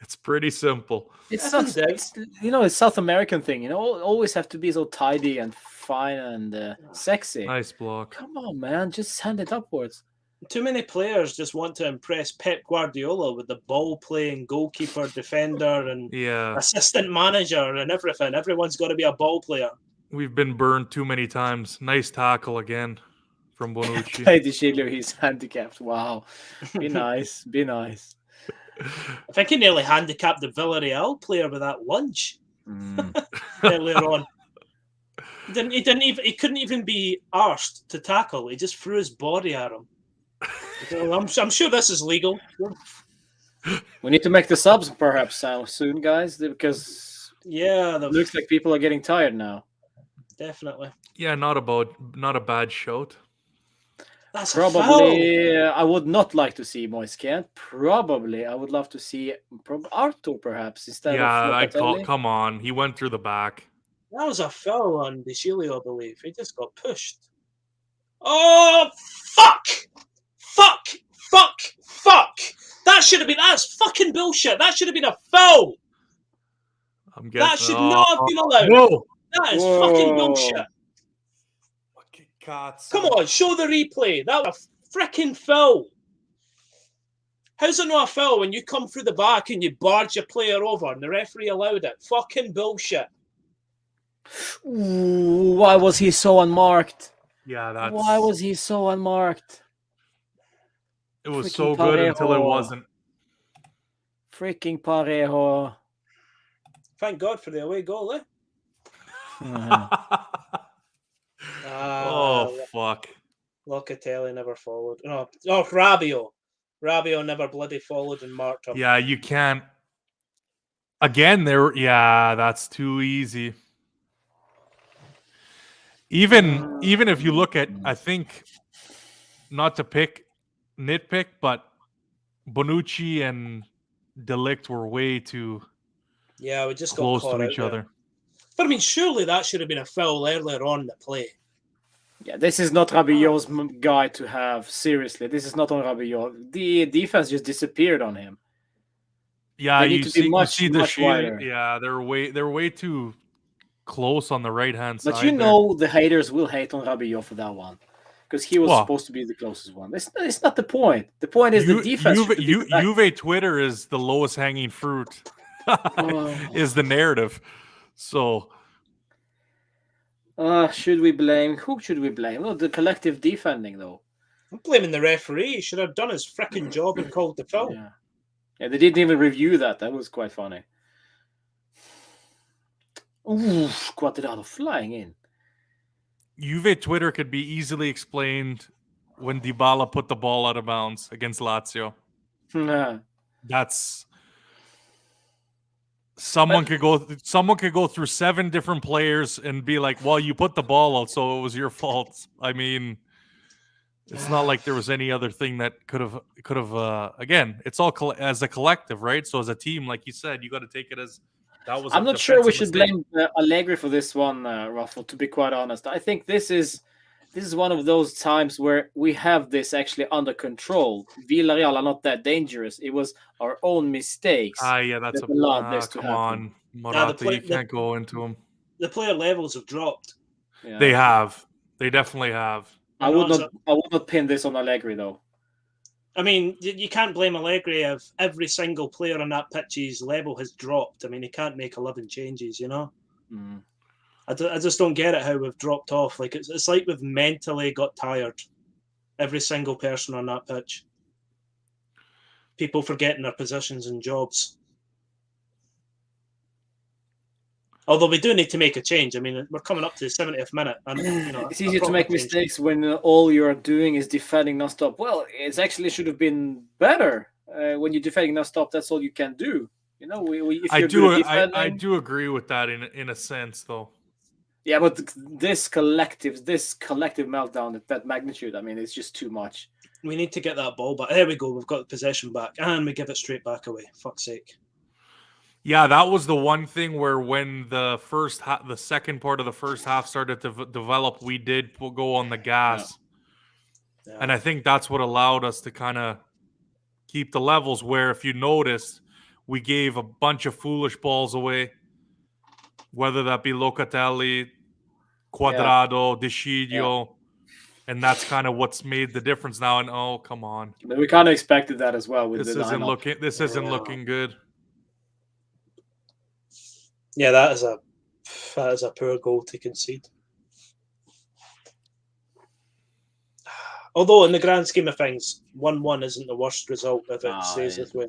It's pretty simple. It's South American thing. Always have to be so tidy and fine and sexy. Nice block. Come on, man. Just send it upwards. Too many players just want to impress Pep Guardiola with the ball-playing goalkeeper, defender, and assistant manager and everything. Everyone's got to be a ball player. We've been burned too many times. Nice tackle again from Bonucci. Hey, Deschilio, he's handicapped. Wow. Be nice. Be nice. I think he nearly handicapped the Villarreal player with that lunge earlier on. He couldn't even be arsed to tackle. He just threw his body at him. I'm sure this is legal. We need to make the subs perhaps soon, guys, because it looks like people are getting tired now. Definitely. Yeah, not a bad shout. That's probably I would not like to see Moiscant. Probably I would love to see Arthur perhaps instead of come on. He went through the back. That was a foul on Deschilio, I believe. He just got pushed. Oh, fuck! That should have been... That's fucking bullshit. That should have been a foul. That should not have been allowed. No. That is fucking bullshit. Cats. Come on, show the replay. That was a freaking foul. How's it not a foul when you come through the back and you barge your player over and the referee allowed it? Fucking bullshit. Ooh, why was he so unmarked? Yeah, Why was he so unmarked? It was so good until it wasn't. Freaking Parejo. Thank God for the away goal, eh? Fuck. Locatelli never followed. Oh, Rabiot. Rabiot never bloody followed and marked him. Yeah, you can't. Again, that's too easy. Even if you look at, I think, not to nitpick, but Bonucci and De Ligt were way too we just close got to each other. But I mean, surely that should have been a foul earlier on in the play. Yeah, this is not Rabiot's guy to have. Seriously, this is not on Rabiot. The defense just disappeared on him. Yeah, They need to be much wider. Yeah, they're way too close on the right hand side. But you know the haters will hate on Rabiot for that one. Because he was supposed to be the closest one. It's not the point. The point is the defense. Juve Twitter is the lowest hanging fruit. Is the narrative. So should we blame? Who should we blame? Well, the collective defending, though. I'm blaming the referee. He should have done his freaking job and called the foul. Yeah, they didn't even review that. That was quite funny. Ooh, Quadrado flying in. Juve Twitter could be easily explained when Dybala put the ball out of bounds against Lazio. That's someone could go through 7 different players and be like, "Well, you put the ball out, so it was your fault." I mean, it's not like there was any other thing that could have. Again, it's all as a collective, right? So as a team, like you said, you got to take it as. I'm not sure we should blame Allegri for this one, Ruffle, to be quite honest. I think this is one of those times where we have this actually under control. Villarreal are not that dangerous. It was our own mistakes. Yeah, that's that allowed this to happen. On, Morata, you can't go into them. The player levels have dropped. Yeah. They have. They definitely have. I would not pin this on Allegri, though. I mean, you can't blame Allegri if every single player on that pitch's level has dropped. I mean, he can't make 11 changes, you know? Mm. I just don't get it how we've dropped off. Like it's like we've mentally got tired. Every single person on that pitch. People forgetting their positions and jobs. Although we do need to make a change. I mean, we're coming up to the 70th minute. And, it's easy to make mistakes when all you're doing is defending nonstop. Well, it actually should have been better. When you're defending nonstop, that's all you can do. You know, I do agree with that in a sense, though. Yeah, but this collective meltdown at that magnitude, I mean, it's just too much. We need to get that ball back. There we go. We've got the possession back, and we give it straight back away. Fuck's sake. Yeah, that was the one thing where when the second part of the first half started to develop, we did go on the gas. Yeah. And I think that's what allowed us to kind of keep the levels where, if you noticed, we gave a bunch of foolish balls away, whether that be Locatelli, Quadrado, Desciglio, and that's kind of what's made the difference now. And oh, come on. But we kind of expected that as well. This isn't looking good. Yeah, that is a poor goal to concede. Although in the grand scheme of things, 1-1 isn't the worst result if it stays this way.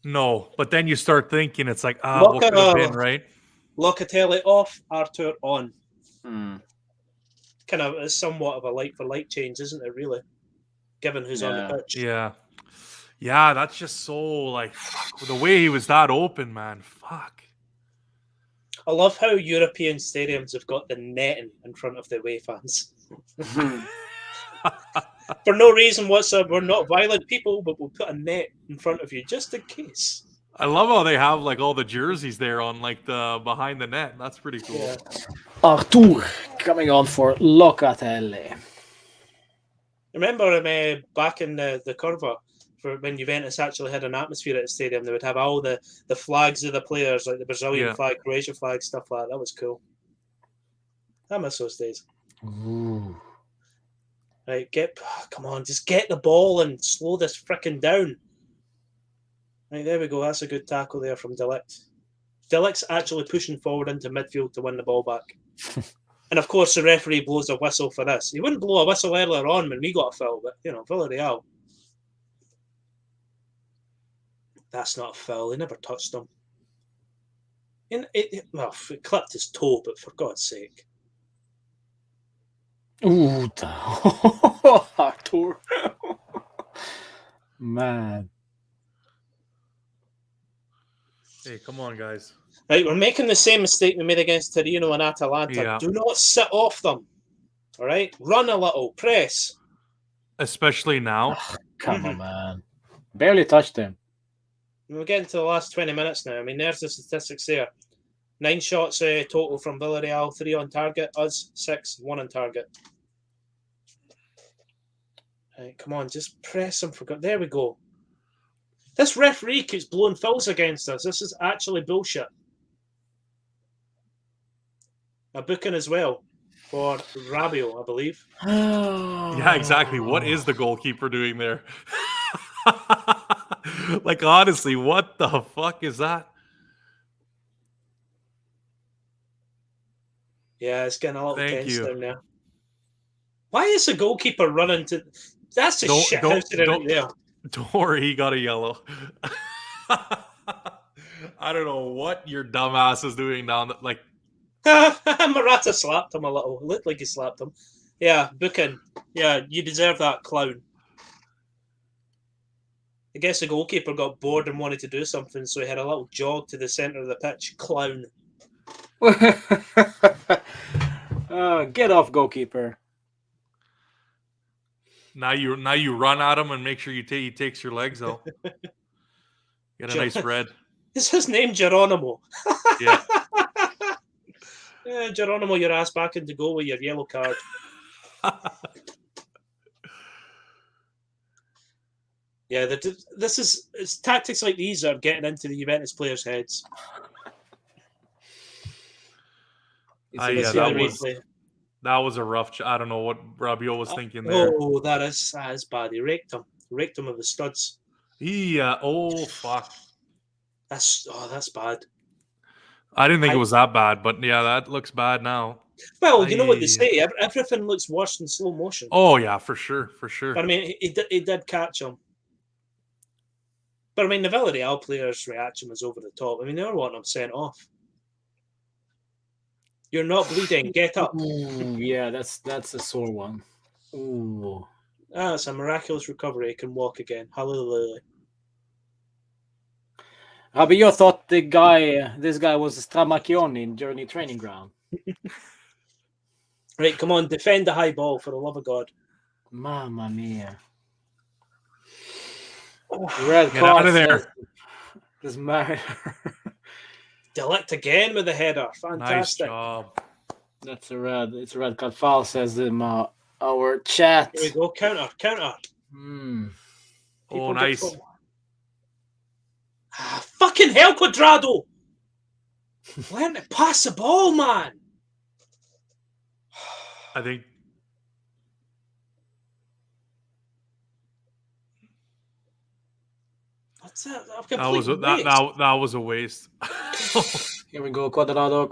No, but then you start thinking it's like, what could have been, right? Locatelli off, Arthur on. Kind of somewhat of a like-for-like change, isn't it, really? Given who's on the pitch. Yeah, that's just so, like, the way he was that open, man. Fuck. I love how European stadiums have got the netting in front of the away fans. For no reason whatsoever. We're not violent people, but we'll put a net in front of you just in case. I love how they have like all the jerseys there on like the behind the net. That's pretty cool. Yeah. Artur coming on for Locatelli. Remember back in the Curva, for when Juventus actually had an atmosphere at the stadium, they would have all the flags of the players, like the Brazilian flag, Croatia flag, stuff like that. That was cool. I miss those days. Ooh. Right, come on, just get the ball and slow this frickin' down. Right, there we go. That's a good tackle there from De Ligt. De Ligt's actually pushing forward into midfield to win the ball back. And of course, the referee blows a whistle for this. He wouldn't blow a whistle earlier on when we got a foul, but Villarreal. That's not a foul. He never touched him. It clipped his toe, but for God's sake. Ooh, Artur. Man. Hey, come on, guys. Right, we're making the same mistake we made against Torino and Atalanta. Yeah. Do not sit off them. All right? Run a little. Press. Especially now. Come on, man. Barely touched him. We're getting to the last 20 minutes now. I mean, there's the statistics there. 9 shots total from Villarreal, 3 on target. Us, 6, 1 on target. Right, come on, just press him for God. There we go. This referee keeps blowing fouls against us. This is actually bullshit. A booking as well for Rabiot, I believe. Yeah, exactly. What is the goalkeeper doing there? Like, honestly, what the fuck is that? Yeah, it's getting a little Thank tense you. down there. Why is the goalkeeper running to... That's a shit house right there. Don't worry, he got a yellow. I don't know what your dumbass is doing down there. Like, Morata slapped him a little. It looked like he slapped him. Yeah, booking. Yeah, you deserve that, clown. I guess the goalkeeper got bored and wanted to do something, so he had a little jog to the centre of the pitch. Clown. Get off, goalkeeper. now you run at him and make sure he takes your legs out. Get a nice red. Is his name Geronimo? Yeah. Geronimo, your ass back into goal with your yellow card. Yeah, it's tactics like these are getting into the Juventus players' heads. That was a rough. I don't know what Rabiot was thinking there. Oh, that is bad. He raked him with the studs. Oh fuck. That's bad. I didn't think it was that bad, but yeah, that looks bad now. Well, you know what they say. Everything looks worse in slow motion. Oh yeah, for sure. But I mean, he did catch him. But I mean, the Villarreal players' reaction was over the top. I mean, they were wanting him sent off. You're not bleeding. Get up. Ooh, yeah, that's a sore one. Ooh. It's a miraculous recovery. He can walk again. Hallelujah. But you thought this guy was Stramacchioni during the training ground. Right, come on, defend the high ball for the love of God. Mamma mia. Red Get out of there. This murder. Delict again with the header. Fantastic. Nice job. That's a red. It's a red card foul, says our chat. Here we go. Counter. Oh, nice. Fucking hell, Cuadrado! Learn to pass the ball, man. I think what's that? That was a waste. Here we go, Cuadrado.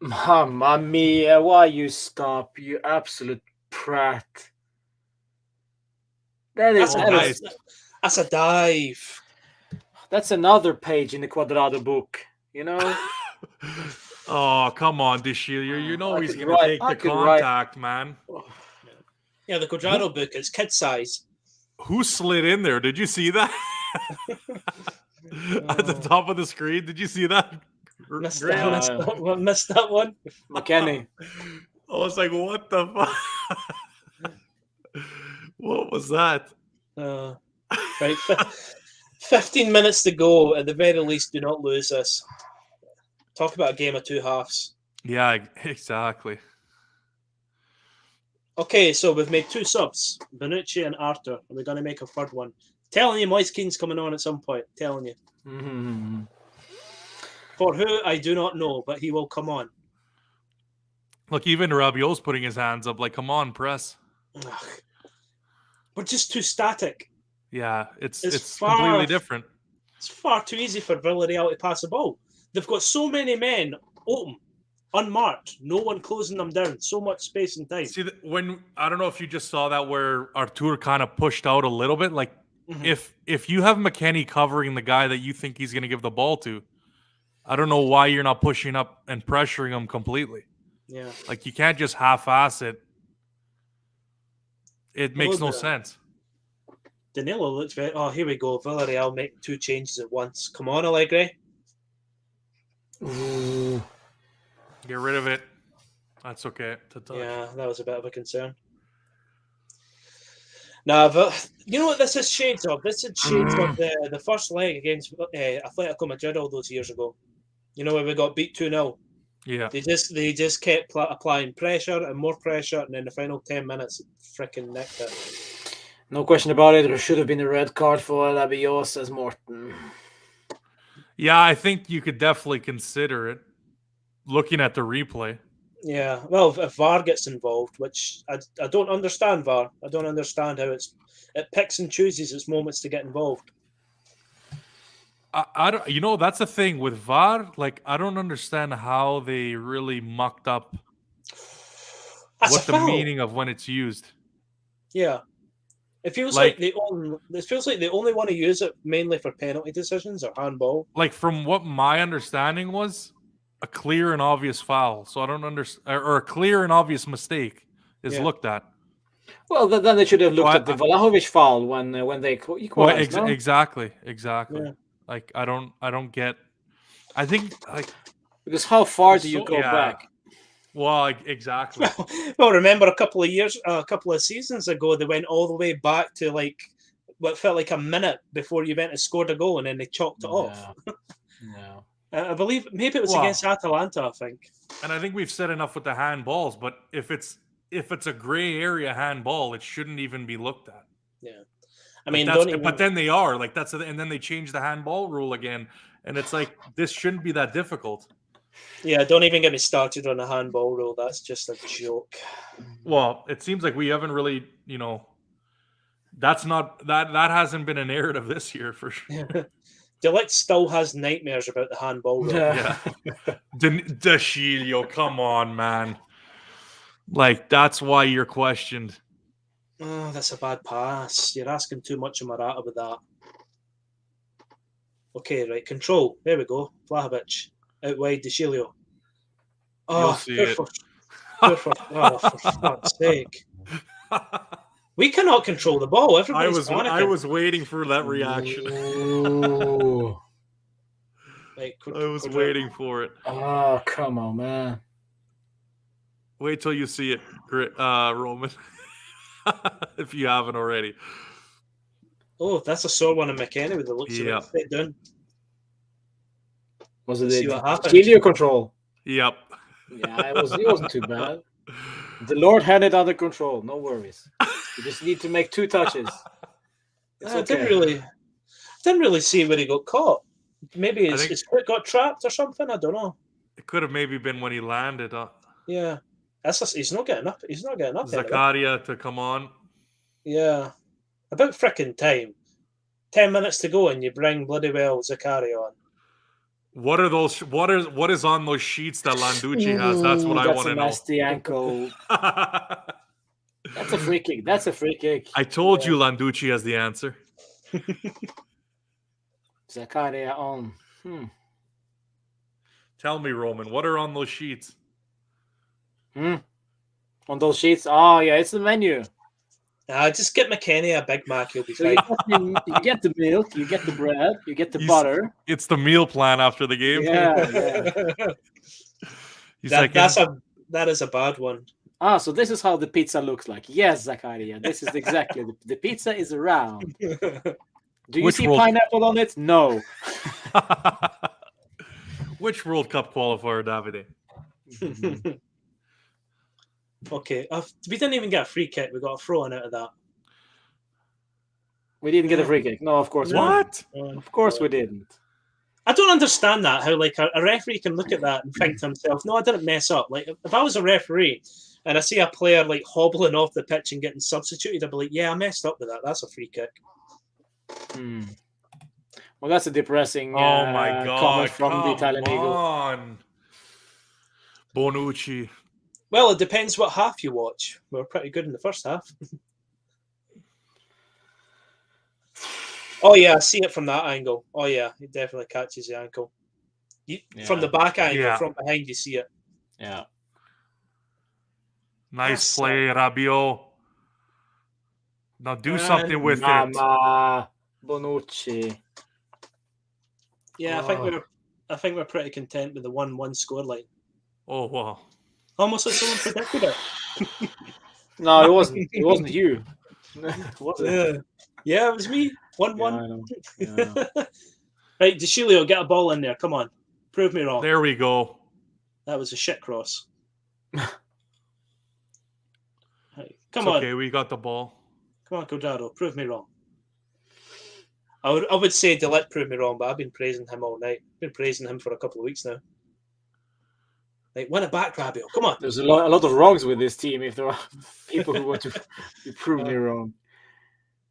Mamma mia, why you stop, you absolute prat. That's a dive. That's another page in the Cuadrado book, you know? Oh, come on, Deshil. You know he's going to take the contact, man. Yeah, the Cuadrado book is kid size. Who slid in there? Did you see that? At the top of the screen. Did you see that? Missed that one. McKenny. I was like, what the fuck? What was that? Right. 15 minutes to go. At the very least, do not lose this. Talk about a game of two halves. Yeah, exactly. Okay, so we've made 2 subs, Bonucci and Arthur, and we're going to make a third one. Telling you, Moise Keane's coming on at some point. Telling you. Mm-hmm. For who, I do not know, but he will come on. Look, even Rabiot's putting his hands up like, come on, press. Ugh. We're just too static. Yeah, it's completely different. It's far too easy for Villarreal to pass the ball. They've got so many men open, unmarked, no one closing them down, so much space and time. See, I don't know if you just saw that where Artur kind of pushed out a little bit. Like, if you have McKennie covering the guy that you think he's going to give the ball to, I don't know why you're not pushing up and pressuring him completely. Yeah. Like, you can't just half-ass it. It makes no sense. Danilo looks very... Oh, here we go. Villarreal make 2 changes at once. Come on, Allegri. Ooh. Get rid of it. That's okay to touch. Yeah, that was a bit of a concern. Now, but you know what this is shades of? This is shades of the first leg against Atletico Madrid all those years ago. You know, when we got beat 2-0. Yeah. They just kept applying pressure and more pressure, and in the final 10 minutes, freaking nicked it. No question about it. There should have been a red card for Labios, says Morton. Yeah, I think you could definitely consider it, looking at the replay. Yeah, well, if VAR gets involved, which I don't understand VAR. I don't understand how it picks and chooses its moments to get involved. I don't. You know, that's the thing with VAR. Like, I don't understand how they really mucked up That's what a the foul. meaning of when it's used. Yeah, it feels like they only want to use it mainly for penalty decisions or handball. Like, from what my understanding was, a clear and obvious foul. So I don't understand, or a clear and obvious mistake is looked at. Well, then they should have looked at the Vlahovic foul when they equalized. Well, exactly. Yeah. Like, I don't get. I think like because how far do you go back? Well, exactly. Well, remember a couple of seasons ago, they went all the way back to like what felt like a minute before Juventus scored a goal, and then they chalked it off. No. I believe maybe it was against Atalanta, I think. And I think we've said enough with the handballs, but if it's a gray area handball, it shouldn't even be looked at. Yeah, I mean, but then they are like and then they change the handball rule again, and it's like this shouldn't be that difficult. Yeah, don't even get me started on the handball rule. That's just a joke. Well, it seems like we haven't really, that hasn't been a narrative this year for sure. Delict still has nightmares about the handball rule. Yeah. Dashilio, come on, man. Like, that's why you're questioned. Oh, that's a bad pass. You're asking too much of Morata with that. Okay, right. Control. There we go. Vlahovic. Out wide, Dashilio. Oh, for fuck's sake. We cannot control the ball. I was waiting for that reaction. I was waiting for it. Oh, come on, man. Wait till you see it, Roman. If you haven't already. Oh, that's a sore one in McKenna with the looks of it. Fit down. Was it the video control? Yep. Yeah, it wasn't too bad. The Lord had it under control. No worries. You just need to make 2 touches. I didn't really see where he got caught. Maybe his foot got trapped or something. I don't know. It could have maybe been when he landed. Yeah, he's not getting up. He's not getting up. Zakaria to come on. Yeah, about frickin' time. 10 minutes to go, and you bring bloody well Zakaria on. What are those? What is on those sheets that Landucci has? That's what I want to know. That's a nasty ankle. That's a free kick. That's a free kick. I told you Landucci has the answer. Zakaria on. Tell me, Roman, what are on those sheets? On those sheets? Oh, yeah, it's the menu. Just get McKenny a Big Mac, you'll be fine. You get the milk, you get the bread, you get the butter. It's the meal plan after the game. Yeah. That is a bad one. So this is how the pizza looks like. Yes, Zakaria, this is exactly. The pizza is round. Do you see pineapple on it? No. Which World Cup qualifier, Davide? Okay, we didn't even get a free kick. We got a throw-in out of that. We didn't get a free kick. No, of course. What? Of course we didn't. I don't understand that. How like a referee can look at that and think to himself, "No, I didn't mess up." Like if I was a referee and I see a player like hobbling off the pitch and getting substituted, I'd be like, "Yeah, I messed up with that. That's a free kick." Well, that's a depressing my God, comment from the Italian Eagle. On. Bonucci. Well, it depends what half you watch. We were pretty good in the first half. Oh, yeah, I see it from that angle. Oh, yeah, he definitely catches the ankle. From the back angle, from behind, you see it. Yeah. Nice play, Rabiot. Now do something with it. Bonucci. Yeah, I think we're pretty content with the 1-1 scoreline. Oh, wow. Almost like someone predicted it. No, it wasn't. It wasn't you. Was it? Yeah, it was me. 1-1. Yeah. Right, Dashilio, get a ball in there. Come on. Prove me wrong. There we go. That was a shit cross. Hey, come It's on. okay, we got the ball. Come on, Cuadrado. Prove me wrong. I would say De Ligt prove me wrong, but I've been praising him all night. I've been praising him for a couple of weeks now. Like, win it back, Rabiot. Come on. There's a lot of wrongs with this team if there are people who want to prove me wrong.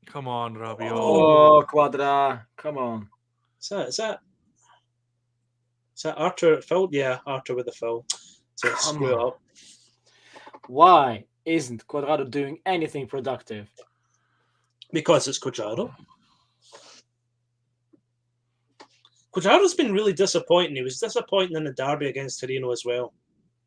Come on, Rabiot. Oh, Quadra. Come on. Is that Arthur foul? Yeah, Arthur with the foul. To screw it up. Why isn't Quadrado doing anything productive? Because it's Cuadrado. Cuadrado's been really disappointing. He was disappointing in the derby against Torino as well.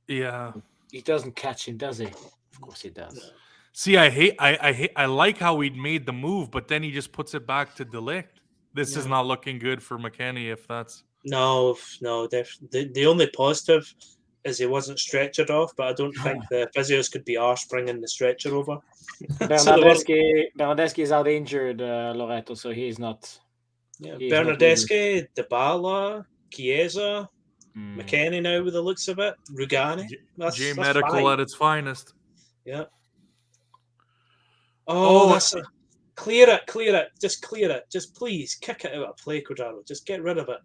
Yeah. He doesn't catch him, does he? Of course he does. See, I like how we made the move, but then he just puts it back to De Ligt. This is not looking good for McKennie if that's... No. The only positive is he wasn't stretchered off, but I don't think the physios could be arsed bringing the stretcher over. Bernardeschi is out injured, Loreto, so he's not... Yeah, Bernardeschi, Dybala, Chiesa, McKennie now with the looks of it, Rugani. J Medical fine. At its finest. Yeah. Oh, that's a... Clear it. Just clear it. Just please kick it out of play, Cuadrado. Just get rid of it.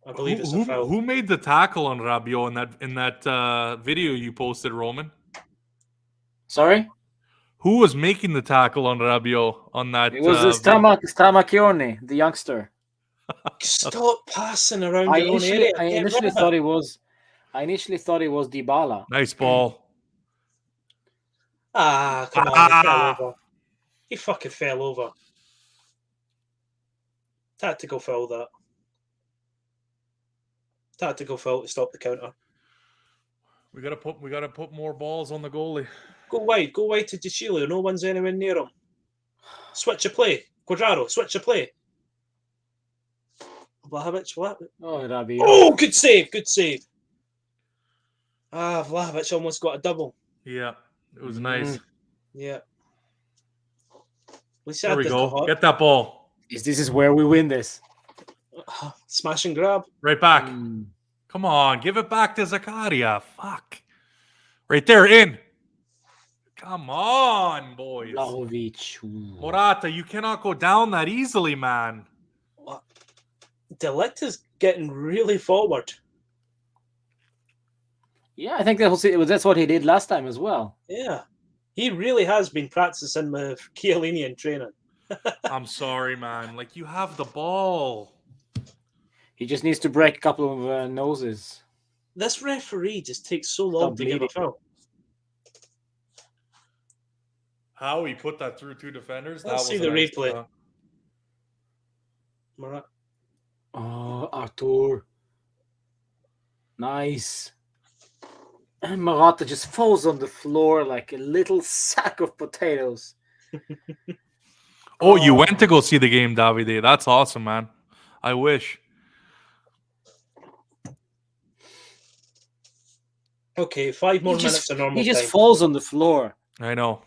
I believe it's a foul. Who made the tackle on Rabiot in that video you posted, Roman? Sorry? Who was making the tackle on Rabiot on that? It was Stramacchione, the youngster. Stop passing around your own area. I initially thought it was Dybala. Nice ball. Come on, he fell over. He fucking fell over. Tactical foul, that. Tactical foul to stop the counter. We gotta put more balls on the goalie. Go wide to De Chilio. No one's anywhere near him. Switch of play. Cuadrado, switch of play. Vlahovic, what? Oh, Rabiot. Oh, good save. Vlahovic almost got a double. Yeah, it was nice. Yeah. There we go. Get that ball. This is where we win this. Smash and grab. Right back. Come on, give it back to Zakaria. Fuck. Right there, in. Come on, boys. Vlahovic. Morata, you cannot go down that easily, man. What? De Ligt is getting really forward. Yeah, I think that's what he did last time as well. Yeah. He really has been practicing with Chiellini in training. I'm sorry, man. Like, you have the ball. He just needs to break a couple of noses. This referee just takes so long to give a foul. How he put that through two defenders? Let's see the replay. Oh, Artur. Nice. And Morata just falls on the floor like a little sack of potatoes. Oh, you went to go see the game, Davide. That's awesome, man. I wish. Okay, 5 more minutes of normal time. He just falls on the floor. I know.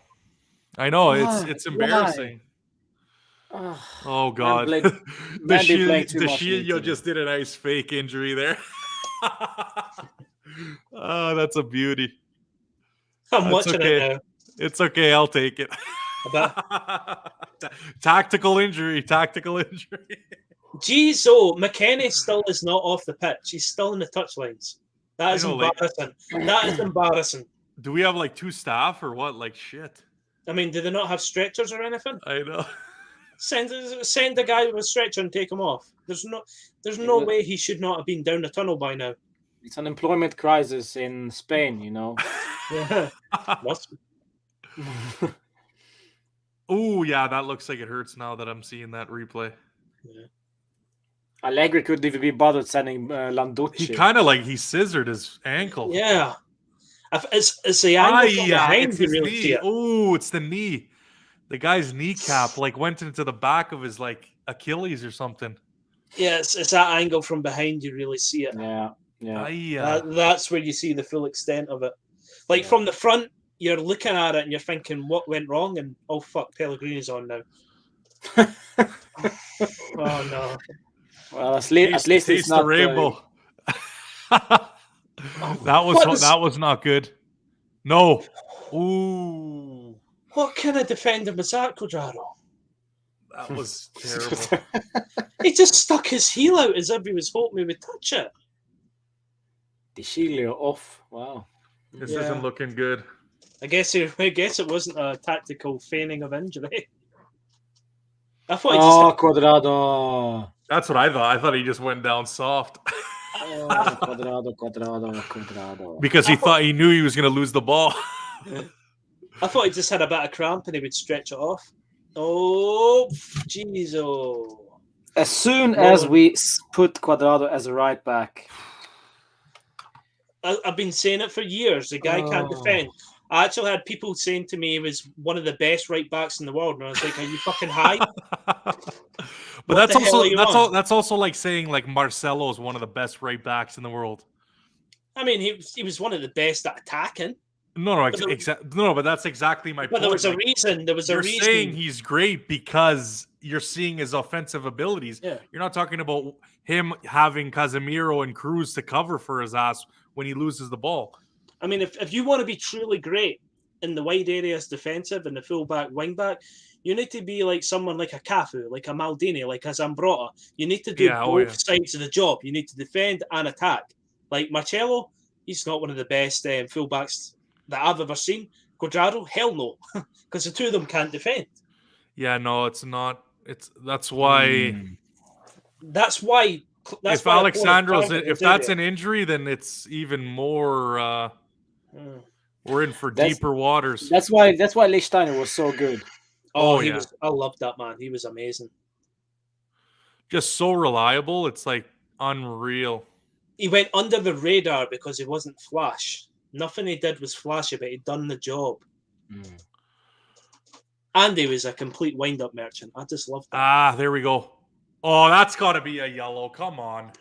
It's embarrassing. Oh, God. The Shilio just did a nice fake injury there. Oh, that's a beauty. I'm watching it now. It's okay. I'll take it. Tactical injury. Geez, McKennie still is not off the pitch. He's still in the touchlines. That is embarrassing. That is embarrassing. Do we have like 2 staff or what? Like shit. I mean, do they not have stretchers or anything? I know. Send a guy with a stretcher and take him off. There's no way he should not have been down the tunnel by now. It's an employment crisis in Spain, you know. Yeah. Oh, yeah, that looks like it hurts now that I'm seeing that replay. Yeah. Allegri couldn't even be bothered sending Landucci. He kind of he scissored his ankle. Yeah. It's the angle behind the real knee. Oh, it's the knee. The guy's kneecap went into the back of his Achilles or something. Yeah, it's that angle from behind you really see it. Yeah. That's where you see the full extent of it. From the front, you're looking at it and you're thinking, what went wrong? And oh fuck, Pellegrini's on now. Oh no. Well, at least it's not the rainbow. that was not good. No. Ooh. What kind of defender was that, Cuadrado? That was terrible. He just stuck his heel out as if he was hoping we would touch it. Dicilio off. Wow. This isn't looking good. I guess it wasn't a tactical feigning of injury. I thought Cuadrado. That's what I thought. I thought he just went down soft. Cuadrado. Because he knew he was going to lose the ball. I thought he just had a bit of cramp and he would stretch it off. Oh, jeez. As soon as we put Cuadrado as a right back. I've been saying it for years. The guy can't defend. I actually had people saying to me he was one of the best right backs in the world, and I was like, "Are you fucking high?" But that's also like saying like Marcelo is one of the best right backs in the world. I mean, he was one of the best at attacking. But that's exactly my point. But there was a reason. You're saying he's great because you're seeing his offensive abilities. Yeah. You're not talking about him having Casemiro and Cruz to cover for his ass when he loses the ball. I mean, if you want to be truly great in the wide areas defensive and the fullback, wingback, you need to be like someone like a Cafu, like a Maldini, like a Zambrotta. You need to do both sides of the job. You need to defend and attack. Like Marcelo, he's not one of the best fullbacks that I've ever seen. Cuadrado, hell no, because the two of them can't defend. Yeah, no, it's not. That's why. That's why. If Alexandro's, if that's an injury, then it's even more. We're in for deeper waters. That's why Lichtsteiner was so good. I loved that man. He was amazing. Just so reliable. It's like unreal. He went under the radar because he wasn't flash. Nothing he did was flashy, but he'd done the job. And he was a complete wind-up merchant. I just loved that. There we go. Oh, that's got to be a yellow. Come on.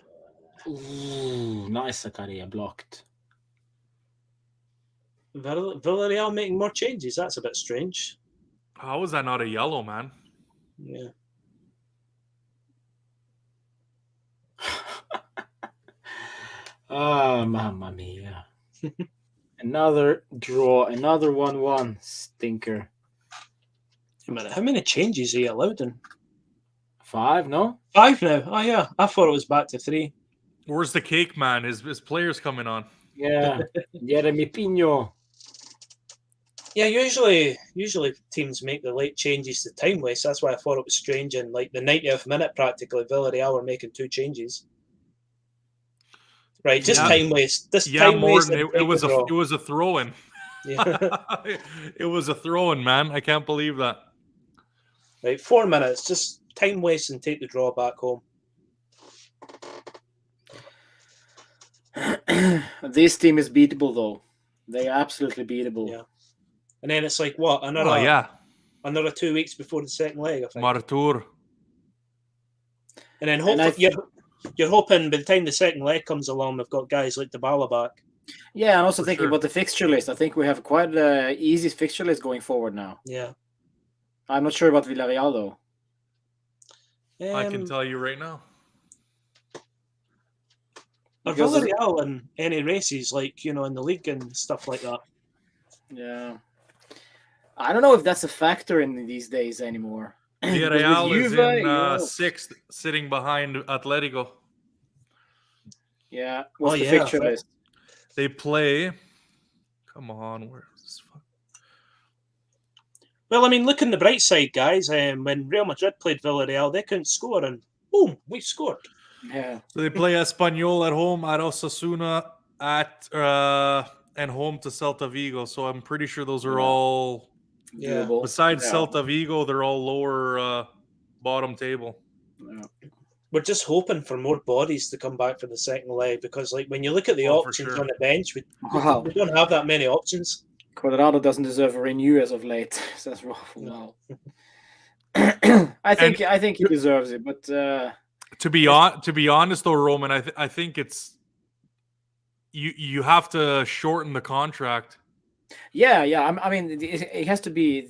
Ooh, nice, Zakaria. Blocked. Villarreal making more changes. That's a bit strange. How is that not a yellow, man? Yeah. Mamma mia. Another draw. Another 1-1. Stinker. How many changes are you allowed in? 5, no? 5 now. Oh, yeah. I thought it was back to 3. Where's the cake, man? His players coming on. Yeah. Jeremy Pino. Yeah, usually teams make the late changes to time waste. That's why I thought it was strange. In like the 90th minute, practically, Villarreal were making 2 changes. Right, just time waste. It was a throw-in. Yeah. It was a throw-in, man. I can't believe that. Right, 4 minutes, just time waste and take the draw back home. This team is beatable, though. They are absolutely beatable. Yeah. And then it's like, what? Another 2 weeks before the second leg, I think. Martur. And then hopefully, you're hoping by the time the second leg comes along, we've got guys like Dybala back. Yeah, I'm also thinking about the fixture list. I think we have quite an easy fixture list going forward now. Yeah. I'm not sure about Villarreal, though. I can tell you right now. Are Villarreal in any races, like, in the league and stuff like that? Yeah. I don't know if that's a factor in these days anymore. Villarreal is in 6th, sitting behind Atletico. Yeah. What's the fixture list? They play. Come on, where is this? Well, I mean, look on the bright side, guys. When Real Madrid played Villarreal, they couldn't score, and boom, we scored. Yeah. So they play Espanyol at home, at Osasuna, and home to Celta Vigo. So I'm pretty sure those are all. Yeah. Besides Celta Vigo, they're all lower bottom table. Yeah. We're just hoping for more bodies to come back for the second leg because, like, when you look at the options on the bench, we don't have that many options. Cuadrado doesn't deserve a renew as of late. That's rough. No. I think he deserves it, but to be honest, though, Roman, I think it's you have to shorten the contract. Yeah. I mean, it has to be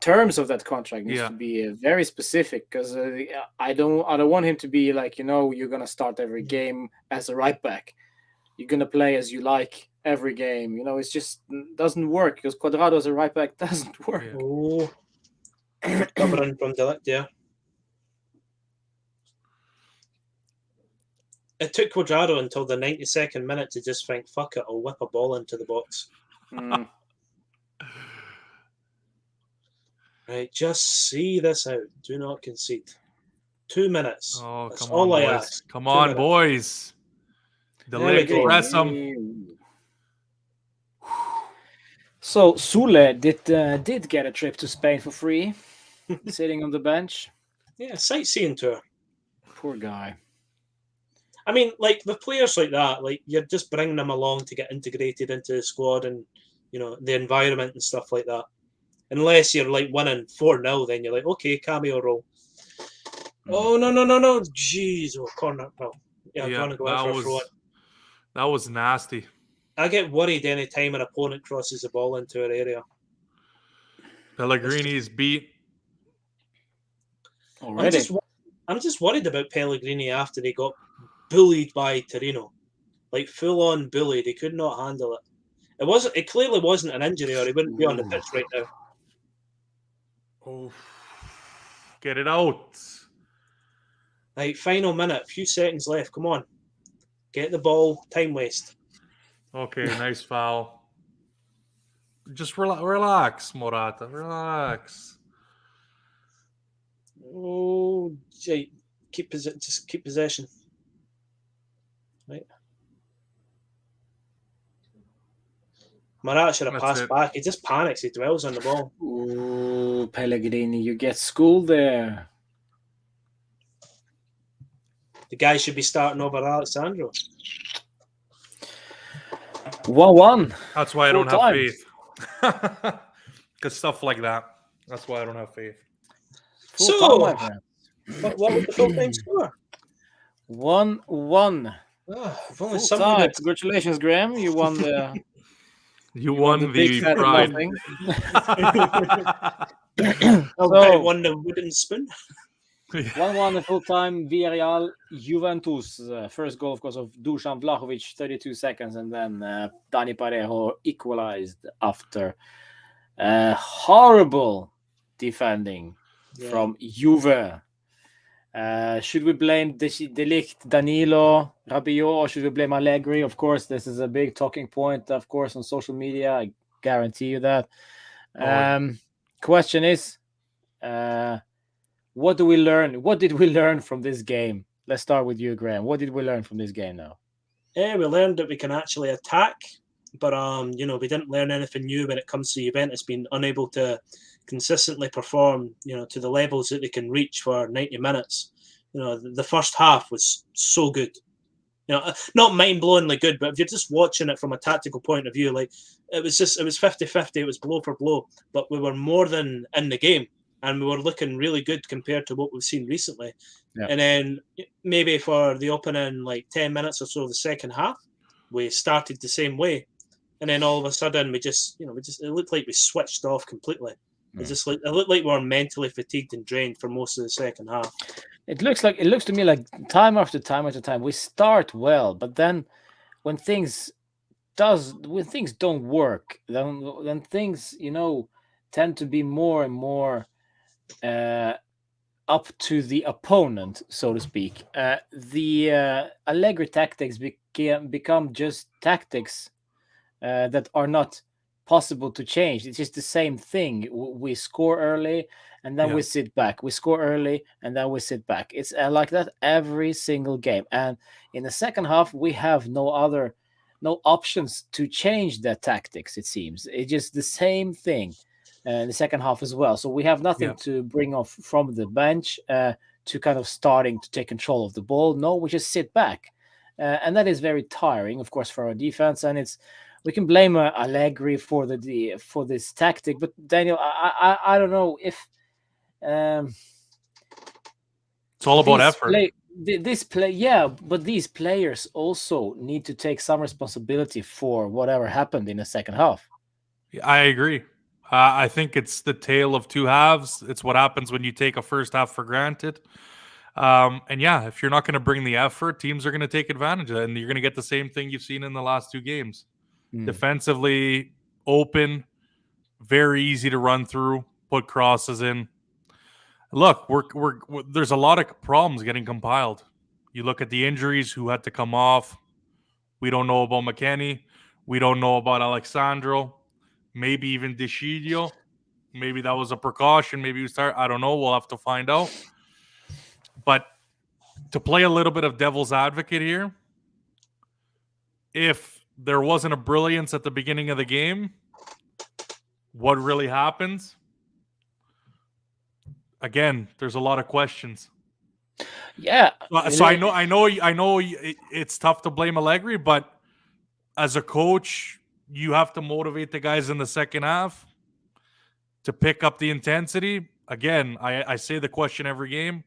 terms of that contract needs to be very specific, because I don't want him to be like, you're gonna start every game as a right back. You're gonna play as you like every game. It just doesn't work, because Cuadrado as a right back doesn't work. Yeah. Oh, covering from Delict, yeah. It took Cuadrado until the 92nd minute to just think, fuck it, I'll whip a ball into the box. Right, just see this out. Do not concede. 2 minutes. Oh, That's come on, all I boys. ask. Come 2 on, minutes. boys. There we go. Press them. So Sule did get a trip to Spain for free, sitting on the bench. Yeah, sightseeing tour. Poor guy. I mean, like, with players like that, like, you're just bringing them along to get integrated into the squad and, the environment and stuff like that. Unless you're, like, winning 4-0, then you're like, okay, cameo role. Oh, no. Jeez. Oh, corner. Oh, yeah, Yeah, going to go out for a throw. That was nasty. I get worried any time an opponent crosses the ball into our area. Pellegrini is beat. Already. I'm just worried about Pellegrini after he got bullied by Torino. Like, full-on bullied. He could not handle it. It clearly wasn't an injury, or he wouldn't be on the pitch right now. Oh, get it out. Right, final minute, few seconds left. Come on. Get the ball. Time waste. Okay, nice foul. Just relax, Morata. Relax. Oh, gee. Just keep possession. Right. Morata should have passed back. He just panics. He dwells on the ball. Ooh, Pellegrini, you get schooled there. The guy should be starting over Alessandro. 1-1. That's why I don't have faith. Because stuff like that. That's why I don't have faith. So, what was the full-time score? 1-1. Full time. Congratulations, Graham. You won the... You won the prize. I won the wooden spoon. 1-1 at full time. Villarreal, Juventus. First goal, of course, of Dusan Vlahovic, 32 seconds, and then Dani Parejo equalized after horrible defending from Juve. Should we blame De Ligt, Danilo, Rabiot, or should we blame Allegri? Of course, this is a big talking point, of course, on social media. I guarantee you that. Question is, what do we learn? What did we learn from this game? Let's start with you, Graham. What did we learn from this game now? Yeah, we learned that we can actually attack, but we didn't learn anything new when it comes to Juventus being unable to consistently perform, to the levels that they can reach for 90 minutes. The first half was so good. Not mind-blowingly good, but if you're just watching it from a tactical point of view, like it was 50-50, it was blow for blow, but we were more than in the game, and we were looking really good compared to what we've seen recently. Yeah. And then maybe for the opening 10 minutes or so of the second half, we started the same way. And then all of a sudden, it looked like we switched off completely. It looked like we were mentally fatigued and drained for most of the second half. It looks to me like time after time after time we start well, but then when things don't work, then things tend to be more and more up to the opponent, so to speak. The Allegri tactics become just tactics that are not possible to change. It's just the same thing. We score early and then we sit back. We score early and then we sit back. It's like that every single game. And in the second half, we have no options to change the tactics, it seems. It's just the same thing in the second half as well. So we have nothing to bring off from the bench to kind of starting to take control of the ball. No, we just sit back. And that is very tiring, of course, for our defense. And we can blame Allegri for this tactic, but Daniel, I don't know if it's all about effort. But these players also need to take some responsibility for whatever happened in the second half. I agree. I think it's the tale of two halves. It's what happens when you take a first half for granted. And yeah, if you're not going to bring the effort, teams are going to take advantage of it, and you're going to get the same thing you've seen in the last two games. Defensively open, very easy to run through, put crosses in. Look, we're there's a lot of problems getting compiled. You look at the injuries, who had to come off. We don't know about McKennie. We don't know about Alexandro. Maybe even Desciglio. Maybe that was a precaution. Maybe we start. I don't know. We'll have to find out. But to play a little bit of devil's advocate here, if there wasn't a brilliance at the beginning of the game, what really happens? Again, there's a lot of questions. Yeah. So I know it's tough to blame Allegri, but as a coach, you have to motivate the guys in the second half to pick up the intensity. Again, I say the question every game.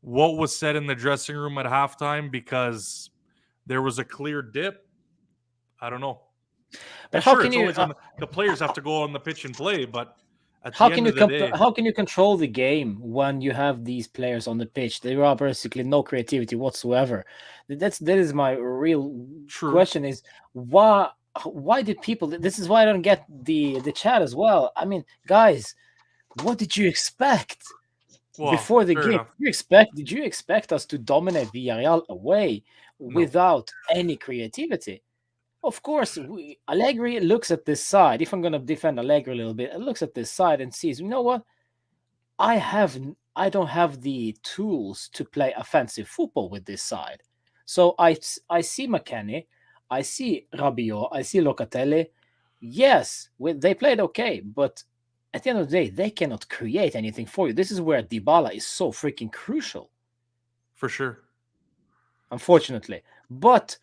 What was said in the dressing room at halftime? Because there was a clear dip. I don't know. But how can you? The players have to go on the pitch and play, but how can you control the game when you have these players on the pitch? There are basically no creativity whatsoever. That is my real question: is why did people? This is why I don't get the chat as well. I mean, guys, what did you expect? Before the game, did you expect us to dominate Villarreal away without any creativity? Of course, Allegri looks at this side. If I'm going to defend Allegri a little bit, it looks at this side and sees, you know what? I don't have the tools to play offensive football with this side. So I see McKennie, I see Rabiot, I see Locatelli. Yes, they played okay, but at the end of the day, they cannot create anything for you. This is where Dybala is so freaking crucial. For sure. Unfortunately. But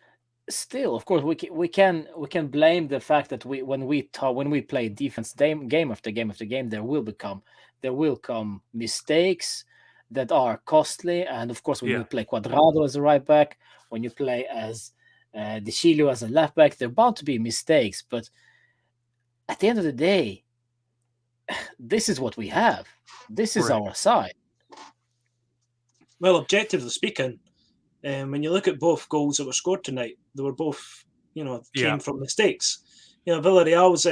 still, of course, we can blame the fact that when we play defense game after game after game, there will come mistakes that are costly. And of course, when you play Cuadrado as a right back, when you play as Desciglio as a left back, there are bound to be mistakes. But at the end of the day, this is what we have. This is our side. Well, objectively speaking, when you look at both goals that were scored tonight, they were both, came from mistakes. Villarreal's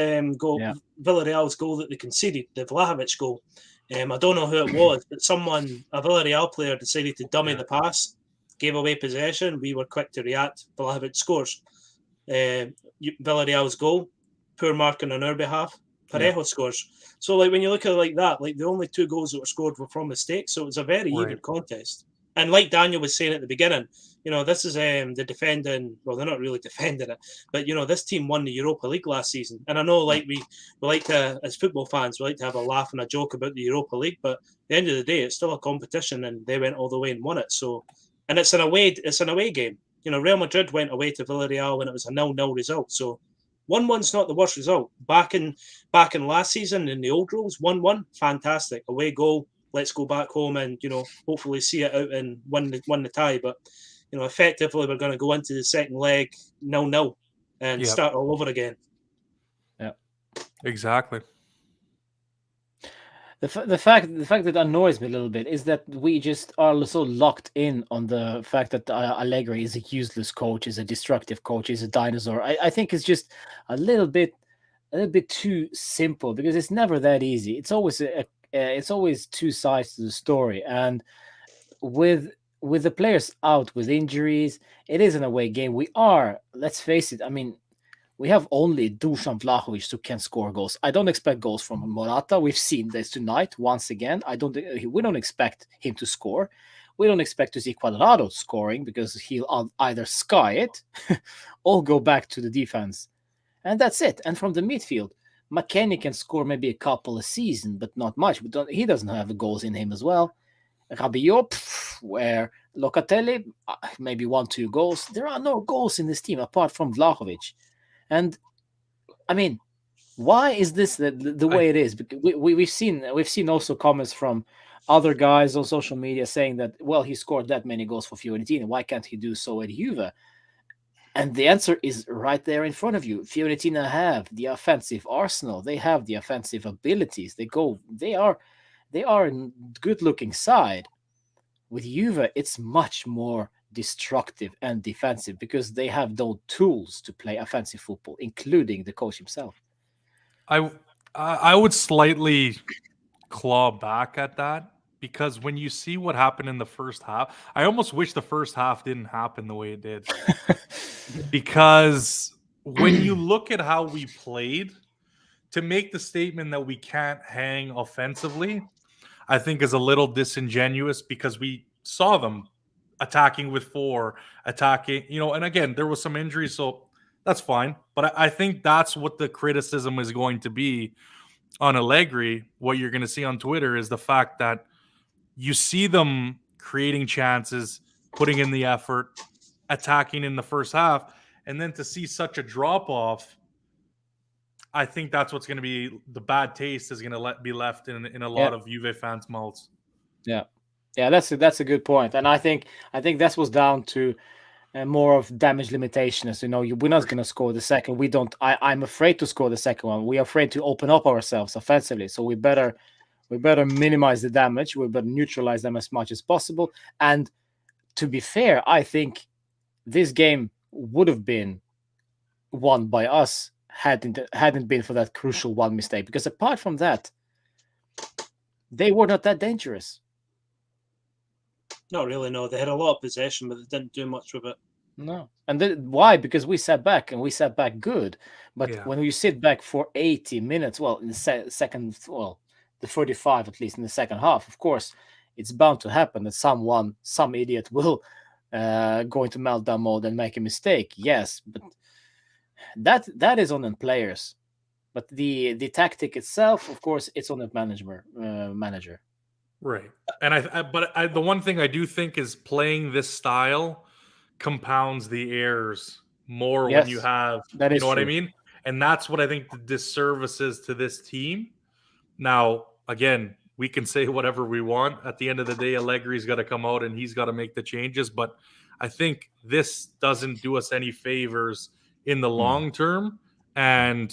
goal that they conceded, the Vlahovic goal. I don't know who it was, but a Villarreal player decided to dummy the pass, gave away possession. We were quick to react. Vlahovic scores. Villarreal's goal, poor marking on our behalf. Parejo scores. So, when you look at it like that, the only two goals that were scored were from mistakes. So it was a very even contest. And like Daniel was saying at the beginning, this is the defending. Well, they're not really defending it, but this team won the Europa League last season. And I know, we like to, as football fans, we like to have a laugh and a joke about the Europa League. But at the end of the day, it's still a competition, and they went all the way and won it. So, and it's an away game. Real Madrid went away to Villarreal when it was a 0-0 result. So 1-1's not the worst result. Back in last season in the old rules, 1-1, fantastic. Away goal, let's go back home and, hopefully see it out and win the tie. But, effectively we're going to go into the second leg 0-0 and start all over again. Yeah. Exactly. The fact that annoys me a little bit is that we just are so locked in on the fact that Allegri is a useless coach, is a destructive coach, is a dinosaur. I think it's just a little bit too simple, because it's never that easy. It's always two sides to the story, and with the players out with injuries, it is an away game. Let's face it. I mean, we have only Dusan Vlahovic who can score goals. I don't expect goals from Morata. We've seen this tonight once again. We don't expect him to score. We don't expect to see Cuadrado scoring, because he'll either sky it or go back to the defense. And that's it. And from the midfield, McKennie can score maybe a couple a season, but not much. But he doesn't have the goals in him as well. Rabiot, where Locatelli, maybe 1-2 goals. There are no goals in this team apart from Vlahovic. And I mean, why is this the way it is? Because we've seen also comments from other guys on social media saying that, well, he scored that many goals for Fiorentina, why can't he do so at Juve? And the answer is right there in front of you. Fiorentina have the offensive arsenal. They have the offensive abilities. They are a good-looking side. With Juve, it's much more destructive and defensive because they have those tools to play offensive football, including the coach himself. I would slightly claw back at that because when you see what happened in the first half, I almost wish the first half didn't happen the way it did. Because when you look at how we played, to make the statement that we can't hang offensively, I think is a little disingenuous because we saw them attacking with 4, attacking, and again, there was some injuries, so that's fine. But I think that's what the criticism is going to be on Allegri. What you're going to see on Twitter is the fact that you see them creating chances, putting in the effort, attacking in the first half, and then to see such a drop off, I think that's what's going to be the bad taste is going to be left in a lot of Juve fans' mouths. Yeah, that's a good point, and I think that was down to more of damage limitation. As you know, we're not going to score the second. We don't. I'm afraid to score the second one. We're afraid to open up ourselves offensively. So we better minimize the damage. We better neutralize them as much as possible. And to be fair, I think this game would have been won by us hadn't been for that crucial one mistake. Because apart from that, they were not that dangerous. Not really, no. They had a lot of possession, but they didn't do much with it. No. And why? Because we sat back, and we sat back good. But when you sit back for 80 minutes, well, in the second, the 45 at least in the second half, of course, it's bound to happen that some idiot will go into meltdown mode and make a mistake. Yes, but that is on the players. But the tactic itself, of course, it's on the manager. Right. And the one thing I do think is playing this style compounds the errors more when you have, that is what I true. mean? And that's what I think the disservice is to this team. Now, again, we can say whatever we want. At the end of the day, Allegri's got to come out and he's got to make the changes. But I think this doesn't do us any favors in the long term. And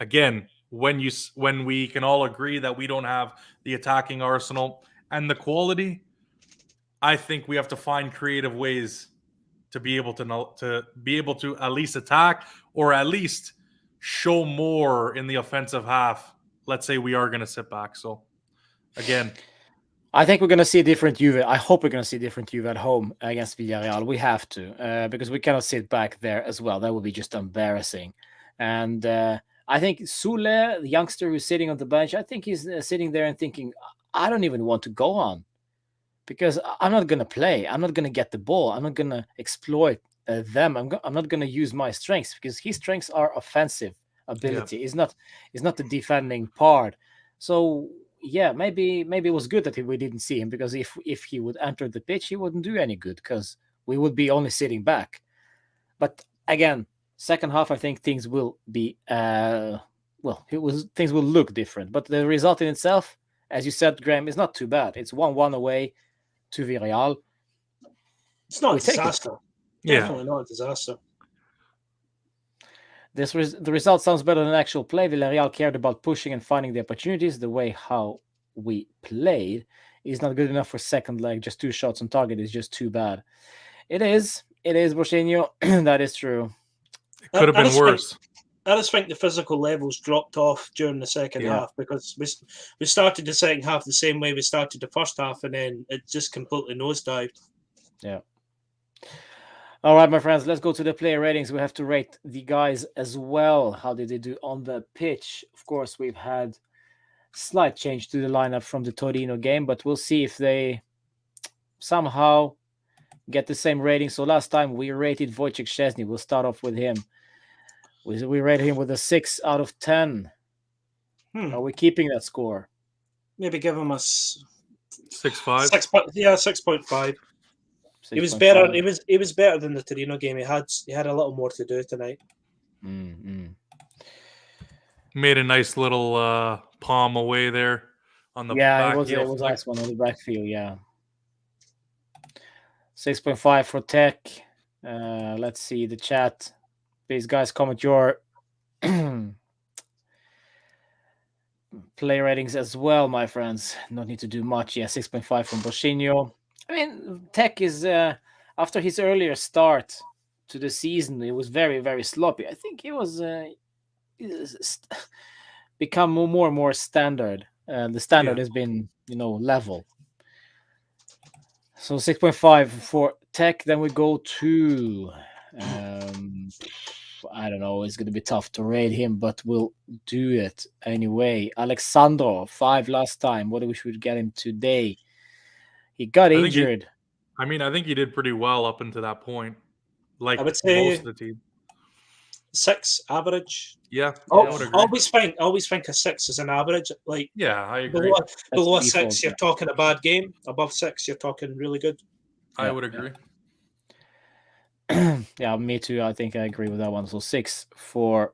again, when we can all agree that we don't have the attacking arsenal and the quality, I think we have to find creative ways to be able to at least attack or at least show more in the offensive half. Let's say we are going to sit back. So again, I think we're going to see a different Juve. I hope we're going to see a different Juve at home against Villarreal. We have to, because we cannot sit back there as well. That would be just embarrassing. And I think Sule, the youngster who's sitting on the bench, I think he's sitting there and thinking, I don't even want to go on because I'm not going to play. I'm not going to get the ball. I'm not going to exploit them. I'm not going to use my strengths because his strengths are offensive ability. It's not the defending part. So yeah, maybe it was good that we didn't see him, because if he would enter the pitch, he wouldn't do any good because we would be only sitting back. But again, second half, I think things will be things will look different. But the result in itself, as you said, Graham, is not too bad. It's 1-1 away to Villarreal. It's not a disaster. Definitely not a disaster. The result sounds better than actual play. Villarreal cared about pushing and finding the opportunities. The way how we played is not good enough for second leg. Just 2 shots on target is just too bad. It is, Borsinho. That is true. It could have been worse. I just think the physical levels dropped off during the second half, because we started the second half the same way we started the first half, and then it just completely nosedived. Yeah. All right, my friends, let's go to the player ratings. We have to rate the guys as well. How did they do on the pitch? Of course, we've had slight change to the lineup from the Torino game, but we'll see if they somehow get the same rating. So last time we rated Wojciech Szczesny. We'll start off with him. We rated him with a 6 out of 10. Are we keeping that score? Maybe give him a 6.5. 6.5. He was better. He was better than the Torino game. He had a little more to do tonight. Made a nice little palm away there on the back. It was a nice one on the backfield. 6.5 for Tech. Let's see the chat. Please, guys, comment your play ratings as well, my friends. Not need to do much. Yeah, 6.5 from Boshinho. I mean, Tech is after his earlier start to the season, it was very, very sloppy. I think he was become more and more standard. The standard has been, level. So 6.5 for Tech. Then we go to, I don't know. It's going to be tough to rate him, but we'll do it anyway. Alexandro, 5 last time. What do we should get him today? He got injured. I think he did pretty well up until that point. Like I would say most of the team. 6 average. Yeah. Always think a 6 is an average. Like, yeah, I agree. Below a 6, you're talking a bad game. Above 6, you're talking really good. I would agree. Yeah, me too. I think I agree with that one. So 6 for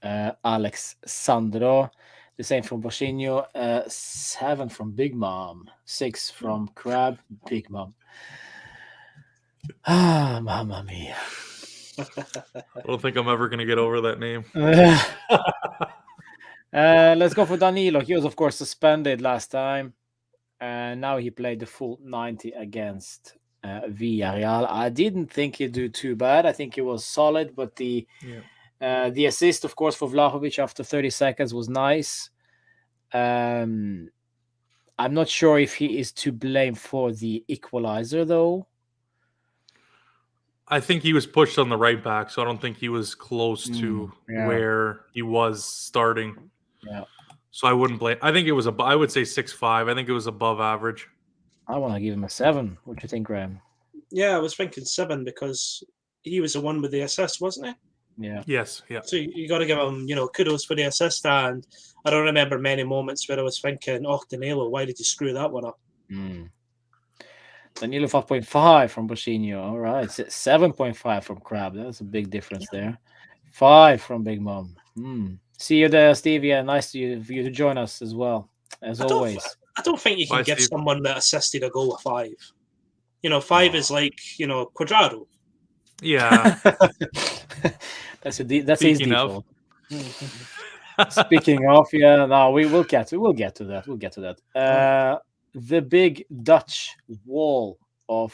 Alex Sandro. The same from Boshinho. 7 from Big Mom. 6 from Crab. Big Mom. Ah, mamma mia. I don't think I'm ever going to get over that name. Let's go for Danilo. He was, of course, suspended last time. And now he played the full 90 against Villarreal. I didn't think he'd do too bad. I think he was solid, but the assist, of course, for Vlahovic after 30 seconds was nice. I'm not sure if he is to blame for the equalizer, though. I think he was pushed on the right back, so I don't think he was close to where he was starting. Yeah. So I wouldn't blame. I think it was I would say 6.5. I think it was above average. I want to give him a 7. What do you think, Graham? Yeah, I was thinking 7 because he was the one with the assist, wasn't he? Yeah. Yes. Yeah. So you got to give him, kudos for the assist. And I don't remember many moments where I was thinking, "Oh, Danilo, why did you screw that one up?" Danilo 5.5 from Boshinho. All right, 7.5 from Crab. That's a big difference there. 5 from Big Mom. See you there, Steve. Yeah, nice for you to join us as well, as always. I don't think you can give someone that assisted a goal a 5. 5 is like, Quadrado. Yeah. that's his default. Speaking of, no, we'll get to that. We'll get to that. The big Dutch wall of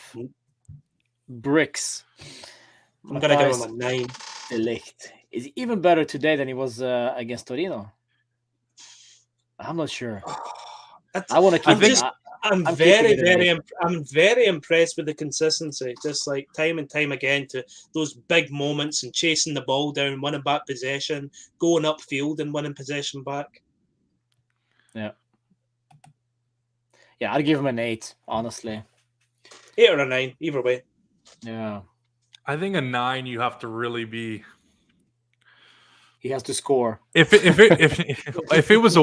bricks. I'm gonna give him a 9. De Ligt is even better today than he was against Torino. I'm not sure. I want to keep. I'm very impressed with the consistency. Just like time and time again to those big moments and chasing the ball down, winning back possession, going upfield and winning possession back. Yeah. Yeah, I'd give him an 8, honestly. 8 or a 9, either way. Yeah. I think a 9 you have to really be. He has to score. If it was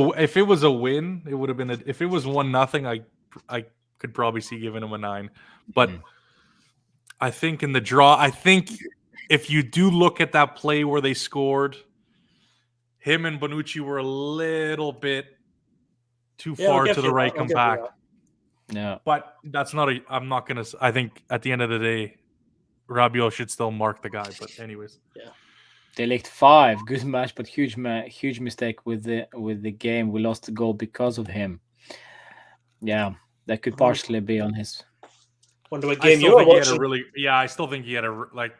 a win, it would have been if it was 1-0, I could probably see giving him a 9. But I think in the draw, if you do look at that play where they scored, him and Bonucci were a little bit too far to the right compact. Yeah. But that's not I think at the end of the day, Rabiot should still mark the guy. But anyways. Yeah. De Ligt 5, good match, but huge mistake with the game. We lost the goal because of him. Yeah, that could partially be on his. Wonder what game you were watching. I still think he had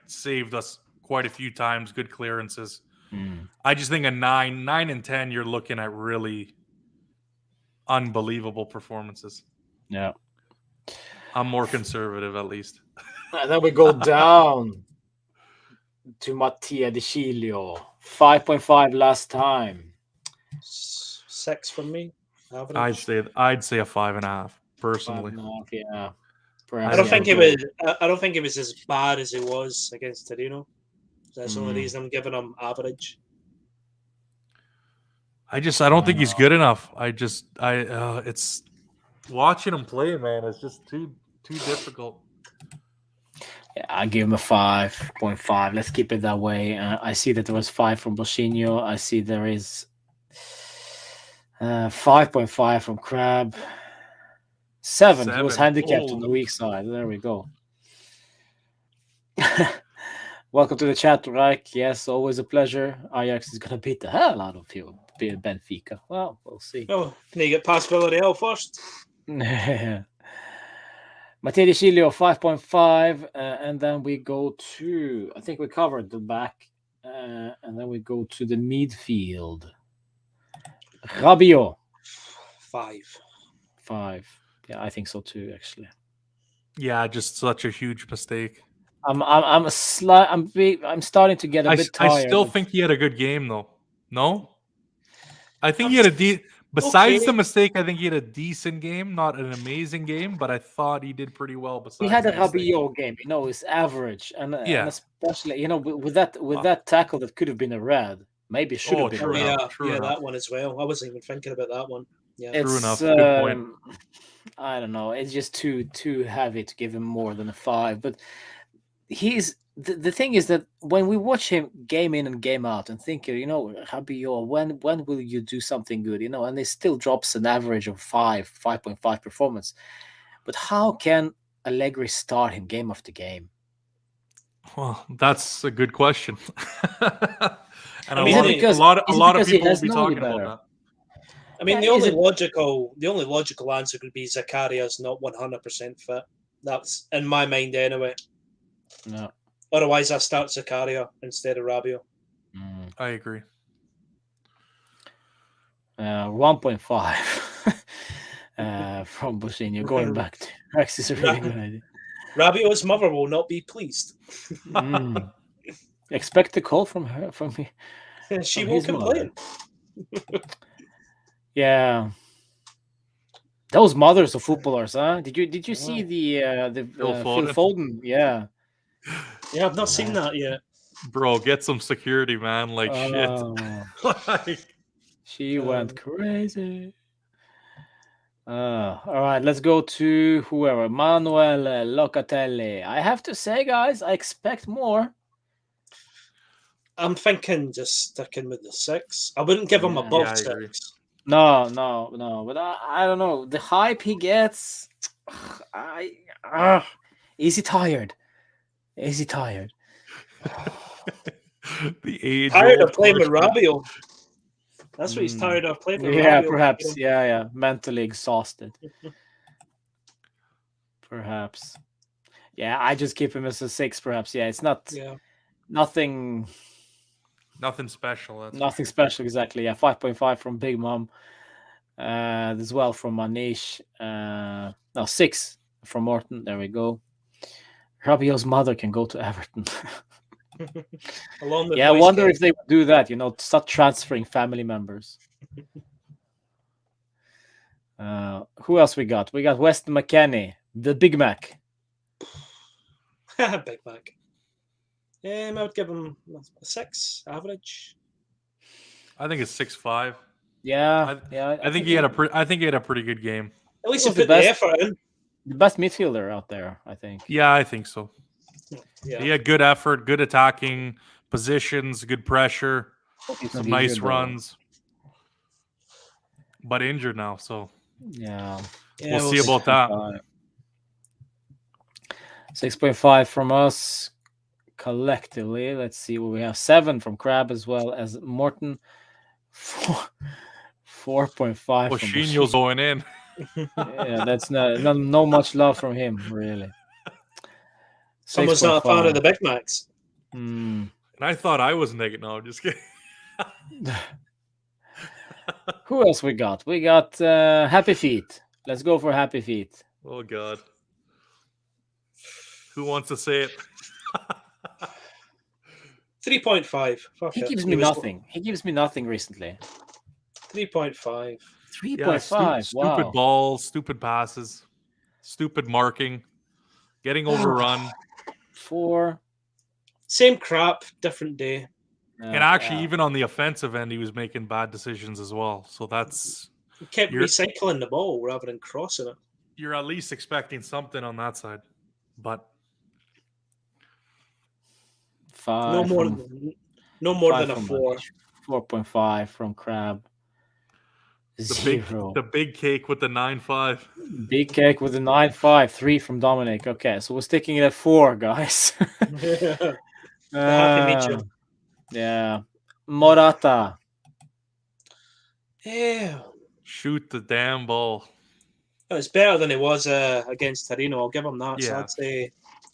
saved us quite a few times. Good clearances. I just think a 9 and 10, you're looking at really unbelievable performances. Yeah, I'm more conservative at least. And then we go down to Mattia De Chilio, 5.5 last time. 6 from me. Average. I'd say a 5.5 personally. 5.5, yeah. I don't think it was as bad as it was against Torino. That's the only reason I'm giving him average. I don't think he's good enough. It's watching him play, man. It's just too difficult. Yeah, I give him a 5.5. Let's keep it that way. I see that there was 5 from Boshinho. I see there is 5.5 from Crab. 7. He was handicapped on the weak side. There we go. Welcome to the chat, Reich. Yes, always a pleasure. Ajax is going to beat the hell out of you, Benfica. Well, we'll see. Oh, can you get past Villarreal first? Matteo Chilio 5.5, and then we go to, I think we covered the back, and then we go to the midfield. Rabiot 5. Yeah, I think so too, actually. Yeah, just such a huge mistake. I'm starting to get a bit tired. I still think he had a good game though. No, I think he had besides the mistake. I think he had a decent game, not an amazing game, but I thought he did pretty well. Besides, he had a Rabiot game, it's average, and especially with that tackle that could have been a red, maybe should have been. True enough. That one as well. I wasn't even thinking about that one. Yeah, true enough. Good point. I don't know. It's just too heavy to give him more than a 5. But he's the thing is that when we watch him game in and game out and think, Rabiot, when will you do something good? And he still drops an average of 5.5 performance. But how can Allegri start him game after game? Well, that's a good question. And a lot of people will be talking about that. I mean, the only logical answer could be Zacharias not 100% fit. That's in my mind anyway. No. Otherwise, I start Zakaria instead of Rabiot. I agree. 1.5 from Bushino. Going back to Rex is a really good idea. Rabiot's mother will not be pleased. Expect a call from me. She won't complain. Yeah. Those mothers of footballers, huh? Did you see the Phil Foden? Yeah. Yeah, I've not seen that yet. Bro, get some security, man. Like shit. She went crazy. All right, let's go to whoever. Manuel Locatelli. I have to say, guys, I expect more. I'm thinking just sticking with the 6. I wouldn't give him above 6. No. But I don't know. The hype he gets, is he tired? Is he tired? The age. Tired of playing with Rabiot. That's what he's tired of playing with. Yeah, Rabiot. Perhaps. Yeah. Mentally exhausted. Perhaps. Yeah, I just keep him as a 6. Perhaps. Yeah, it's not. Yeah. Nothing special. Nothing special, exactly. Yeah, 5.5 from Big Mom. As well from Manish. 6 from Morton. There we go. Rabiot's mother can go to Everton. I wonder if they would do that. Start transferring family members. Who else we got? We got Weston McKennie, the Big Mac. Big Mac. I would give him a 6 average. I think it's 6.5. Yeah, I think he had a pretty good game. At least he put the effort in. The best midfielder out there, I think. Yeah, I think so. Yeah. He had good effort, good attacking positions, good pressure, some nice runs. But injured now, so we'll see about that. 6.5 from us collectively. Let's see what we have. 7 from Crab as well as Morton. 4.5 from Bushino's going in. Yeah, that's no much love from him, really. Someone's not a fan of the Big Macs. And I thought I was negative. No, I'm just kidding. Who else we got? We got Happy Feet. Let's go for Happy Feet. Oh, God. Who wants to say it? 3.5. He gives me nothing. He gives me nothing recently. 3.5. 3.5. Stupid balls, stupid passes, stupid marking, getting overrun. 4. Same crap, different day. And actually, even on the offensive end, he was making bad decisions as well. So that's... He kept recycling the ball rather than crossing it. You're at least expecting something on that side. But... 5. No more than a 4. 4.5 from Crab. 0. The big cake with the 9-5. Big cake with the 9-5. 3 from Dominic. Okay, so we're sticking it at 4, guys. The happy medium. Yeah. Morata. Yeah. Shoot the damn ball. It was better than it was against Torino. I'll give him that. So Yeah. I'd say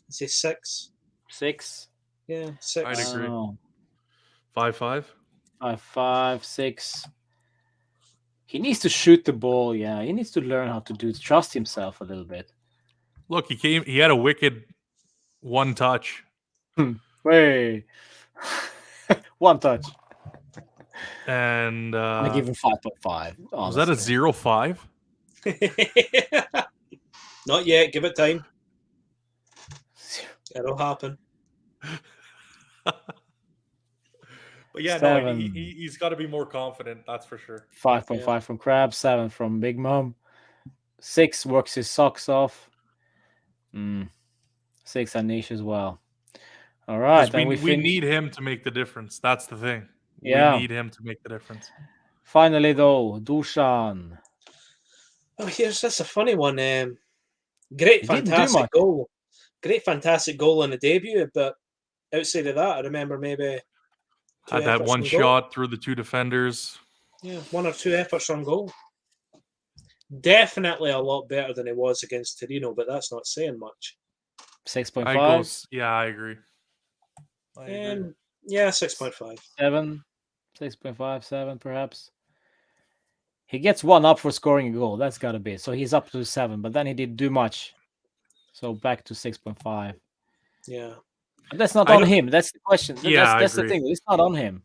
6. 6. Yeah, 6. I'd agree. Oh. 5-5. 5, 6. He needs to shoot the ball. Yeah, he needs to learn how to trust himself a little bit. Look, he had a wicked one touch. Way. One touch. And I give him 5.5. Was that a 0-5? Not yet. Give it time. It'll happen. But yeah, 7. no, he's got to be more confident. That's for sure. 5.5 from Crab. 7 from Big Mom. 6 works his socks off. 6 Anish as well. All right. We need him to make the difference. That's the thing. Yeah. We need him to make the difference. Finally, though, Dusan. Oh, that's a funny one. Great, fantastic goal. Great, fantastic goal in the debut, but outside of that, I remember maybe had that one shot through the 2 defenders. Yeah, 1 or 2 efforts on goal. Definitely a lot better than it was against Torino, but that's not saying much. 6.5. Yeah, I agree. Yeah, 6.5. 7. 6.5, 7 perhaps. He gets 1 up for scoring a goal. That's got to be it. So he's up to 7, but then he didn't do much. So back to 6.5. Yeah. But that's not on him. That's the question. Yeah, that's the thing. It's not on him.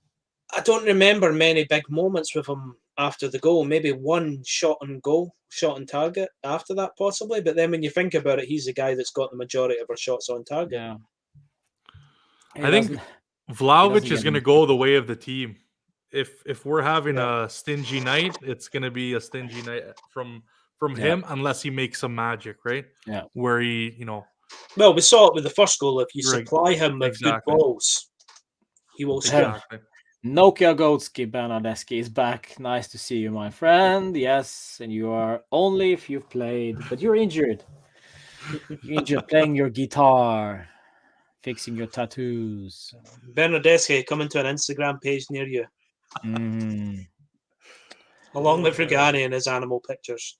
I don't remember many big moments with him after the goal. Maybe 1 shot on goal, shot on target after that, possibly. But then when you think about it, he's the guy that's got the majority of our shots on target. Yeah. I think Vlahovic is going to go the way of the team. If we're having a stingy night, it's going to be a stingy night from him, unless he makes some magic, right? Yeah. Where he, Well, we saw it with the first goal. If you supply him with good balls, he will score. Nokia Gotski Bernadeschi is back. Nice to see you, my friend. Yes, and you are only if you've played, but you're injured. You're injured playing your guitar, fixing your tattoos. Bernadeschi coming to an Instagram page near you. Along with Regani and his animal pictures.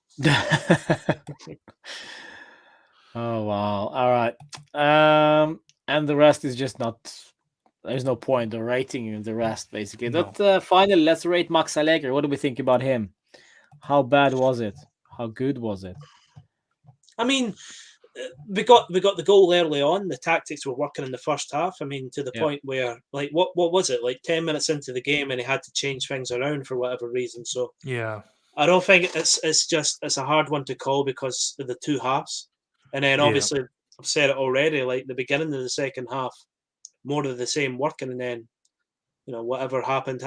Oh, wow. All right. And the rest is just not... There's no point of rating the rest, basically. No. But finally, let's rate Max Allegri. What do we think about him? How bad was it? How good was it? I mean, we got the goal early on. The tactics were working in the first half. I mean, to the point where, like, what was it? Like 10 minutes into the game, and he had to change things around for whatever reason. So yeah, I don't think it's a hard one to call because of the 2 halves. And then obviously I've said it already. Like the beginning of the second half, more of the same working, and then whatever happened.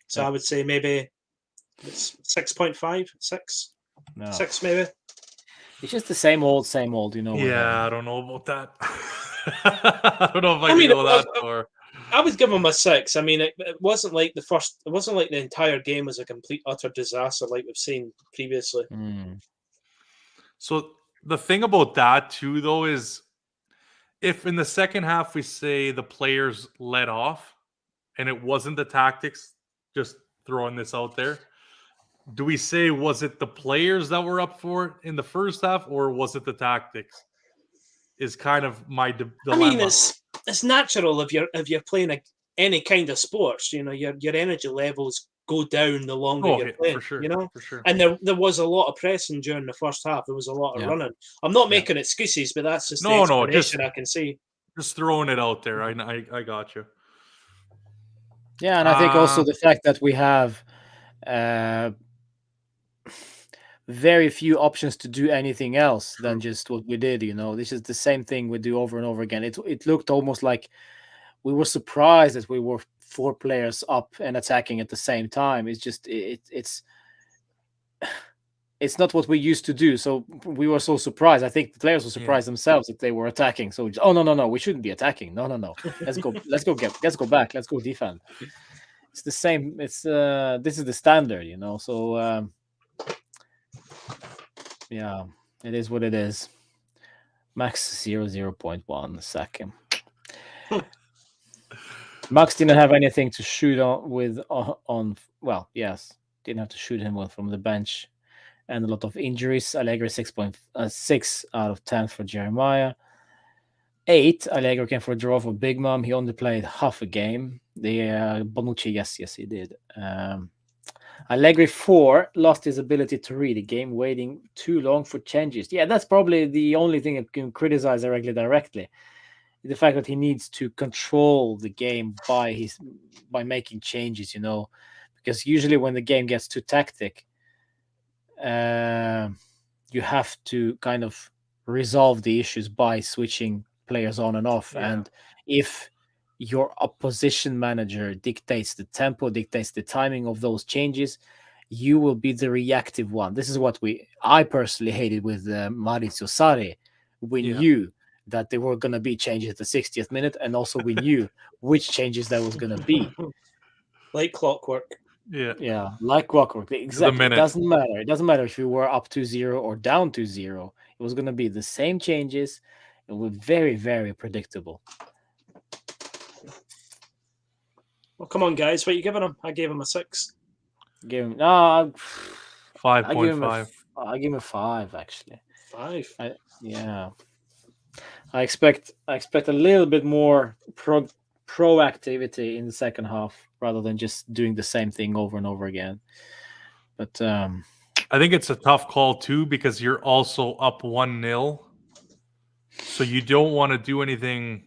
So I would say maybe it's 6.5, 6, 6 maybe. It's just the same old, Yeah, I don't know about that. I don't know if I can go that far. I would give him a 6. I mean, it wasn't like the first. It wasn't like the entire game was a complete utter disaster like we've seen previously. So the thing about that too, though, is if in the second half we say the players let off, and it wasn't the tactics, just throwing this out there. Do we say, was it the players that were up for it in the first half, or was it the tactics? Is kind of my dilemma. I mean, it's natural if you're playing any kind of sports. Your energy levels go down the longer you're playing. For sure, for sure. And there was a lot of pressing during the first half. There was a lot of running. I'm not making excuses, but that's just the explanation I can see. Just throwing it out there. I got you. Yeah, and I think also the fact that we have very few options to do anything else than just what we did. This is the same thing we do over and over again. It looked almost like we were surprised that we were 4 players up and attacking at the same time. It's just it's not what we used to do. So we were so surprised. I think the players were surprised themselves that they were attacking. So no, we shouldn't be attacking. No. Let's go back. Let's go defend. it's the same. It's this is the standard, So yeah, it is what it is. Max 0.1 second. Max didn't have anything to shoot on with on. Well, yes, didn't have to shoot him with from the bench, and a lot of injuries. Allegri 6.6 out of 10 for Jeremiah. 8. Allegri came for a draw for Big Mom. He only played half a game. The Bonucci, yes, he did. Allegri 4 lost his ability to read a game, waiting too long for changes. Yeah, that's probably the only thing I can criticize directly. The fact that he needs to control the game by making changes, because usually when the game gets too tactic, you have to kind of resolve the issues by switching players on and off. Yeah. And if your opposition manager dictates the tempo, dictates the timing of those changes, you will be the reactive one. This is what I personally hated with Maurizio Sarri. We knew that there were going to be changes at the 60th minute, and also we knew which changes that was going to be. Like clockwork. Yeah, like clockwork. Exactly. It doesn't matter. It doesn't matter if you were up 2-0 or down 2-0. It was going to be the same changes. It was very, very predictable. Well, come on, guys. What are you giving him? I gave him a 6. Give him 5.5. I give him a 5 actually. 5. I expect a little bit more proactivity in the second half rather than just doing the same thing over and over again. But I think it's a tough call too, because you're also up 1-0. So you don't want to do anything.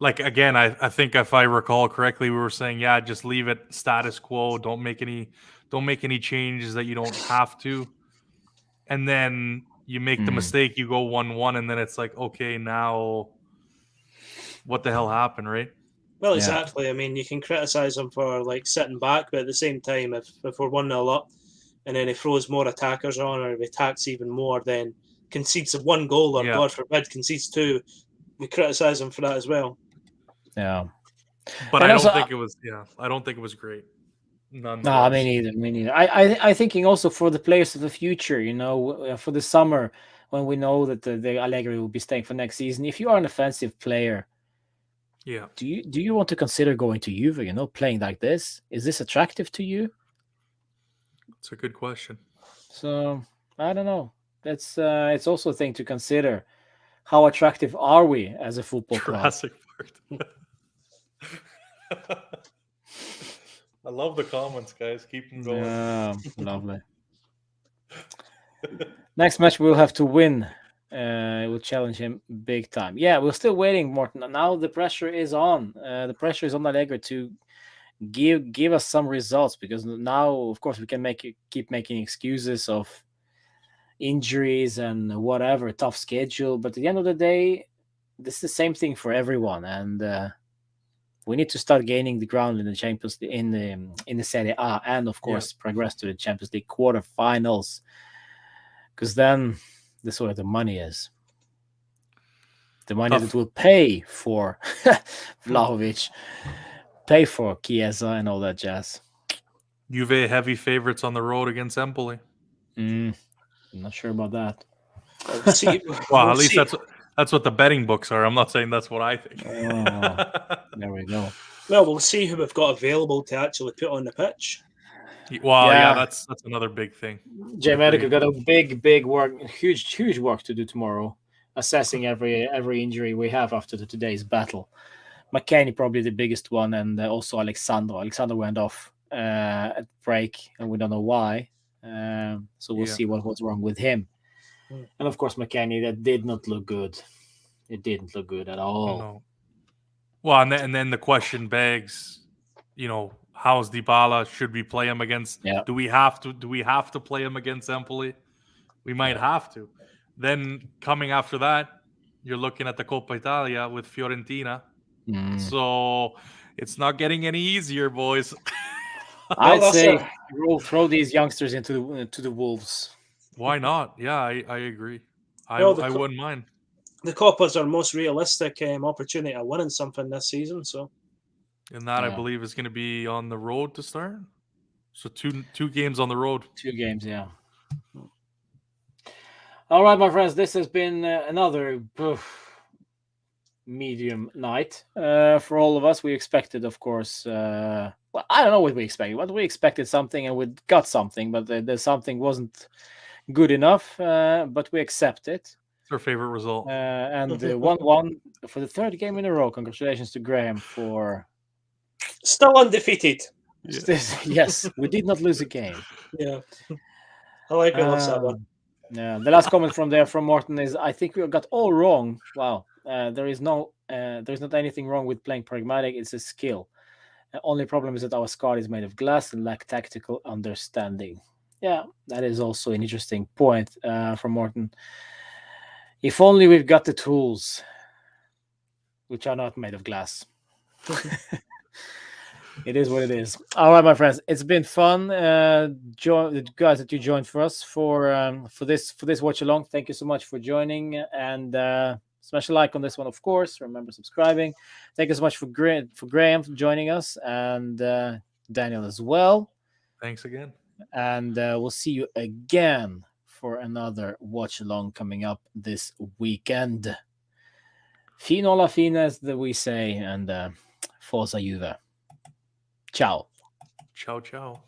Like, again, I think if I recall correctly, we were saying, just leave it status quo. Don't make any changes that you don't have to. And then you make the mistake, you go 1-1, and then it's like, okay, now what the hell happened, right? Well, exactly. I mean, you can criticize him for like sitting back, but at the same time, if we're 1-0 up and then he throws more attackers on, or if he attacks even more, then concedes 1 goal, or God forbid concedes 2, we criticize him for that as well. Yeah, but I don't think it was. I don't think it was great. No, me neither. I thinking also for the players of the future, for the summer when we know that the Allegri will be staying for next season. If you are an offensive player, do you want to consider going to Juve? Playing like this, is this attractive to you? It's a good question. So I don't know. That's it's also a thing to consider. How attractive are we as a football Jurassic Park. I love the comments, guys. Keep them going. Lovely. Next match we'll have to win. We'll challenge him big time. Yeah, we're still waiting, Morten. Now the pressure is on. The pressure is on Allegri to give us some results, because now, of course, we can keep making excuses of injuries and whatever, tough schedule. But at the end of the day, this is the same thing for everyone, and we need to start gaining the ground in the Champions League, in the Serie A, and of course progress to the Champions League quarterfinals, because then this is where the money is. The money that will pay for Vlahovic, pay for Chiesa, and all that jazz. Juve heavy favorites on the road against Empoli. I'm not sure about that. At least that's what the betting books are. I'm not saying that's what I think. There we go. Well, we'll see who we've got available to actually put on the pitch. Well, that's another big thing. J Medical got a big work, huge work to do tomorrow, assessing every injury we have after today's battle. McKennie probably the biggest one, and also Alexander. Alexander went off at break, and we don't know why. So we'll see what's wrong with him. And of course, McKennie, that did not look good. It didn't look good at all. No. Well, and then the question begs, how's Dybala? Should we play him against? Yeah. Do we have to play him against Empoli? We might have to. Then coming after that, you're looking at the Coppa Italia with Fiorentina. So it's not getting any easier, boys. I'd say we'll throw these youngsters into the wolves. Why not? Yeah, I agree. I wouldn't mind. The Coppa's our most realistic opportunity of winning something this season. So And that I believe is going to be on the road to start. So two games on the road. 2 games, yeah. All right, my friends, this has been another medium night for all of us. We expected, of course, well, I don't know what we expected. What we expected something and we got something, but the something wasn't good enough, but we accept it. It's our favorite result. And 1-1 for the 3rd game in a row. Congratulations to Graham for... Still undefeated. Yes, we did not lose a game. Yeah. Allegri loves that one. Yeah, the last comment from Morton is, I think we got all wrong. Wow. There's not anything wrong with playing pragmatic. It's a skill. The only problem is that our squad is made of glass and lack tactical understanding. Yeah, that is also an interesting point from Morton. If only we've got the tools, which are not made of glass. It is what it is. All right, my friends, it's been fun. The guys that you joined for us for this watch along. Thank you so much for joining, and smash a like on this one, of course. Remember subscribing. Thank you so much for Graham for joining us, and Daniel as well. Thanks again. And we'll see you again for another watch along coming up this weekend. Fino alla fine, as we say, and Forza Juve. Ciao. Ciao, ciao.